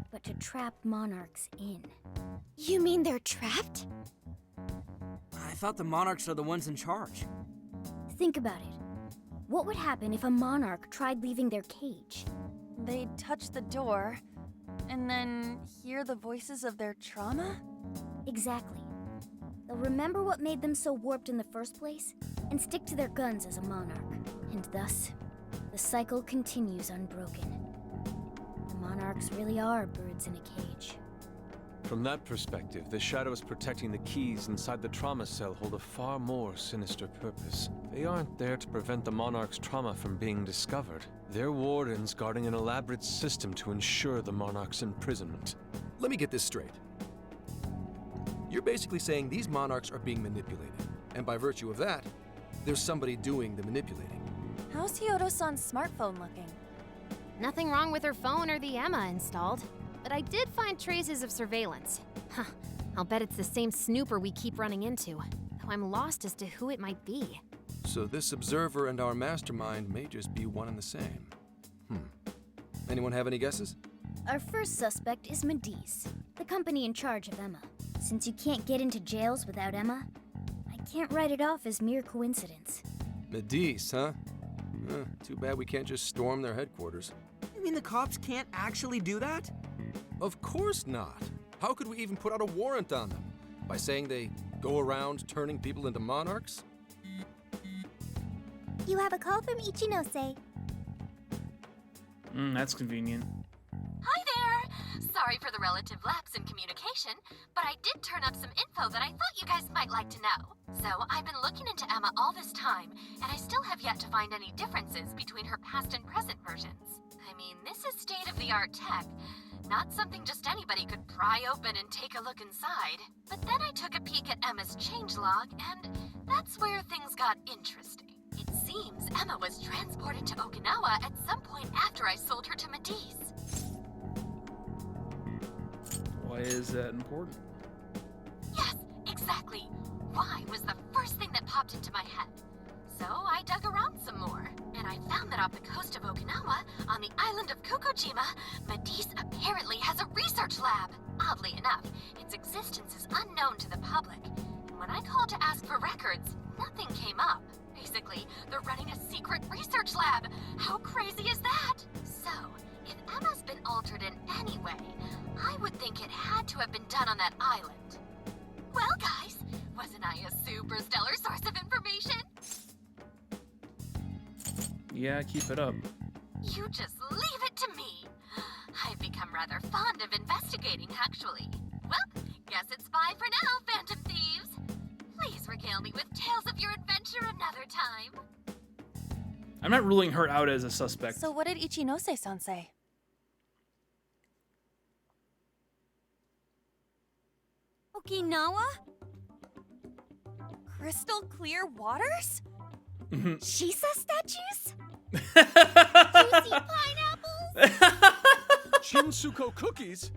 but to trap monarchs in? You mean they're trapped? I thought the monarchs are the ones in charge. Think about it. What would happen if a monarch tried leaving their cage? They'd touch the door, and then hear the voices of their trauma? Exactly. They'll remember what made them so warped in the first place, and stick to their guns as a monarch. And thus, the cycle continues unbroken. The monarchs really are birds in a cage. From that perspective, the shadows protecting the keys inside the trauma cell hold a far more sinister purpose. They aren't there to prevent the monarch's trauma from being discovered. They're wardens guarding an elaborate system to ensure the monarch's imprisonment. Let me get this straight. You're basically saying these monarchs are being manipulated, and by virtue of that, there's somebody doing the manipulating. How's Hyodo-san's smartphone looking? Nothing wrong with her phone or the Emma installed. But I did find traces of surveillance. Huh, I'll bet it's the same snooper we keep running into, though I'm lost as to who it might be. So this observer and our mastermind may just be one and the same. Anyone have any guesses? Our first suspect is Medice, the company in charge of Emma. Since you can't get into jails without Emma, I can't write it off as mere coincidence. Medice, huh? Too bad we can't just storm their headquarters. You mean the cops can't actually do that? Of course not. How could we even put out a warrant on them? By saying they go around turning people into monarchs? You have a call from Ichinose. That's convenient. Hi there! Sorry for the relative lapse in communication, but I did turn up some info that I thought you guys might like to know. So I've been looking into Emma all this time, and I still have yet to find any differences between her past and present versions. I mean, this is state-of-the-art tech. Not something just anybody could pry open and take a look inside. But then I took a peek at Emma's changelog, and that's where things got interesting. It seems Emma was transported to Okinawa at some point after I sold her to Matisse. Why is that important? Yes, exactly. Why was the first thing that popped into my head. So I dug around some more, and I found that off the coast of Okinawa, on the island of Kukujima, Matisse apparently has a research lab. Oddly enough, its existence is unknown to the public. And when I called to ask for records, nothing came up. Basically, they're running a secret research lab. How crazy is that? So, if Emma's been altered in any way, I would think it had to have been done on that island. Well, guys, wasn't I a super stellar source of information? Yeah, keep it up. You just leave it to me. I've become rather fond of investigating, actually. Well, guess it's bye for now, Phantom Thieves. Please regale me with tales of your adventure another time. I'm not ruling her out as a suspect. So what did Ichinose-san say? Okinawa? Crystal clear waters? Shisa statues? Juicy pineapples? Shinsuko cookies?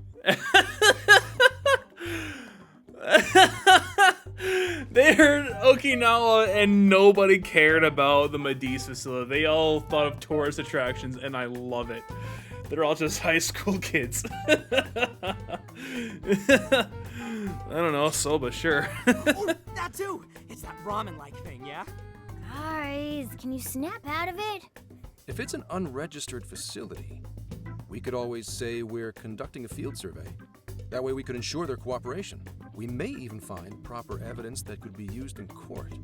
They heard Okinawa and nobody cared about the Matisse facility. They all thought of tourist attractions, and I love it. They're all just high school kids. I don't know, soba, sure. Oh, that too! It's that ramen-like thing, yeah? Guys, can you snap out of it? If it's an unregistered facility, we could always say we're conducting a field survey. That way we could ensure their cooperation. We may even find proper evidence that could be used in court.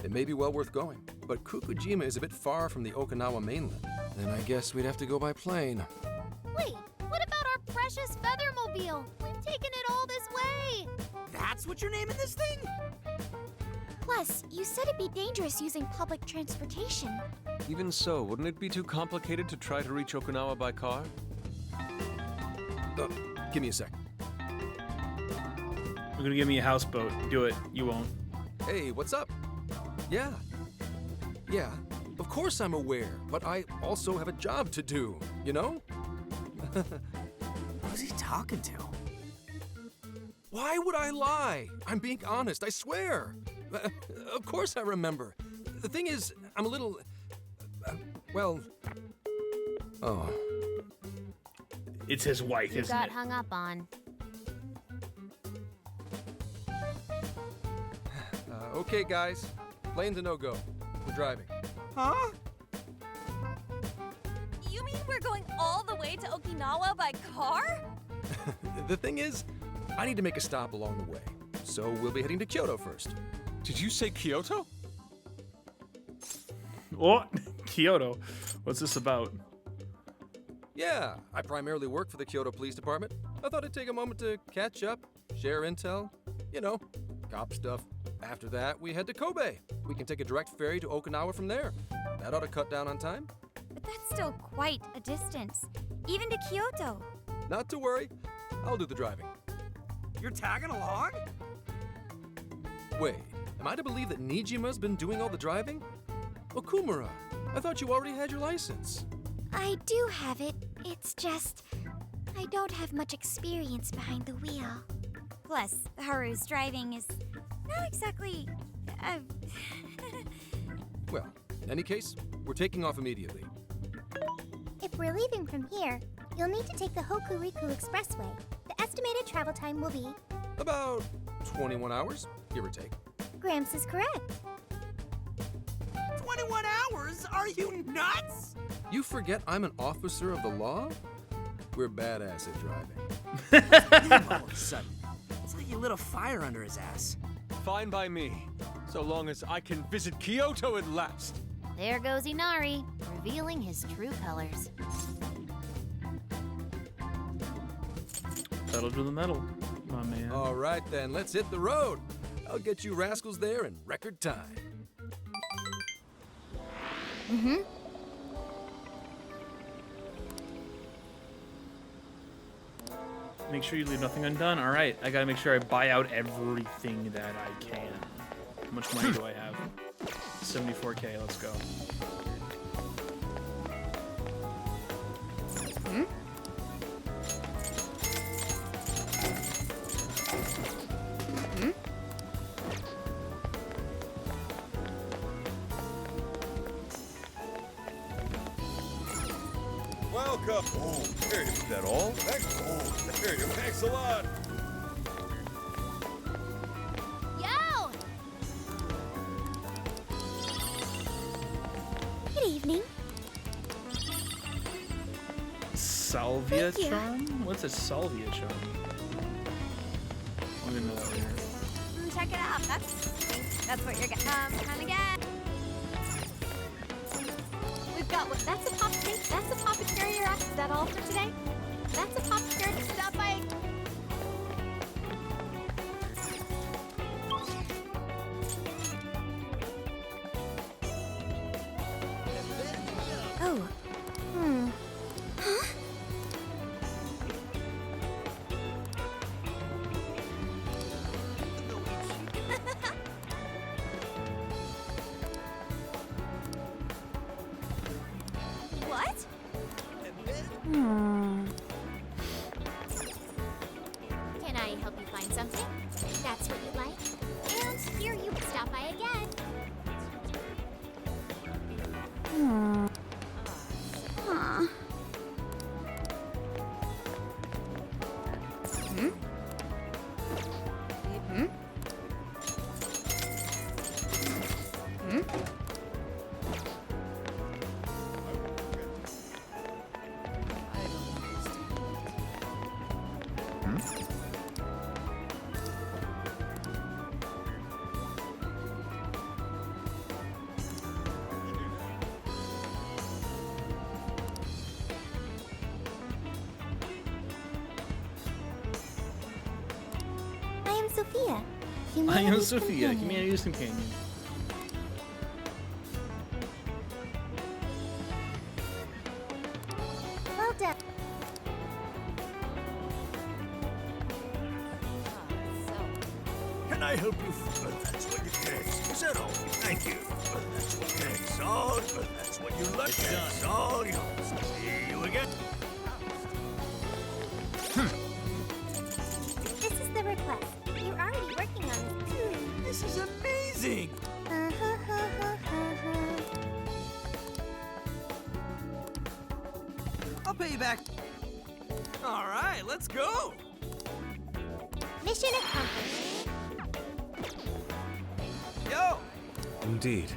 It may be well worth going, but Kukujima is a bit far from the Okinawa mainland. Then I guess we'd have to go by plane. Wait, what about our precious feathermobile? We've taken it all this way. That's what you're naming this thing? Plus, you said it'd be dangerous using public transportation. Even so, wouldn't it be too complicated to try to reach Okinawa by car? Give me a sec. You're gonna give me a houseboat. Do it. You won't. Hey, what's up? Yeah, of course I'm aware, but I also have a job to do, you know? Who's he talking to? Why would I lie? I'm being honest, I swear. Of course I remember. The thing is, I'm a little... Oh. It's his wife, You isn't got it? hung up on. Okay, guys. Plane's a no-go. We're driving. Huh? You mean we're going all the way to Okinawa by car? The thing is, I need to make a stop along the way. So we'll be heading to Kyoto first. Did you say Kyoto? What? Kyoto? What's this about? Yeah, I primarily work for the Kyoto Police Department. I thought I'd take a moment to catch up, share intel, you know, cop stuff. After that, we head to Kobe. We can take a direct ferry to Okinawa from there. That ought to cut down on time. But that's still quite a distance, even to Kyoto. Not to worry, I'll do the driving. You're tagging along? Wait, am I to believe that Nijima's been doing all the driving? Okumura, I thought you already had your license. I do have it. It's just, I don't have much experience behind the wheel. Plus, Haru's driving is not exactly... Well, in any case, we're taking off immediately. If we're leaving from here, you'll need to take the Hokuriku Expressway. The estimated travel time will be... About 21 hours, give or take. Gramps is correct. 21 hours? Are you nuts? You forget I'm an officer of the law? We're badass at driving. All of a sudden, it's like you lit a fire under his ass. Fine by me, so long as I can visit Kyoto at last. There goes Inari, revealing his true colors. Pedal to the metal, my man. All right then, let's hit the road. I'll get you rascals there in record time. Mm-hmm. Make sure you leave nothing undone. All right, I gotta make sure I buy out everything that I can. How much money do I have? 74K, let's go. Hmm? Hmm? Welcome. Oh, here, is that all? Thanks. Oh, here, thanks a lot. Yo! Good evening. Salvia Thank you. charm? What's a salvia charm? I'm gonna know that later. Check it out. That's what you're getting. Come again. We've got what? That's a pop cake. That's a pop carrier. Is that all for today? That's a pop carrier. Stop by. Oh. Huh? What? Can I help you find something? That's what you like? And here you can stop by again. Aw. Hmm? Hmm? Hmm? I am Sophia. I am Humanity's Sophia, companion. Humanity's Companion. Well done. Can I help you? Well, that's what you get. Is that all? Thank you. Well, that's what you get. All. Well, that's what you like. It's all yours. See you again. This is the request. You're already working on it. This is amazing! I'll pay you back. All right, let's go. Mission accomplished. Yo! Indeed.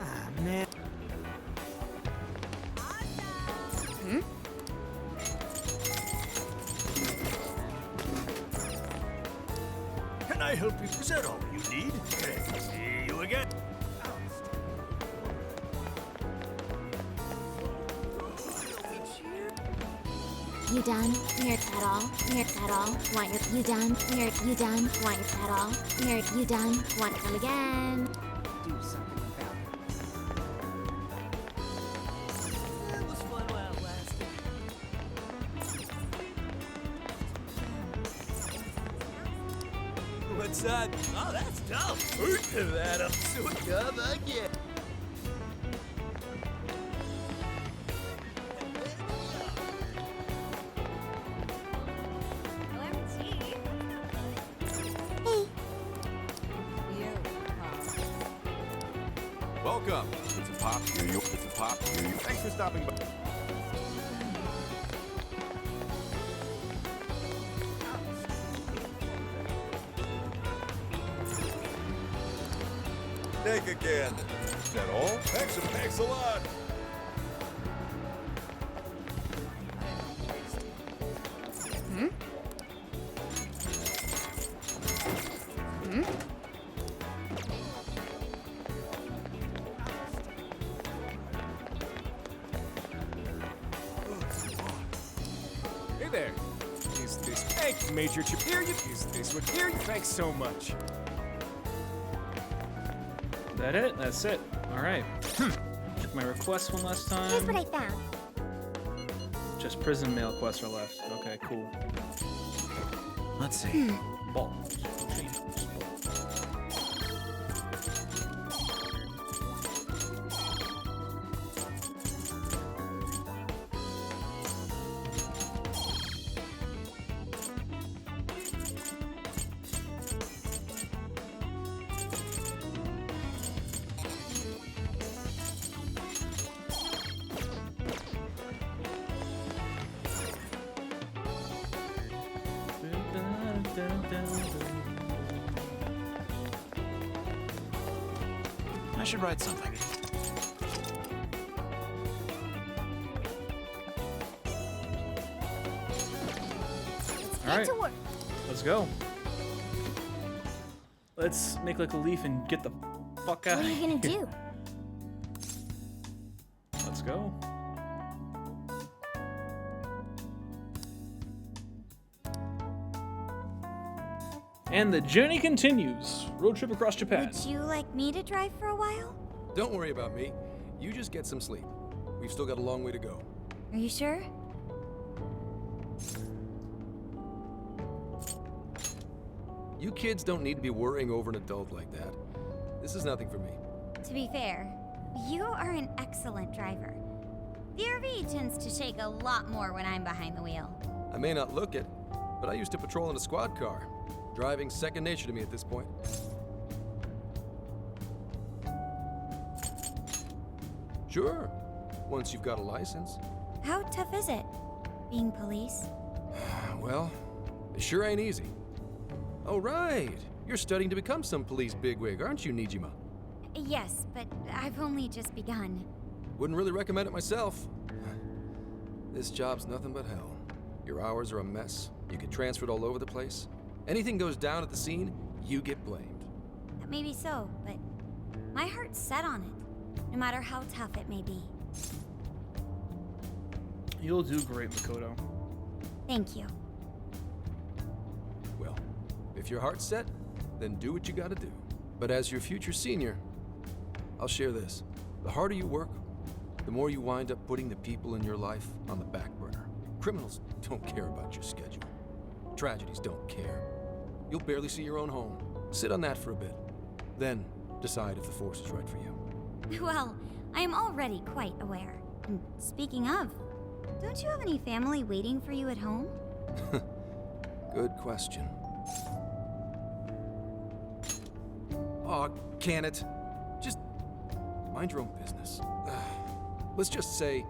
Ah, man. Hmm? Can I help you? Is that all you need? Okay. See you again. You done? You're at all? You're at all? Want your you done? You done? Want your at all? You done? Want to come again? Do something about it. It was fun while it lasted. What's that? Oh, that's dumb. Look at that. I'm so dumb again. Welcome. It's a pop. Here you. It's a pop. Here you. Thanks for stopping by. neck again. Is that all? Thanks a lot. Hmm? Hmm? Hey there. Is this thank you, Major Chip? Here you is this one here? Thanks so much. That it? That's it. All right. Check my requests one last time. Here's what I found. Just prison mail quests are left. Okay, cool. Let's see. Ball. I should write something. All right. to work. Let's go. Let's make like a leaf and get the fuck out. What are you gonna do? Let's go. And the journey continues. Road trip across Japan. Would you like me to drive for a while? Don't worry about me. You just get some sleep. We've still got a long way to go. Are you sure? You kids don't need to be worrying over an adult like that. This is nothing for me. To be fair, you are an excellent driver. The RV tends to shake a lot more when I'm behind the wheel. I may not look it, but I used to patrol in a squad car. Driving's second nature to me at this point. Sure, once you've got a license. How tough is it, being police? Well, it sure ain't easy. Oh, right. You're studying to become some police bigwig, aren't you, Nijima? Yes, but I've only just begun. Wouldn't really recommend it myself. This job's nothing but hell. Your hours are a mess. You get transferred all over the place. Anything goes down at the scene, you get blamed. That may be so, but my heart's set on it, no matter how tough it may be. You'll do great, Makoto. Thank you. Well, if your heart's set, then do what you gotta do. But as your future senior, I'll share this. The harder you work, the more you wind up putting the people in your life on the back burner. Criminals don't care about your schedule. Tragedies don't care. You'll barely see your own home. Sit on that for a bit. Then decide if the force is right for you. Well, I am already quite aware. And speaking of, don't you have any family waiting for you at home? Good question. Aw, can it? Just mind your own business. Let's just say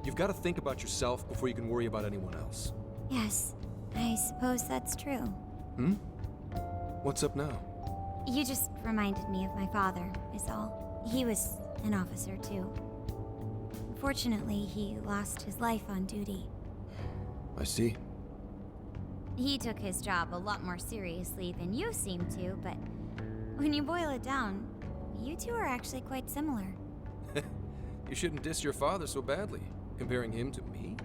you've got to think about yourself before you can worry about anyone else. Yes, I suppose that's true. Hmm? What's up now? You just reminded me of my father, is all. He was an officer, too. Unfortunately, he lost his life on duty. I see. He took his job a lot more seriously than you seem to, but when you boil it down, you two are actually quite similar. You shouldn't diss your father so badly, comparing him to me.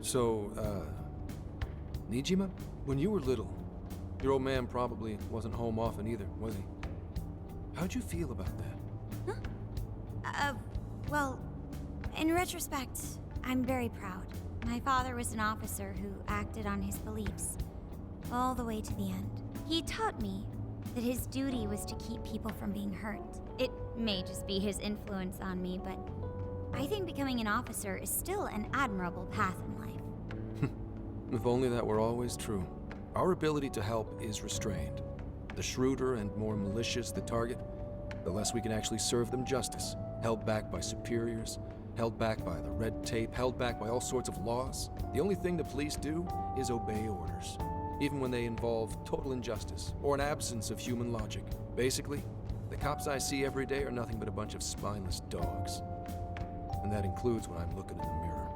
So, Nijima, when you were little, your old man probably wasn't home often either, was he? How'd you feel about that? Well, in retrospect, I'm very proud. My father was an officer who acted on his beliefs, all the way to the end. He taught me that his duty was to keep people from being hurt. It may just be his influence on me, but I think becoming an officer is still an admirable path in life. If only that were always true. Our ability to help is restrained. The shrewder and more malicious the target, the less we can actually serve them justice. Held back by superiors, held back by the red tape, held back by all sorts of laws. The only thing the police do is obey orders. even when they involve total injustice or an absence of human logic. Basically, the cops I see every day are nothing but a bunch of spineless dogs. And that includes when I'm looking in the mirror.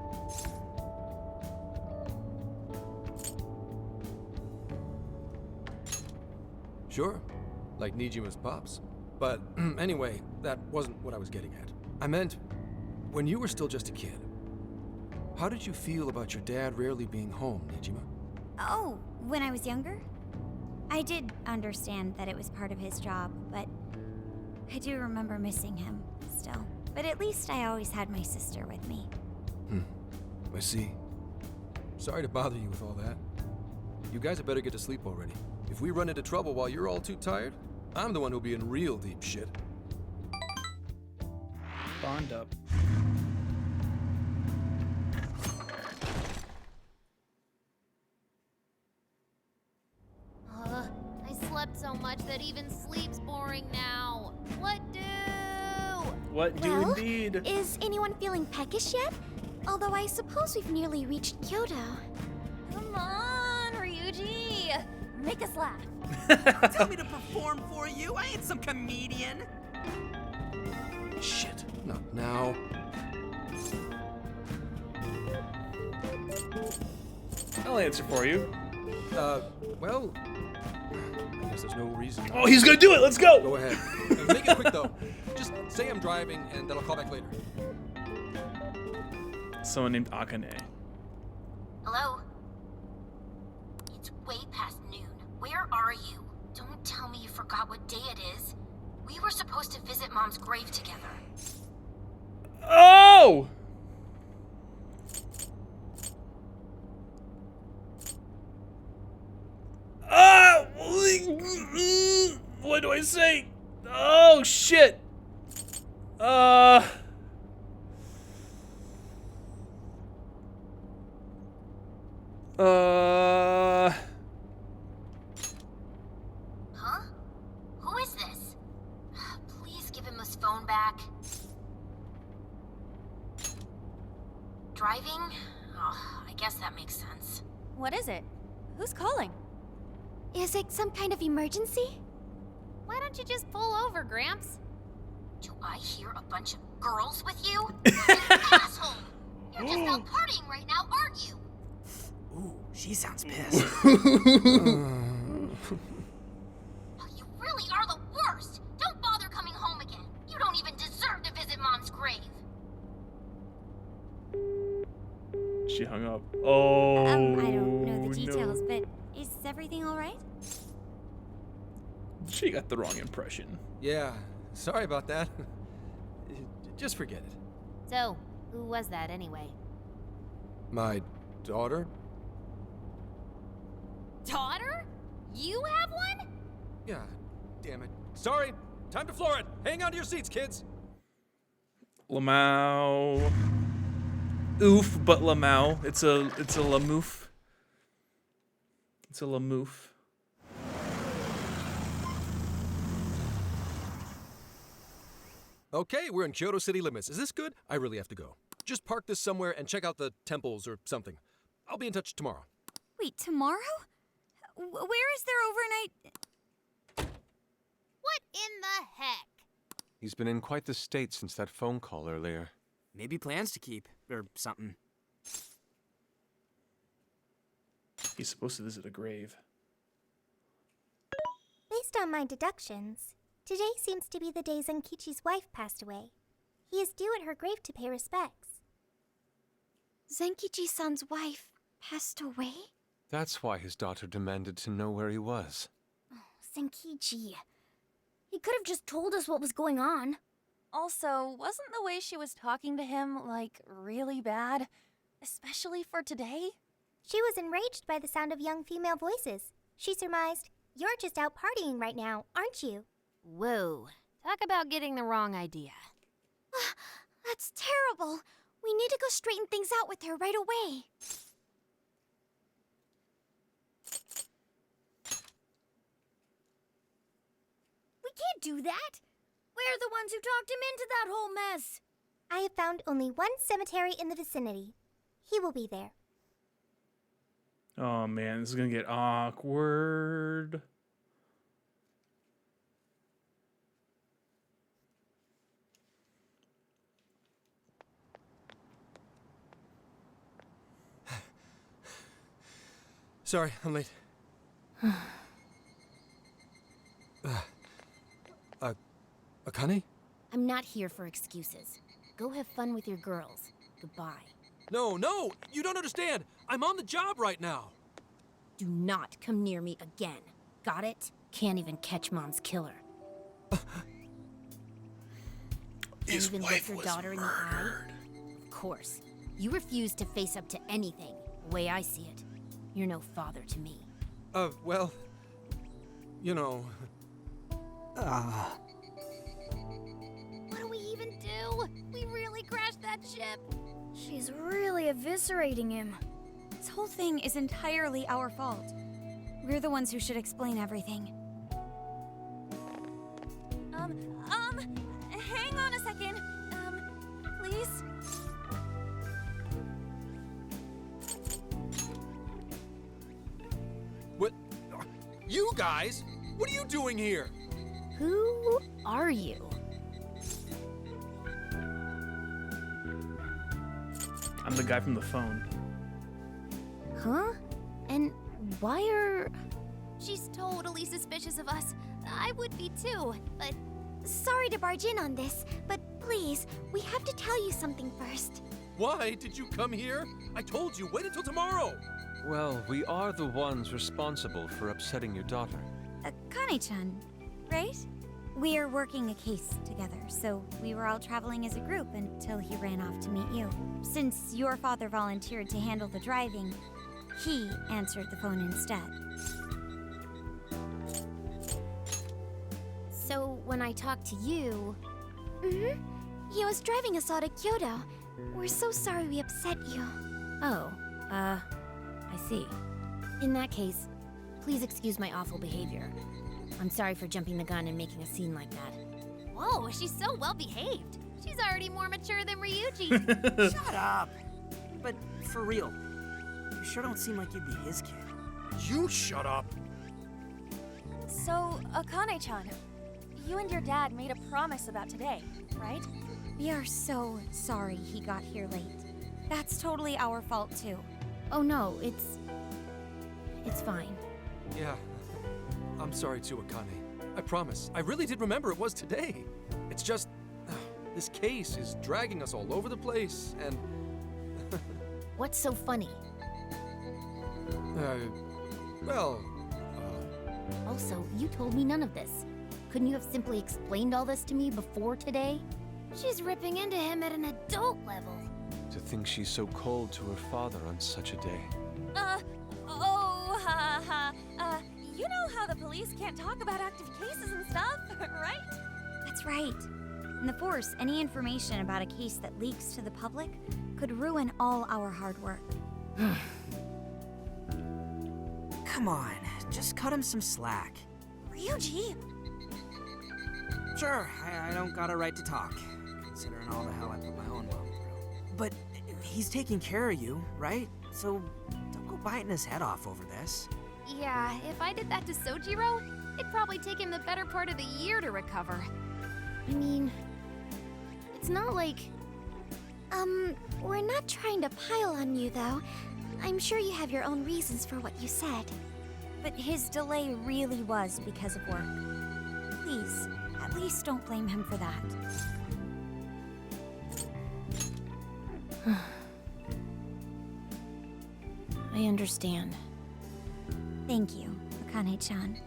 Sure, like Nijima's pops. But anyway, that wasn't what I was getting at. I meant, when you were still just a kid, how did you feel about your dad rarely being home, Nijima? Oh, when I was younger? I did understand that it was part of his job, but I do remember missing him still. But at least I always had my sister with me. I see. Sorry to bother you with all that. You guys had better get to sleep already. If we run into trouble while you're all too tired, I'm the one who'll be in real deep shit. Bond up. I slept so much that even sleep's boring now. What do? What do Well, indeed? Is anyone feeling peckish yet? Although I suppose we've nearly reached Kyoto. Come on, Ryuji. Make us laugh. Tell me to perform for you. I ain't some comedian. Shit, not now. I'll answer for you. Well, I guess there's no reason. Oh, he's gonna do it. Let's go. Go ahead. Make it quick though. Just say I'm driving, and then I'll call back later. Someone named Akane. Hello? It's way past noon. Where are you? Don't tell me you forgot what day it is. We were supposed to visit Mom's grave together. Oh! Ah! What do I say? Oh shit! Huh? Who is this? Please give him his phone back. Driving? Oh, I guess that makes sense. What is it? Who's calling? Is it some kind of emergency? Why don't you just pull over, Gramps? Do I hear a bunch of girls with you? You asshole! You're just out partying right now, aren't you? Ooh, she sounds pissed. You really are the worst! Don't bother coming home again. You don't even deserve to visit Mom's grave. She hung up. Oh. I don't know the details, but is everything all right? She got the wrong impression. Yeah, sorry about that. Just forget it. So, who was that anyway? My daughter? Daughter? You have one? Yeah, damn it. Sorry, time to floor it. Hang on to your seats, kids. Lamau. Oof, but Lamau. It's a Lamoof. It's a Lamoof. Okay, we're in Kyoto city limits. Is this good? I really have to go. Just park this somewhere and check out the temples or something. I'll be in touch tomorrow. Wait, tomorrow? Where is their overnight? What in the heck? He's been in quite the state since that phone call earlier. Maybe plans to keep, or something. He's supposed to visit a grave. Based on my deductions, today seems to be the day Zenkichi's wife passed away. He is due at her grave to pay respects. Zenkichi-san's wife passed away? That's why his daughter demanded to know where he was. Zenkichi. He could have just told us what was going on. Also, wasn't the way she was talking to him, like, really bad? Especially for today? She was enraged by the sound of young female voices. She surmised, "You're just out partying right now, aren't you?" Whoa. Talk about getting the wrong idea. That's terrible. We need to go straighten things out with her right away. We can't do that. We're the ones who talked him into that whole mess. I have found only one cemetery in the vicinity. He will be there. Oh man, this is gonna get awkward. Sorry, I'm late. Akane? I'm not here for excuses. Go have fun with your girls. Goodbye. No, no! You don't understand! I'm on the job right now! Do not come near me again. Got it? Can't even catch Mom's killer. His even wife look your was daughter in the eye? Of course. You refuse to face up to anything, the way I see it. You're no father to me. Well... You know... What do we even do? We really crashed that ship. She's really eviscerating him. This whole thing is entirely our fault. We're the ones who should explain everything. Hang on a second. Please? What? You guys? What are you doing here? Who are you? I'm the guy from the phone. Huh? And why are... She's totally suspicious of us. I would be too, but... Sorry to barge in on this, but please, we have to tell you something first. Why did you come here? I told you, wait until tomorrow! Well, we are the ones responsible for upsetting your daughter. Akane-chan, right? We are working a case together, so we were all traveling as a group until he ran off to meet you. Since your father volunteered to handle the driving, he answered the phone instead. So when I talked to you... He was driving us all to Kyoto. We're so sorry we upset you. Oh, I see. In that case, please excuse my awful behavior. I'm sorry for jumping the gun and making a scene like that. Whoa, she's so well behaved. She's already more mature than Ryuji. Shut up! But for real, you sure don't seem like you'd be his kid. You shut up! So, Akane-chan, you and your dad made a promise about today, right? We are so sorry he got here late. That's totally our fault too. Oh no, it's fine. Yeah, I'm sorry too, Akane. I promise. I really did remember it was today. It's just... this case is dragging us all over the place, and... What's so funny? Well... Also, you told me none of this. Couldn't you have simply explained all this to me before today? She's ripping into him at an adult level. To think she's so cold to her father on such a day. You know how the police can't talk about active cases and stuff, right? That's right. In the Force, any information about a case that leaks to the public could ruin all our hard work. Come on, just cut him some slack. Ryuji! Sure, I don't got a right to talk, considering all the hell I put my own mom through. But he's taking care of you, right? So don't go biting his head off over this. Yeah, if I did that to Sojiro, it'd probably take him the better part of the year to recover. I mean, it's not like... We're not trying to pile on you, though. I'm sure you have your own reasons for what you said. But his delay really was because of work. Please, at least don't blame him for that. I understand. Thank you, Akane-chan.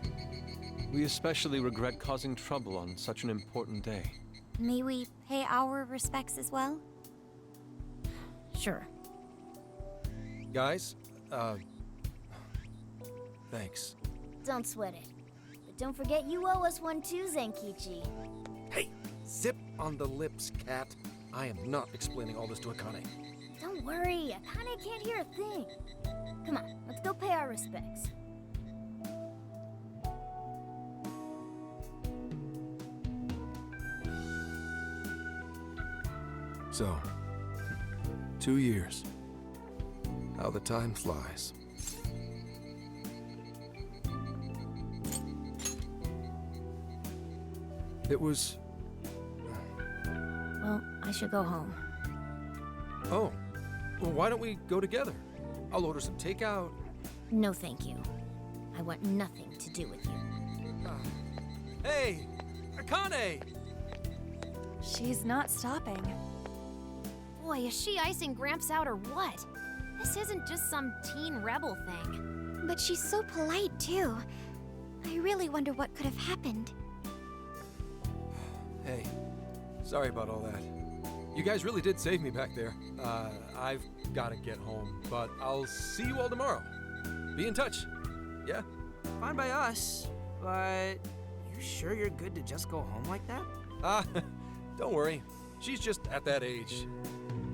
We especially regret causing trouble on such an important day. May we pay our respects as well? Sure. Guys, thanks. Don't sweat it. But don't forget you owe us one too, Zenkichi. Hey, zip on the lips, cat. I am not explaining all this to Akane. Don't worry, Akane can't hear a thing. Come on, let's go pay our respects. So, 2 years. How the time flies. It was... Well, I should go home. Oh. Well, why don't we go together? I'll order some takeout. No, thank you. I want nothing to do with you. Hey! Akane! She's not stopping. Boy, is she icing Gramps out or what? This isn't just some teen rebel thing. But she's so polite, too. I really wonder what could have happened. Hey, sorry about all that. You guys really did save me back there. I've gotta get home, but I'll see you all tomorrow. Be in touch. Yeah? Fine by us, but you sure you're good to just go home like that? Don't worry. She's just at that age,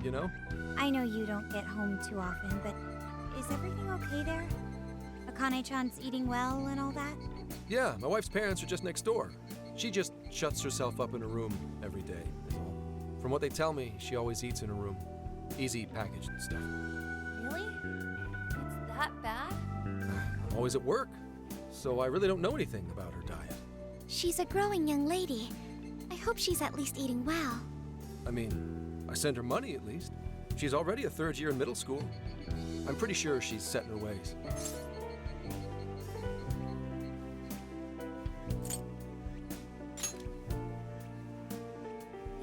you know? I know you don't get home too often, but is everything okay there? Akane-chan's eating well and all that? Yeah, my wife's parents are just next door. She just shuts herself up in her room every day, is all. From what they tell me, she always eats in her room. Easy packaged stuff. Really? It's that bad? I'm always at work, so I really don't know anything about her diet. She's a growing young lady. I hope she's at least eating well. I mean, I send her money at least. She's already a third year in middle school. I'm pretty sure she's set in her ways.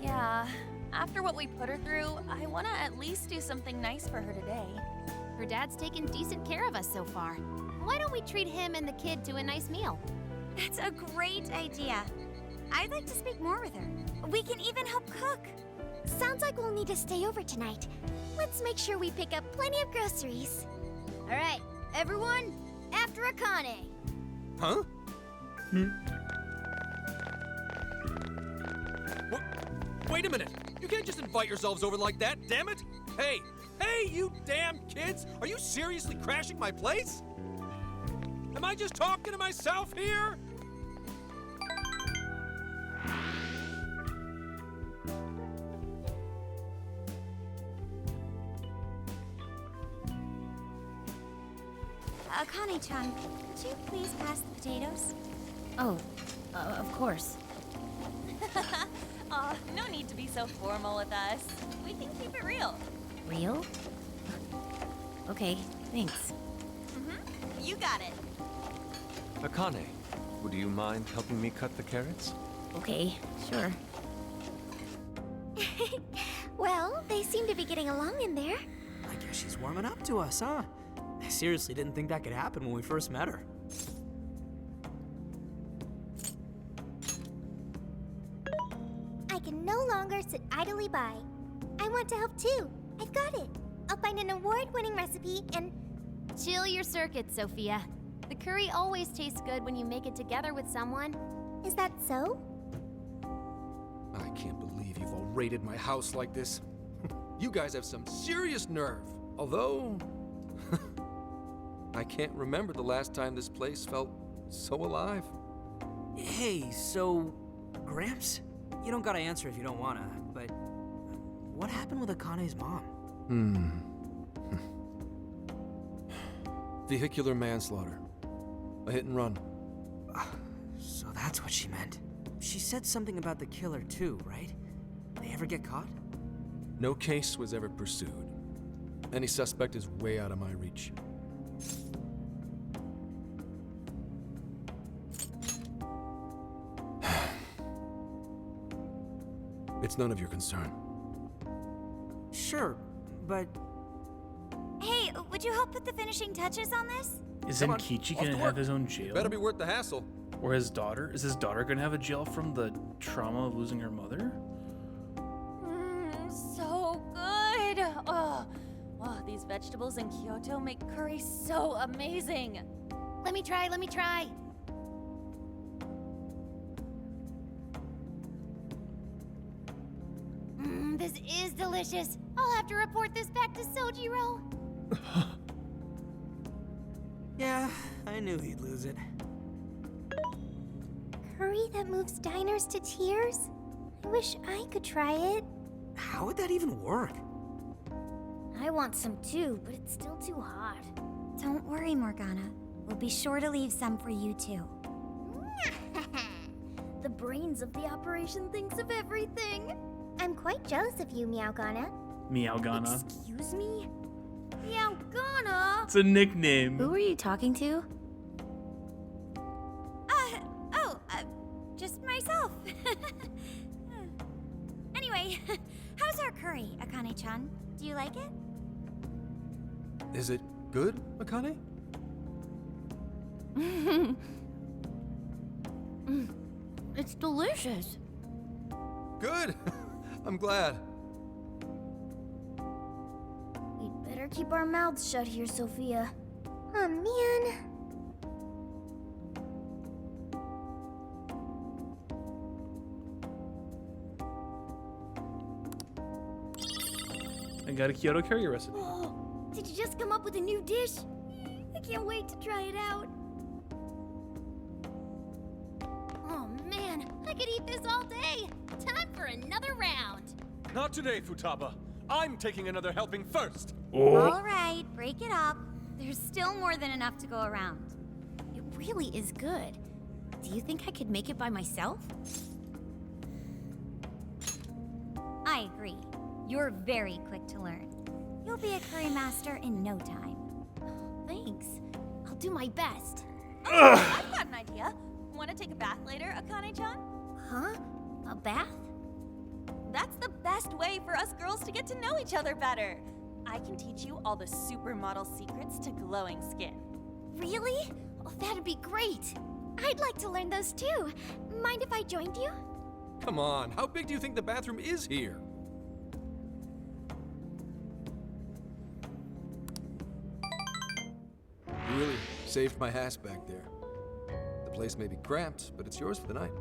Yeah, after what we put her through, I want to at least do something nice for her today. Her dad's taken decent care of us so far. Why don't we treat him and the kid to a nice meal? That's a great idea. I'd like to speak more with her. We can even help cook. Sounds like we'll need to stay over tonight. Let's make sure we pick up plenty of groceries. All right, everyone, after Akane. Huh? Wait a minute! You can't just invite yourselves over like that, damn it! Hey! Hey, you damn kids! Are you seriously crashing my place? Am I just talking to myself here? Akane-chan, could you please pass the potatoes? Oh, of course. Aw, no need to be so formal with us. We can keep it real. Real? Okay, thanks. You got it. Akane, would you mind helping me cut the carrots? Okay, sure. Well, they seem to be getting along in there. I guess she's warming up to us, huh? I seriously didn't think that could happen when we first met her. I can no longer sit idly by. I want to help too. I've got it. I'll find an award-winning recipe and... Chill your circuit, Sophia. The curry always tastes good when you make it together with someone. Is that so? I can't believe you've all raided my house like this. You guys have some serious nerve. Although, I can't remember the last time this place felt so alive. Hey, so, Gramps? You don't gotta answer if you don't wanna, but what happened with Akane's mom? Vehicular manslaughter. A hit and run. So that's what she meant. She said something about the killer too, right? They ever get caught? No case was ever pursued. Any suspect is way out of my reach. It's none of your concern. Sure, but... Hey, would you help put the finishing touches on this? Isn't Kichi gonna have his own jail? Better be worth the hassle. Or his daughter? Is his daughter gonna have a jail from the trauma of losing her mother? So good. Oh, these vegetables in Kyoto make curry so amazing. Let me try. This is delicious. I'll have to report this back to Sojiro. Yeah, I knew he'd lose it. Curry that moves diners to tears? I wish I could try it. How would that even work? I want some too, but it's still too hot. Don't worry, Morgana. We'll be sure to leave some for you too. the brains of the operation thinks of everything. I'm quite jealous of you, Meowgana. Meowgana. Excuse me? Meowgana? It's a nickname. Who are you talking to? Just myself. Anyway, how's our curry, Akane-chan? Do you like it? Is it good, Akane? It's delicious. Good. I'm glad. We'd better keep our mouths shut here, Sophia. Oh, man. I got a Kyoto curry recipe. Oh, did you just come up with a new dish? I can't wait to try it out. Oh man, I could eat this all day. Time for another round. Not today, Futaba. I'm taking another helping first. All right, break it up. There's still more than enough to go around. It really is good. Do you think I could make it by myself? I agree. You're very quick to learn. You'll be a curry master in no time. Thanks. I'll do my best. Oh, I've got an idea. Want to take a bath later, Akane-chan? Huh? A bath? That's the best way for us girls to get to know each other better. I can teach you all the supermodel secrets to glowing skin. Really? Oh, that'd be great. I'd like to learn those too. Mind if I joined you? Come on, how big do you think the bathroom is here? You really saved my ass back there. The place may be cramped, but it's yours for the night.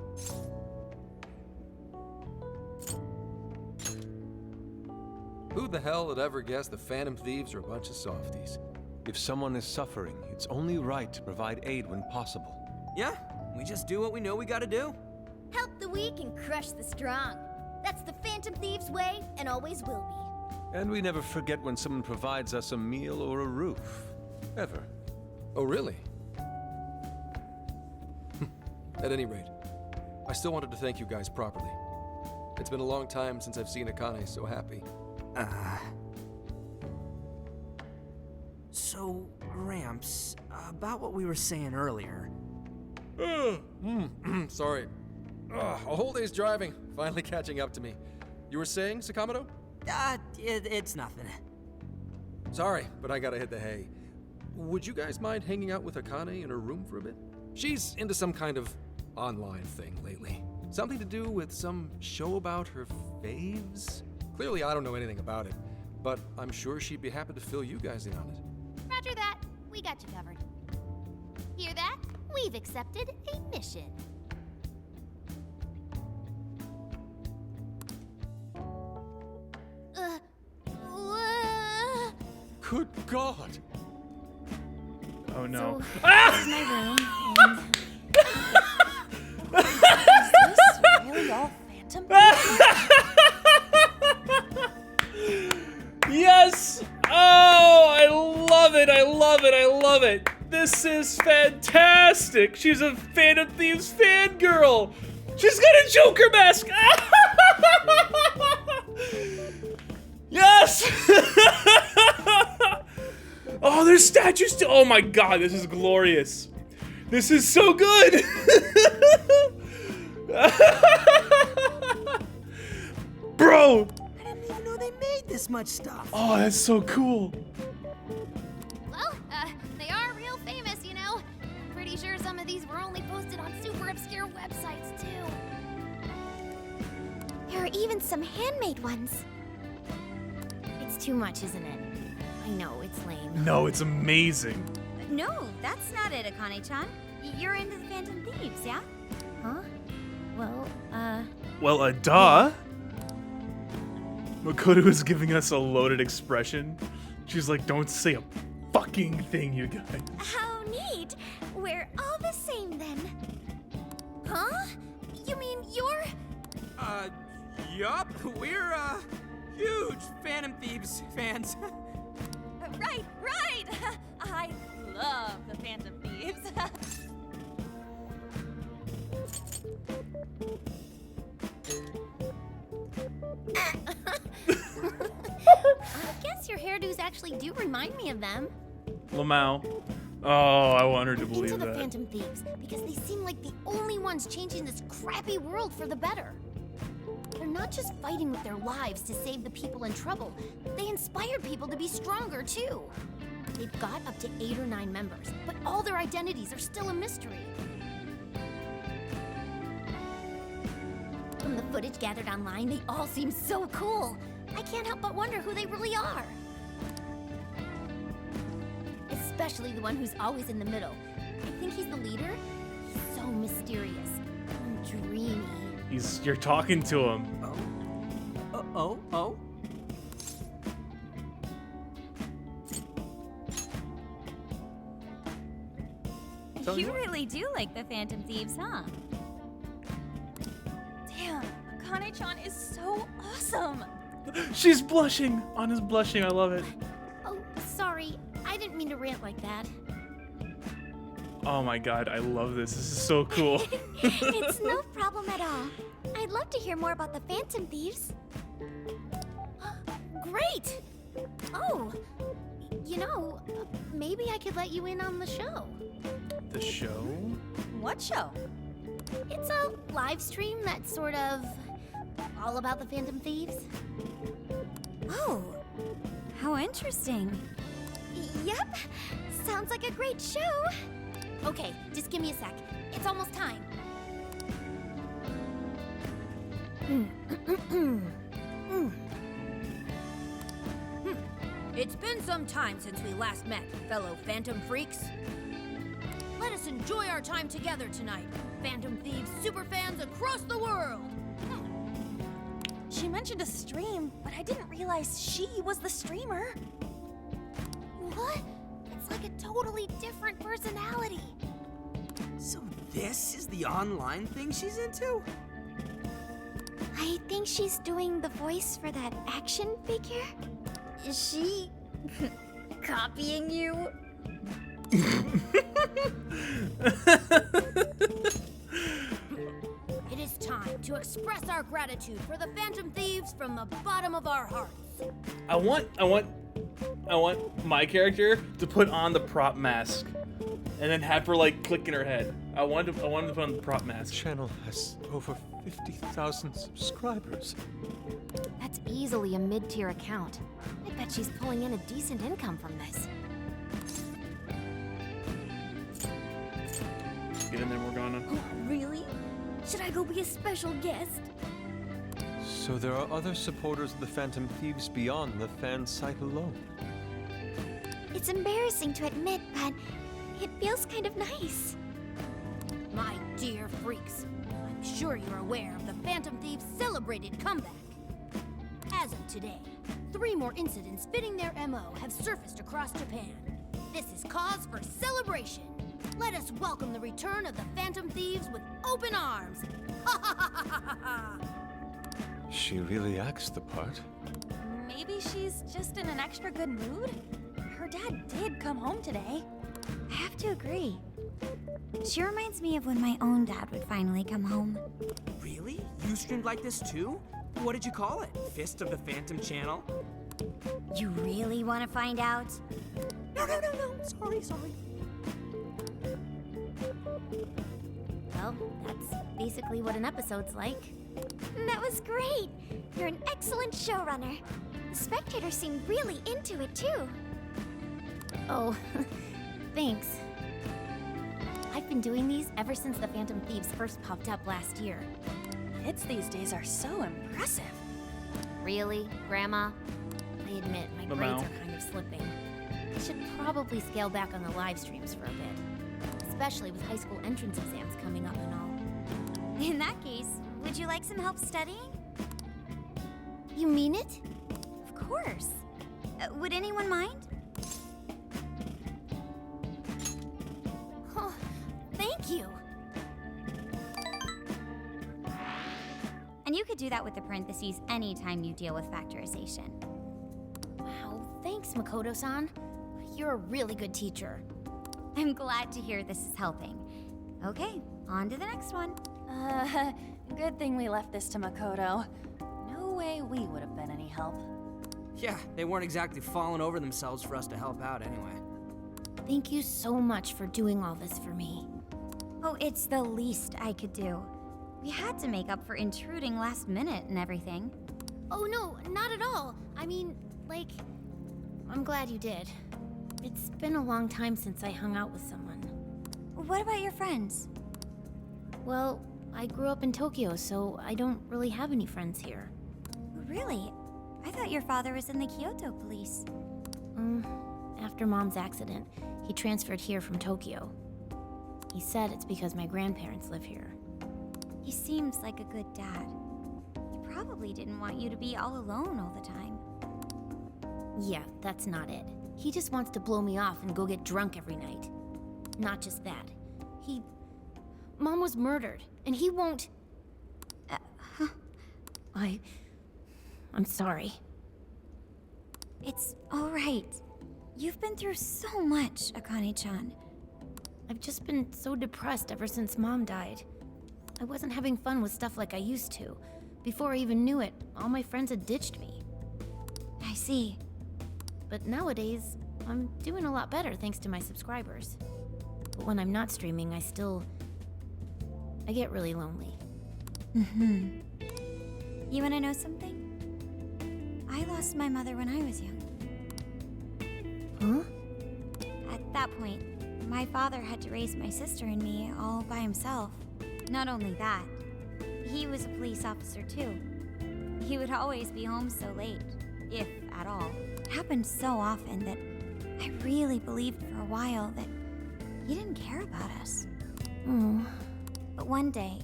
Who the hell would ever guess the Phantom Thieves are a bunch of softies? If someone is suffering, it's only right to provide aid when possible. Yeah, we just do what we know we gotta do. Help the weak and crush the strong. That's the Phantom Thieves' way and always will be. And we never forget when someone provides us a meal or a roof. Ever. Oh, really? At any rate, I still wanted to thank you guys properly. It's been a long time since I've seen Akane so happy. So, Ramps, about what we were saying earlier. Sorry. A whole day's driving, finally catching up to me. You were saying, Sakamoto? It's nothing. Sorry, but I gotta hit the hay. Would you guys mind hanging out with Akane in her room for a bit? She's into some kind of online thing lately. Something to do with some show about her faves? Clearly, I don't know anything about it, but I'm sure she'd be happy to fill you guys in on it. Roger that. We got you covered. Hear that? We've accepted a mission. Good God! Oh no. So, this is my room, and Is this really all Phantom? Yes! Oh, I love it! I love it! I love it! This is fantastic! She's a Phantom Thieves fangirl! She's got a Joker mask! Yes! Oh, there's statues too! Oh my god, this is glorious! This is so good! Bro! I didn't even know they made this much stuff. Oh, that's so cool. Well, they are real famous, you know. I'm pretty sure some of these were only posted on super obscure websites, too. There are even some handmade ones. it's too much, isn't it? I know, it's lame. No, it's amazing. No, that's not it, Akane-chan. You're into the Phantom Thieves, yeah? Huh? Well, Well, duh. Makoto is giving us a loaded expression. She's like, don't say a fucking thing, you guys. How neat. We're all the same, then. Huh? You mean you're... Yup. We're, huge Phantom Thieves fans. Right. I love the Phantom Thieves. hairdos actually do remind me of them. Lamau. Oh, I want her to I'm believe into the that. Phantom Thieves because they seem like the only ones changing this crappy world for the better. They're not just fighting with their lives to save the people in trouble. They inspire people to be stronger, too. They've got up to 8 or 9 members, but all their identities are still a mystery. From the footage gathered online, they all seem so cool. I can't help but wonder who they really are. Especially the one who's always in the middle. I think he's the leader. He's so mysterious and dreamy. You're talking to him. Oh? You really do like the Phantom Thieves, huh? Damn, Akane-chan is so awesome. She's blushing. Anna's blushing. I love it. Oh, sorry. I didn't mean to rant like that. Oh my god, I love this. This is so cool. It's no problem at all. I'd love to hear more about the Phantom Thieves. Great! Oh, you know, maybe I could let you in on the show. The show? What show? It's a live stream that's sort of all about the Phantom Thieves. Oh, how interesting. Yep, sounds like a great show. Okay, just give me a sec. It's almost time. It's been some time since we last met, fellow Phantom Freaks. Let us enjoy our time together tonight, Phantom Thieves superfans across the world. She mentioned a stream, but I didn't realize she was the streamer. What? It's like a totally different personality. So this is the online thing she's into? I think she's doing the voice for that action figure. Is she copying you? It is time to express our gratitude for the Phantom Thieves from the bottom of our hearts. I want my character to put on the prop mask and then have her like click in her head. I want to put on the prop mask. The channel has over 50,000 subscribers. That's easily a mid-tier account. I bet she's pulling in a decent income from this. Get in there, Morgana. Oh, really? Should I go be a special guest? So there are other supporters of the Phantom Thieves beyond the fan site alone. It's embarrassing to admit, but it feels kind of nice. My dear freaks, I'm sure you're aware of the Phantom Thieves' celebrated comeback. As of today, 3 more incidents fitting their MO have surfaced across Japan. This is cause for celebration. Let us welcome the return of the Phantom Thieves with open arms. Ha ha ha ha ha ha! She really acts the part. Maybe she's just in an extra good mood? Her dad did come home today. I have to agree. She reminds me of when my own dad would finally come home. Really? You streamed like this too? What did you call it? Fist of the Phantom channel? You really want to find out? No. Sorry. Well, that's basically what an episode's like. That was great. You're an excellent showrunner. The spectators seem really into it too. Oh, thanks. I've been doing these ever since the Phantom Thieves first popped up last year. Kids these days are so impressive. Really, Grandma? I admit, my Lamau. grades are kind of slipping. I should probably scale back on the live streams for a bit. Especially with high school entrance exams coming up and all. In that case, would you like some help studying? You mean it? Of course. Would anyone mind? Oh, thank you. And you could do that with the parentheses anytime you deal with factorization. Wow, thanks, Makoto-san. You're a really good teacher. I'm glad to hear this is helping. Okay, on to the next one. Good thing we left this to Makoto. No way we would have been any help. Yeah, they weren't exactly falling over themselves for us to help out anyway. Thank you so much for doing all this for me. Oh, it's the least I could do. We had to make up for intruding last minute and everything. Oh no, not at all. I mean, like, I'm glad you did. It's been a long time since I hung out with someone. What about your friends? Well, I grew up in Tokyo, so I don't really have any friends here. Really? I thought your father was in the Kyoto police. After Mom's accident, he transferred here from Tokyo. He said it's because my grandparents live here. He seems like a good dad. He probably didn't want you to be all alone all the time. Yeah, that's not it. He just wants to blow me off and go get drunk every night. Not just that. Mom was murdered, and he won't... I'm sorry. It's all right. You've been through so much, Akane-chan. I've just been so depressed ever since Mom died. I wasn't having fun with stuff like I used to. Before I even knew it, all my friends had ditched me. I see. But nowadays, I'm doing a lot better thanks to my subscribers. But when I'm not streaming, I get really lonely. You wanna know something? I lost my mother when I was young. Huh? At that point, my father had to raise my sister and me all by himself. Not only that, he was a police officer too. He would always be home so late, if at all. It happened so often that I really believed for a while that he didn't care about us. But one day,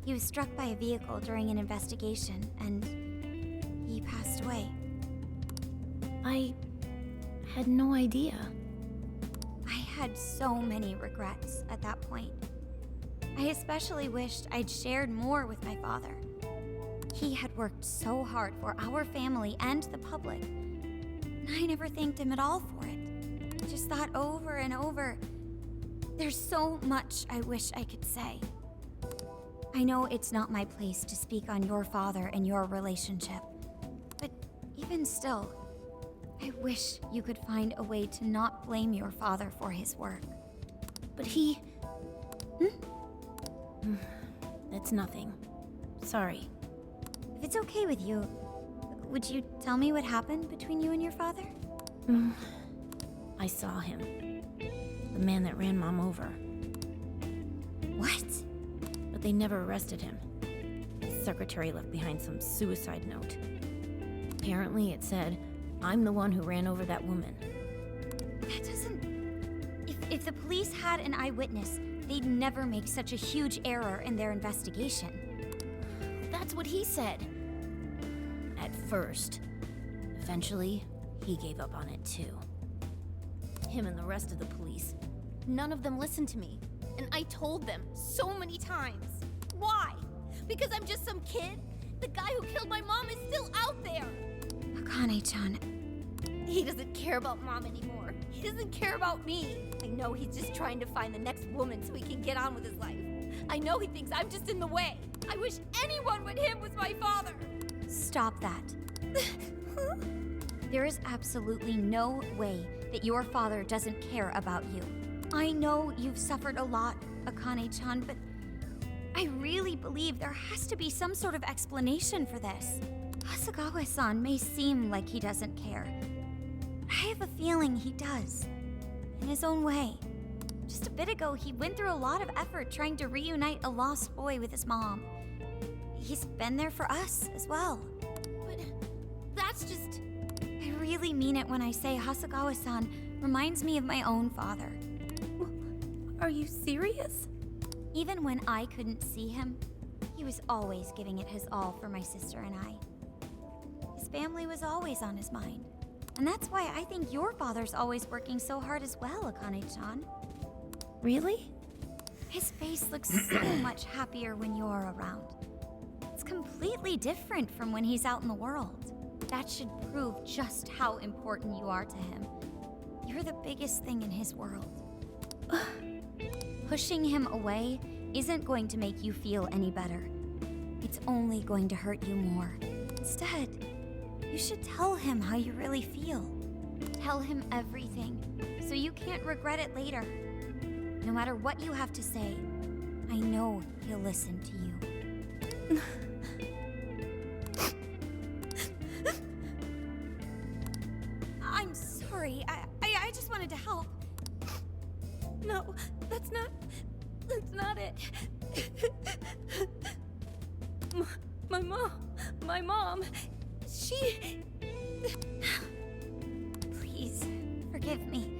he was struck by a vehicle during an investigation, and he passed away. I had no idea. I had so many regrets at that point. I especially wished I'd shared more with my father. He had worked so hard for our family and the public, and I never thanked him at all for it. I just thought over and over, there's so much I wish I could say. I know it's not my place to speak on your father and your relationship, but even still, I wish you could find a way to not blame your father for his work. But he... It's nothing. Sorry. If it's okay with you, would you tell me what happened between you and your father? I saw him. The man that ran Mom over. What? But they never arrested him. His secretary left behind some suicide note. Apparently it said, "I'm the one who ran over that woman." That doesn't... If the police had an eyewitness, they'd never make such a huge error in their investigation. That's what he said. At first. Eventually, he gave up on it too. Him and the rest of the police. None of them listened to me. And I told them so many times. Why? Because I'm just some kid? The guy who killed my mom is still out there! Akane-chan. He doesn't care about Mom anymore. He doesn't care about me. I know he's just trying to find the next woman so he can get on with his life. I know he thinks I'm just in the way. I wish anyone but him was my father. Stop that. There is absolutely no way that your father doesn't care about you. I know you've suffered a lot, Akane-chan, but I really believe there has to be some sort of explanation for this. Hasegawa-san may seem like he doesn't care. I have a feeling he does. In his own way. Just a bit ago, he went through a lot of effort trying to reunite a lost boy with his mom. He's been there for us as well. But that's just... I really mean it when I say Hasegawa-san reminds me of my own father. Are you serious? Even when I couldn't see him, he was always giving it his all for my sister and I. His family was always on his mind. And that's why I think your father's always working so hard as well, Akane-chan. Really? His face looks so much happier when you're around. It's completely different from when he's out in the world. That should prove just how important you are to him. You're the biggest thing in his world. Pushing him away isn't going to make you feel any better. It's only going to hurt you more. Instead, You should tell him how you really feel. Tell him everything, so you can't regret it later. No matter what you have to say, I know he'll listen to you. I'm sorry. I just wanted to help. No, that's not it. My mom, she... Please, forgive me.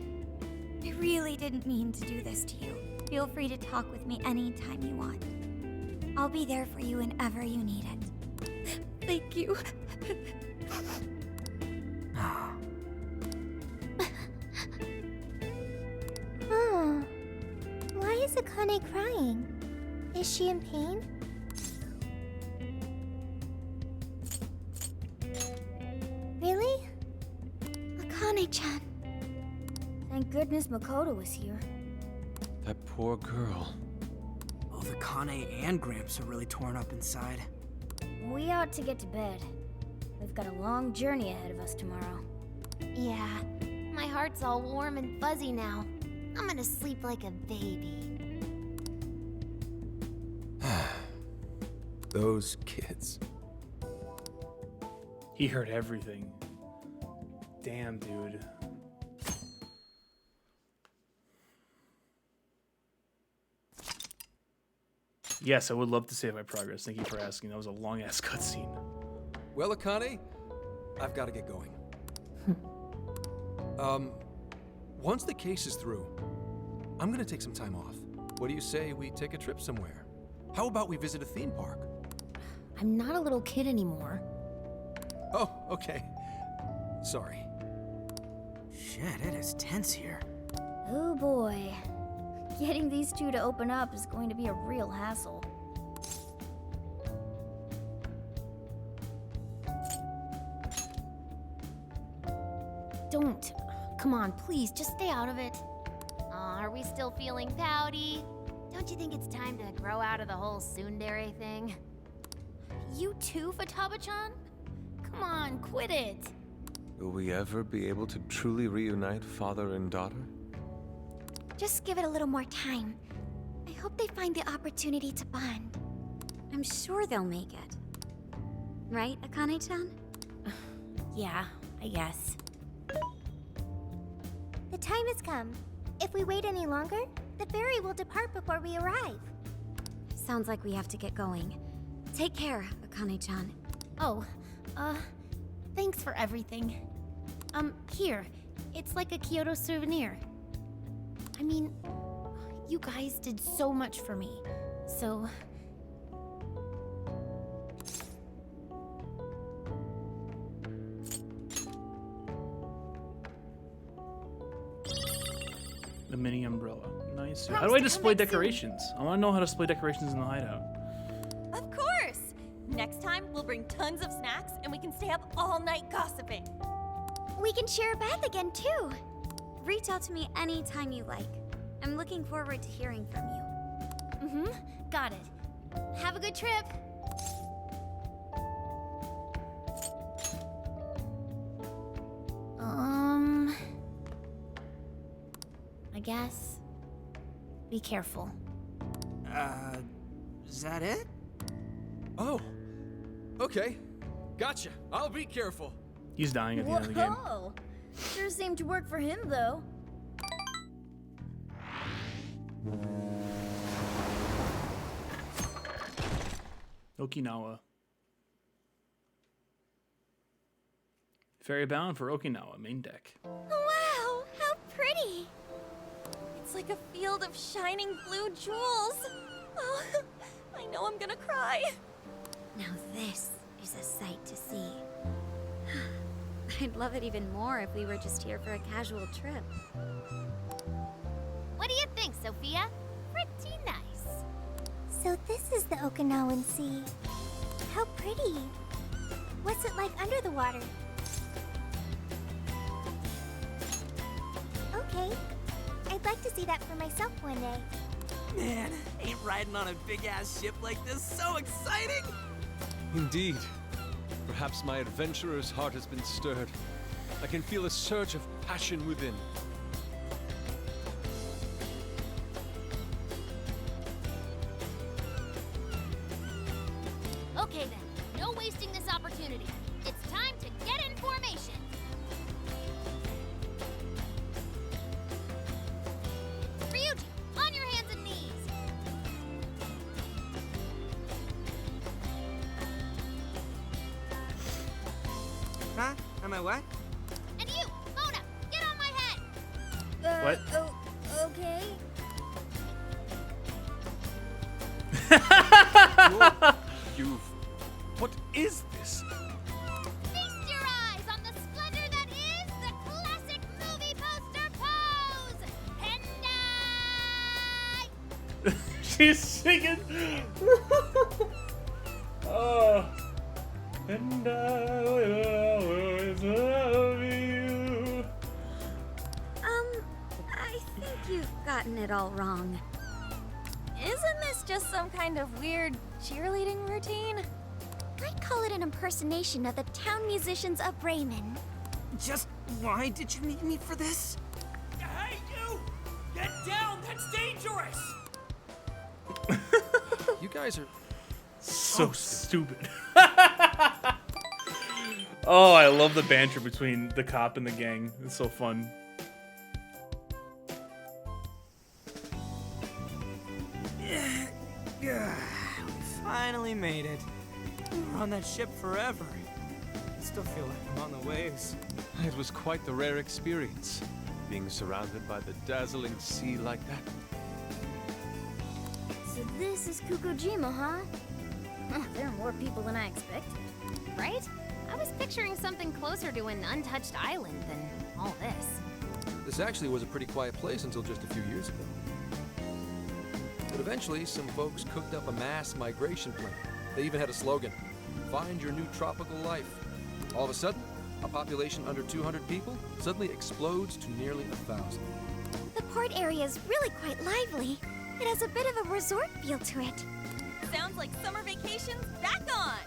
I really didn't mean to do this to you. Feel free to talk with me anytime you want. I'll be there for you whenever you need it. Thank you. Oh, why is Akane crying? Is she in pain? Really? Akane-chan. Thank goodness Makoto was here. That poor girl. Oh, the Kane and Gramps are really torn up inside. We ought to get to bed. We've got a long journey ahead of us tomorrow. Yeah, my heart's all warm and fuzzy now. I'm gonna sleep like a baby. Those kids. He heard everything. Damn, dude. Yes, I would love to save my progress. Thank you for asking. That was a long-ass cutscene. Well, Akane, I've got to get going. Once the case is through, I'm gonna take some time off. What do you say we take a trip somewhere? How about we visit a theme park? I'm not a little kid anymore. Oh, okay. Sorry. Shit, it is tense here. Oh boy. Getting these two to open up is going to be a real hassle. Don't. Come on, please, just stay out of it. Aw, are we still feeling pouty? Don't you think it's time to grow out of the whole tsundere thing? You too, Futaba-chan? Come on, quit it. Will we ever be able to truly reunite father and daughter? Just give it a little more time. I hope they find the opportunity to bond. I'm sure they'll make it. Right, Akane-chan? Yeah, I guess. The time has come. If we wait any longer, the ferry will depart before we arrive. Sounds like we have to get going. Take care, Akane-chan. Oh, thanks for everything. Here, it's like a Kyoto souvenir. I mean, you guys did so much for me, so... The mini umbrella. Nice. How do I display decorations? I want to know how to display decorations in the hideout. Of course! Next time, we'll bring tons of snacks and we can stay up all night gossiping. We can share a bath again, too. Reach out to me anytime you like. I'm looking forward to hearing from you. Mm-hmm, got it. Have a good trip. I guess. Be careful. Is that it? Oh, okay. Gotcha. I'll be careful. He's dying at the end of the game. Whoa! Sure seemed to work for him, though. Okinawa. Ferry bound for Okinawa, main deck. Wow, how pretty! It's like a field of shining blue jewels. Oh, I know I'm gonna cry. Now this is a sight to see. I'd love it even more if we were just here for a casual trip. What do you think, Sophia? Pretty nice. So this is the Okinawan Sea. How pretty. What's it like under the water? Okay. I'd like to see that for myself one day. Man, ain't riding on a big-ass ship like this so exciting? Indeed. Perhaps my adventurer's heart has been stirred. I can feel a surge of passion within. Okay then, no wasting this opportunity. It's time to get in formation. Ryuji, on your hands and knees. Huh? Am I what? And you, Mona, get on my head. What? Oh, okay. What is this? Feast your eyes on the splendor that is the classic movie poster pose! Hendai! She's singing. Oh. And I will always love you. I think you've gotten it all wrong. Isn't this just some kind of weird cheerleading routine? I'd call it an impersonation of the town musicians of Raymond. Just why did you need me for this? Hey, you! Get down! That's dangerous! You guys are So stupid. Oh, I love the banter between the cop and the gang. It's so fun. We finally made it. We were on that ship forever. I still feel like I'm on the waves. It was quite the rare experience, being surrounded by the dazzling sea like that. So this is Kukujima, huh? There are more people than I expected. Right? I was picturing something closer to an untouched island than all this. This actually was a pretty quiet place until just a few years ago. But eventually, some folks cooked up a mass migration plan. They even had a slogan, "Find your new tropical life." All of a sudden, a population under 200 people suddenly explodes to nearly 1,000. The port area is really quite lively. It has a bit of a resort feel to it. Sounds like summer vacation's back on.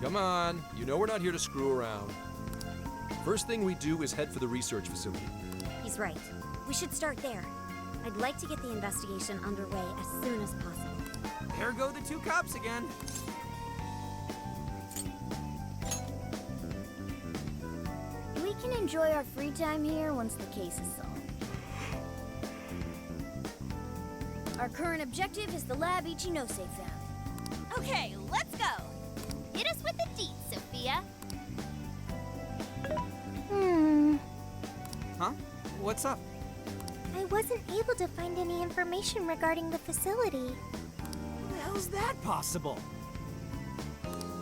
Come on, you know we're not here to screw around. First thing we do is head for the research facility. He's right. We should start there. I'd like to get the investigation underway as soon as possible. There go the two cops again. We can enjoy our free time here once the case is solved. Our current objective is the lab Ichinose found. Okay, let's go. Hit us with the deets, Sophia. Huh? What's up? I wasn't able to find any information regarding the facility. How the hell's that possible?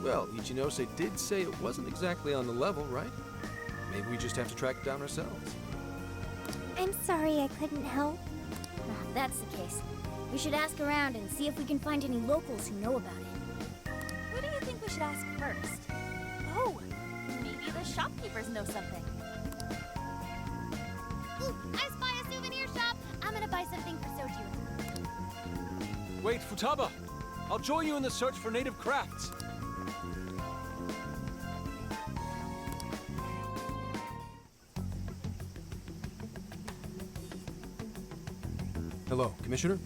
Well, Ichinose did say it wasn't exactly on the level, right? Maybe we just have to track it down ourselves. I'm sorry I couldn't help. If that's the case, we should ask around and see if we can find any locals who know about it. Who do you think we should ask first? Oh, maybe the shopkeepers know something. Ooh, I spy a souvenir shop. I'm gonna buy something for Soju. Wait, Futaba! I'll join you in the search for native crafts. Hello, Commissioner?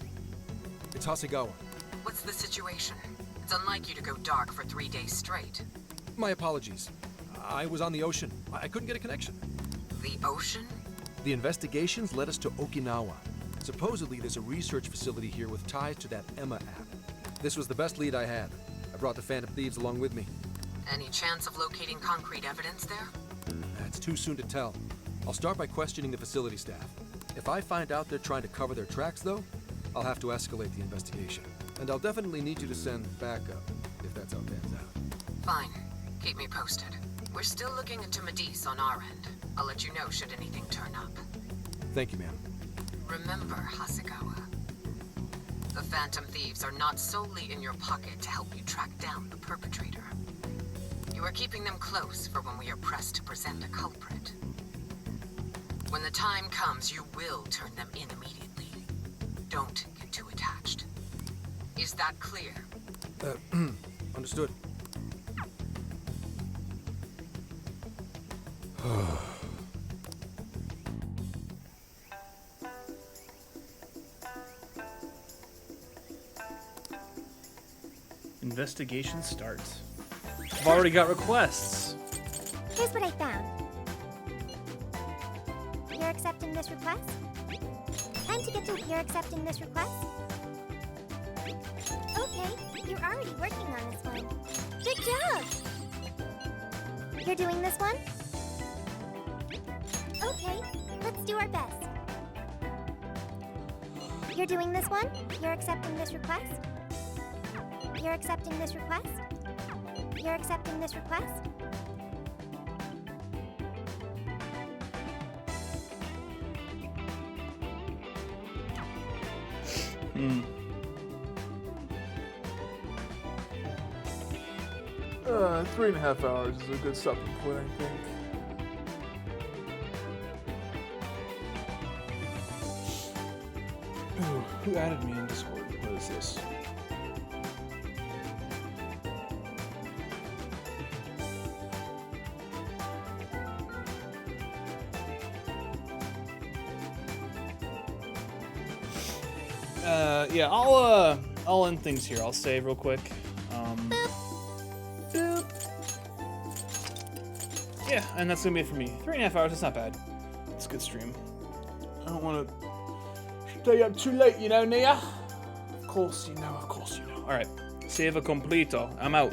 It's Hasegawa. What's the situation? It's unlike you to go dark for 3 days straight. My apologies. I was on the ocean. I couldn't get a connection. The ocean? The investigations led us to Okinawa. Supposedly, there's a research facility here with ties to that Emma app. This was the best lead I had. I brought the Phantom Thieves along with me. Any chance of locating concrete evidence there? It's too soon to tell. I'll start by questioning the facility staff. If I find out they're trying to cover their tracks, though, I'll have to escalate the investigation. And I'll definitely need you to send backup, if that's how it pans out. Fine. Keep me posted. We're still looking into Medice on our end. I'll let you know should anything turn up. Thank you, ma'am. Remember, Hasegawa, the Phantom Thieves are not solely in your pocket to help you track down the perpetrator. You are keeping them close for when we are pressed to present a culprit. When the time comes, you will turn them in immediately. Don't get too attached. Is that clear? Understood. Investigation starts. I've already got requests. Here's what I found. You're accepting this request? Time to get to you're accepting this request? Okay, you're already working on this one. Good job! You're doing this one? Okay, let's do our best. You're doing this one? You're accepting this request? You're accepting this request? You're accepting this request? Hmm. 3.5 hours is a good stopping point, I think. Ooh, who added me in Discord? What is this? Yeah, I'll end things here. I'll save real quick. Boop. Yeah, and that's gonna be it for me. 3.5 hours, that's not bad. It's a good stream. I don't want to stay up too late, you know, Nia? Of course you know, of course you know. Alright, save a completo. I'm out.